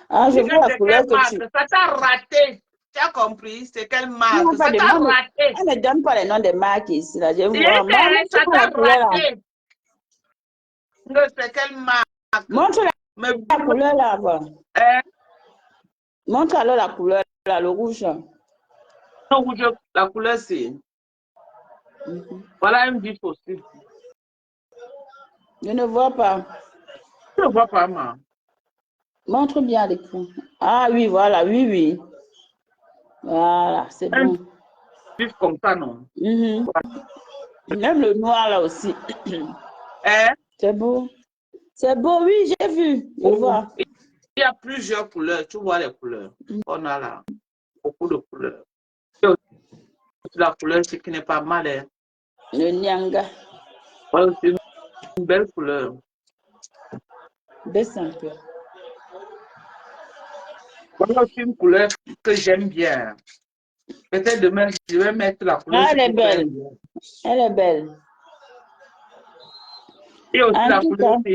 Speaker 2: Ah, je vois la couleur que tu...
Speaker 1: Ça t'a raté. Tu as compris? C'est quelle marque?
Speaker 2: Non,
Speaker 1: Ça t'a raté.
Speaker 2: Elle ne donne pas les noms des marques ici. Là. Je vois.
Speaker 1: Ça t'a raté. C'est quelle marque?
Speaker 2: Montre la couleur là. Montre alors la couleur là, le rouge.
Speaker 1: Le rouge, la couleur c'est. Voilà un vif aussi.
Speaker 2: Je ne vois pas.
Speaker 1: Je ne vois pas, maman.
Speaker 2: Montre bien l'écran. Ah oui, voilà, oui. Voilà, c'est bon.
Speaker 1: Vif comme ça, non?
Speaker 2: Même le noir là aussi. C'est beau. C'est beau, oui, j'ai vu. Je vois.
Speaker 1: Il y a plusieurs couleurs. Tu vois les couleurs. On a là beaucoup de couleurs. La couleur, c'est qui n'est pas mal. Hein.
Speaker 2: Le nyanga.
Speaker 1: Ouais, c'est une belle couleur.
Speaker 2: Baisse un peu.
Speaker 1: Voilà aussi une couleur que j'aime bien. Peut-être demain, je vais mettre la couleur.
Speaker 2: Ah, elle est belle. Elle est belle.
Speaker 1: Et aussi
Speaker 2: En
Speaker 1: la
Speaker 2: tout
Speaker 1: couleur,
Speaker 2: cas,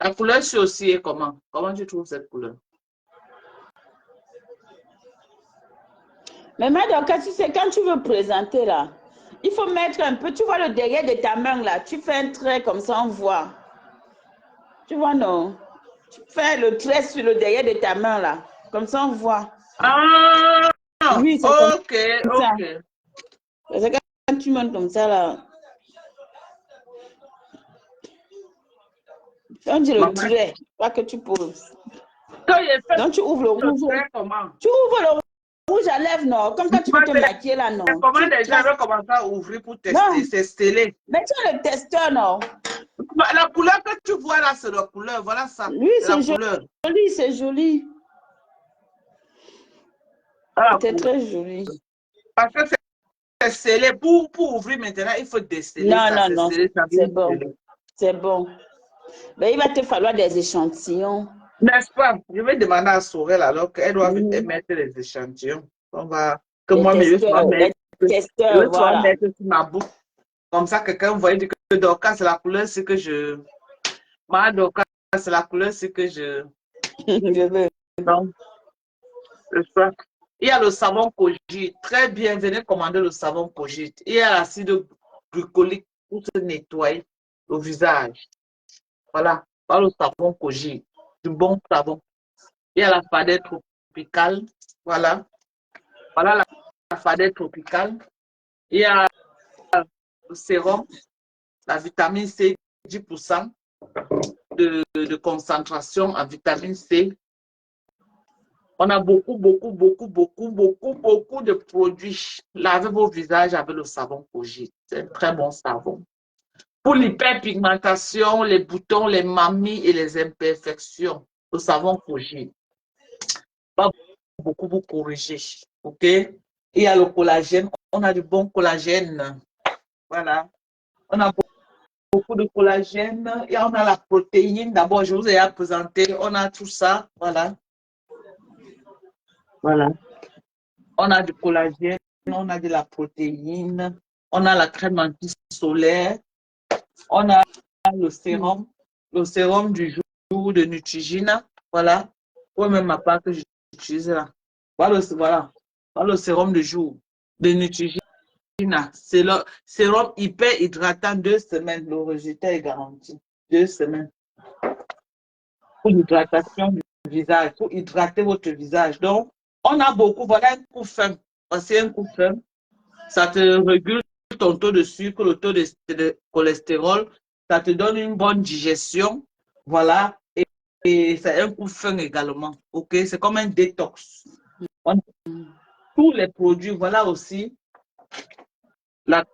Speaker 1: la couleur, c'est aussi comment? Comment tu trouves cette couleur?
Speaker 2: mais Madoka, tu sais, quand tu veux présenter là, il faut mettre un peu, tu vois le derrière de ta main là, tu fais un trait comme ça, on voit. Tu vois, non? Tu fais le trait sur le derrière de ta main là, comme ça on voit.
Speaker 1: Ah,
Speaker 2: Oui, c'est comme
Speaker 1: ok,
Speaker 2: ça.
Speaker 1: ok.
Speaker 2: Parce que quand tu montes comme ça là, on dit le
Speaker 1: Maman,
Speaker 2: trait, pas que tu poses.
Speaker 1: quand il fait
Speaker 2: Donc tu ouvres le
Speaker 1: le
Speaker 2: rouge.
Speaker 1: trait, comment?
Speaker 2: Tu ouvres le rouge à lèvres, non? Comme quand tu veux te maquiller là, non?
Speaker 1: Comment
Speaker 2: Tu
Speaker 1: déjà
Speaker 2: traces.
Speaker 1: je vais commencer à ouvrir pour
Speaker 2: Non,
Speaker 1: tester? C'est scellé.
Speaker 2: mais tu as le testeur, non?
Speaker 1: La couleur que tu vois là, c'est la couleur. Voilà ça.
Speaker 2: Oui,
Speaker 1: C'est la
Speaker 2: c'est
Speaker 1: couleur.
Speaker 2: joli, c'est joli.
Speaker 1: Voilà la
Speaker 2: C'est
Speaker 1: couleur.
Speaker 2: très joli.
Speaker 1: Parce que c'est scellé. Pour ouvrir maintenant, il faut déceler
Speaker 2: Non,
Speaker 1: ça.
Speaker 2: non,
Speaker 1: C'est
Speaker 2: non,
Speaker 1: scellé, ça vient
Speaker 2: c'est bon.
Speaker 1: sceller.
Speaker 2: C'est bon. Mais il va te falloir des échantillons.
Speaker 1: N'est-ce pas? Je vais demander à Sorel alors qu'elle doit
Speaker 2: Mhm.
Speaker 1: mettre les échantillons. On va, que
Speaker 2: Les
Speaker 1: moi, je
Speaker 2: testeurs,
Speaker 1: mettre, je
Speaker 2: testeurs,
Speaker 1: vais souvent
Speaker 2: voilà.
Speaker 1: mettre sur ma bouche. Comme ça, quelqu'un voit dire que Dorcas, c'est la couleur, c'est que je. Moi, Dorcas, c'est la couleur, c'est que je.
Speaker 2: Je veux.
Speaker 1: Non, c'est ça. Il y a le savon Cogite. Très bien, venez commander le savon Cogite. Il y a l'acide glycolique pour se nettoyer le visage. Voilà, pas le savon Cogite. Du bon savon. Il y a la fadette tropicale. Voilà. Voilà la fadette tropicale. Il y a le sérum, la vitamine C, 10% de concentration en vitamine C. On a beaucoup de produits. Lavez vos visages avec le savon Cogite. C'est un très bon savon. Pour l'hyperpigmentation, les boutons, les mamies et les imperfections, le savon Cogite va beaucoup vous corriger. OK? Il y a le collagène. On a du bon collagène. Voilà. On a beaucoup de collagène et on a la protéine. D'abord, je vous ai présenté. On a tout ça. Voilà. Voilà. On a du collagène, on a de la protéine, on a la crème anti-solaire, on a le sérum du jour de Neutrogena. Voilà. Ou même ma part que j'utilise là. Voilà, voilà le sérum du jour de Neutrogena. C'est le sérum hyper hydratant 2 semaines. Le résultat est garanti. 2 semaines. Pour l'hydratation du visage, pour hydrater votre visage. Donc, on a beaucoup. Voilà un coup fin. Voici un coup fin. Ça te régule ton taux de sucre, le taux de cholestérol. Ça te donne une bonne digestion. Voilà. Et c'est un coup fin également. OK? C'est comme un détox. Tous les produits, voilà aussi la,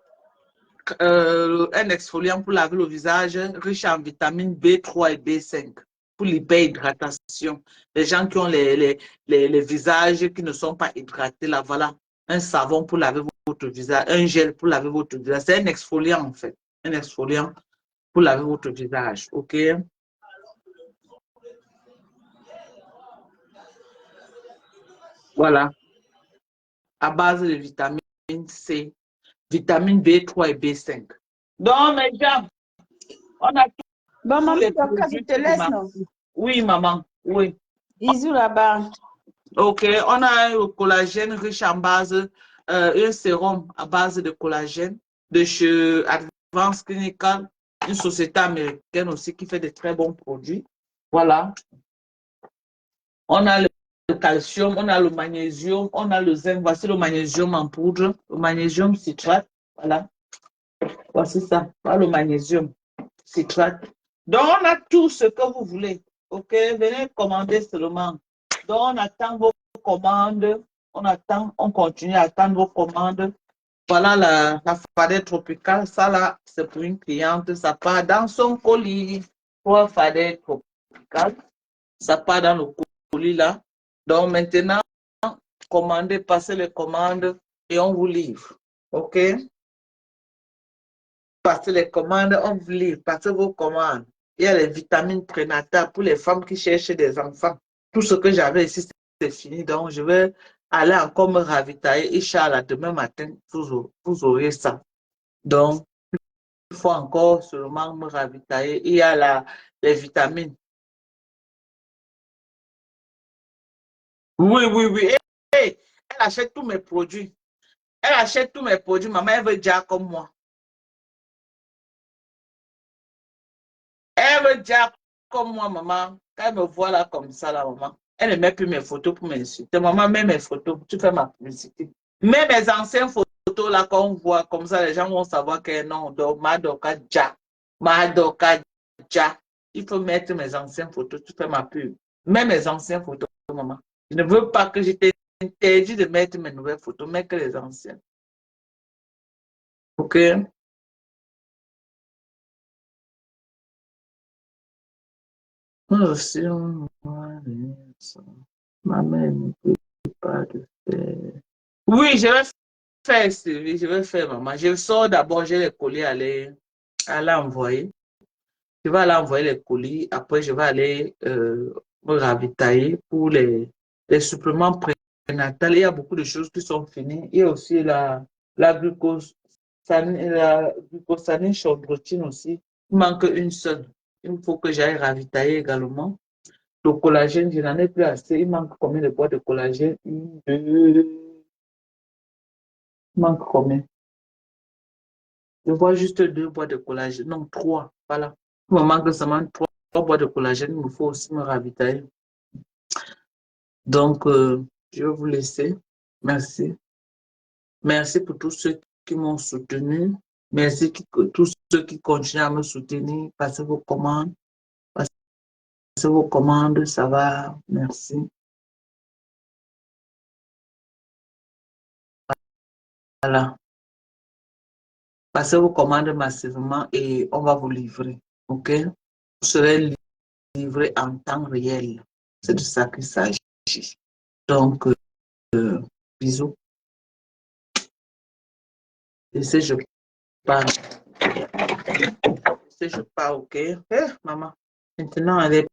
Speaker 1: un exfoliant pour laver le visage riche en vitamines B3 et B5 pour l'hyperhydratation. Les gens qui ont les visages qui ne sont pas hydratés, là, voilà. Un savon pour laver votre visage, un gel pour laver votre visage. C'est un exfoliant, en fait. Un exfoliant pour laver votre visage. OK? Voilà. À base de vitamine C, vitamine B3 et B5. Donc, mes gens, on a
Speaker 2: Bon,
Speaker 1: tous
Speaker 2: maman,
Speaker 1: les
Speaker 2: donc, je
Speaker 1: produits
Speaker 2: te
Speaker 1: sur le
Speaker 2: laisse,
Speaker 1: marché.
Speaker 2: non?
Speaker 1: Oui, maman. Oui.
Speaker 2: Bisous là-bas.
Speaker 1: OK. On a un collagène riche en base, un sérum à base de collagène de chez Advanced Clinical, une société américaine aussi qui fait de très bons produits. Voilà. On a le calcium, on a le magnésium, on a le zinc. Voici le magnésium en poudre, le magnésium citrate. Voilà. Voici ça. Voilà le magnésium citrate. Donc, on a tout ce que vous voulez. OK? Venez commander seulement. Donc, on attend vos commandes. On attend, on continue à attendre vos commandes. Voilà la fadette tropicale. Ça, là, c'est pour une cliente. Ça part dans son colis. Pour fadette tropicale. Ça part dans le colis, là. Donc, maintenant, commandez, passez les commandes et on vous livre. OK? Passez les commandes, on vous livre. Passez vos commandes Il y a les vitamines prénatales pour les femmes qui cherchent des enfants. Tout ce que j'avais ici, c'est fini. Donc, je vais aller encore me ravitailler. Inch'Allah, demain matin, vous aurez ça. Donc, il faut encore seulement me ravitailler. Il y a les vitamines. Oui, oui, oui. Elle achète tous mes produits. Elle achète tous mes produits. Maman, elle veut déjà comme moi. Elle veut déjà comme moi, maman. Quand elle me voit là comme ça, là, maman, elle ne met plus mes photos pour m'insulter. Maman, mets mes photos. Tu fais ma publicité. Mets mes anciennes photos là qu'on voit. Comme ça, les gens vont savoir qu'elle non. Donc, Madoka Dja. Madoka Dja. Il faut mettre mes anciennes photos. Tu fais ma pub. Mets mes anciennes photos, maman. Je ne veux pas que je t'interdis de mettre mes nouvelles photos, mais que les anciennes. OK? Aussi, ma mère ne peut pas de faire. Oui, je vais faire, Sylvie, je vais faire, maman. Je sors d'abord, j'ai les colis à l'envoyer. Je vais aller envoyer les colis. Après, je vais aller me ravitailler pour les suppléments prénatales. Il y a beaucoup de choses qui sont finies. Il y a aussi la glucosamine chondroïtine aussi. Il manque une seule. Il faut que j'aille ravitailler également. Le collagène, je n'en ai plus assez. Il manque combien de boîtes de collagène? Une, deux. Il manque combien? Je vois juste 2 boîtes de collagène. Non, 3. Voilà. Il me manque seulement 3 boîtes de collagène. Il me faut aussi me ravitailler. Donc, je vais vous laisser. Merci. Merci pour tous ceux qui m'ont soutenu. Merci pour tous ceux qui continuent à me soutenir. Passez vos commandes. Passez vos commandes. Ça va. Merci. Voilà. Passez vos commandes massivement et on va vous livrer. OK? Vous serez livré en temps réel. C'est de ça qu'il s'agit. Donc, bisous. Et si je pars, OK? Maman. Maintenant, les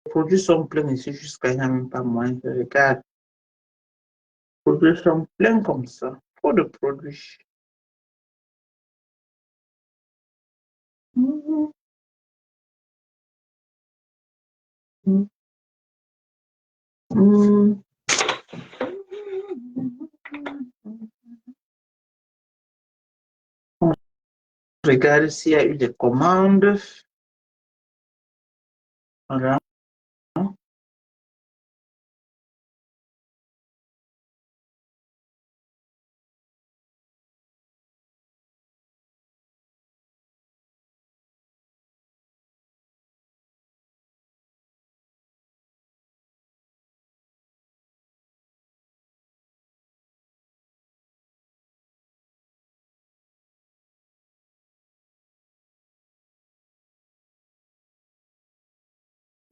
Speaker 1: produits sont pleins ici jusqu'à il n'y a même pas moins. Je regarde. Les produits sont pleins comme ça. Trop de produits. Mhm. Mhm. Mhm. On regarde s'il y a eu des commandes. Voilà.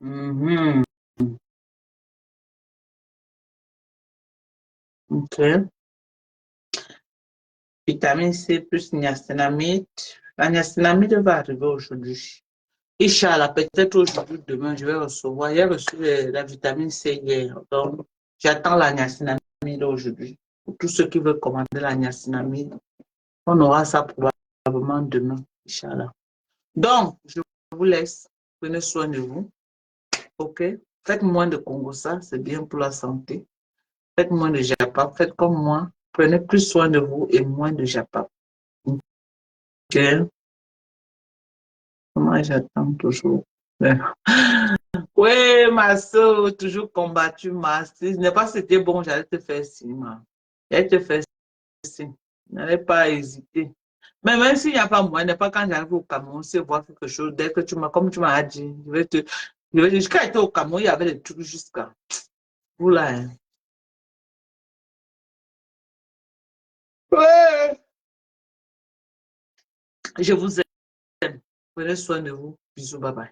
Speaker 1: Mhm. OK. Vitamine C plus niacinamide. La niacinamide va arriver aujourd'hui. Inch'Allah, peut-être aujourd'hui, demain, je vais recevoir. J'ai reçu la vitamine C hier. Donc, j'attends la niacinamide aujourd'hui. Pour tous ceux qui veulent commander la niacinamide, on aura ça probablement demain, Inch'Allah. Donc, je vous laisse. Prenez soin de vous. OK? Faites moins de Congossa, c'est bien pour la santé. Faites moins de Japa. Faites comme moi. Prenez plus soin de vous et moins de Japa. OK? Moi, j'attends toujours. Oui, ma soeur, toujours combattu, ma soeur. Ce n'est pas si c'était bon, j'allais te faire signe. J'allais te faire signe. N'allez pas hésiter. Mais même s'il n'y a pas moyen, n'est pas quand j'arrive au Cameroun, c'est voir quelque chose. Dès que comme tu m'as dit, quand j'étais au Cameroun, il y avait des trucs jusqu'à. Vous là, hein. Ouais. Je vous aime. Prenez soin de vous. Bisous, bye bye.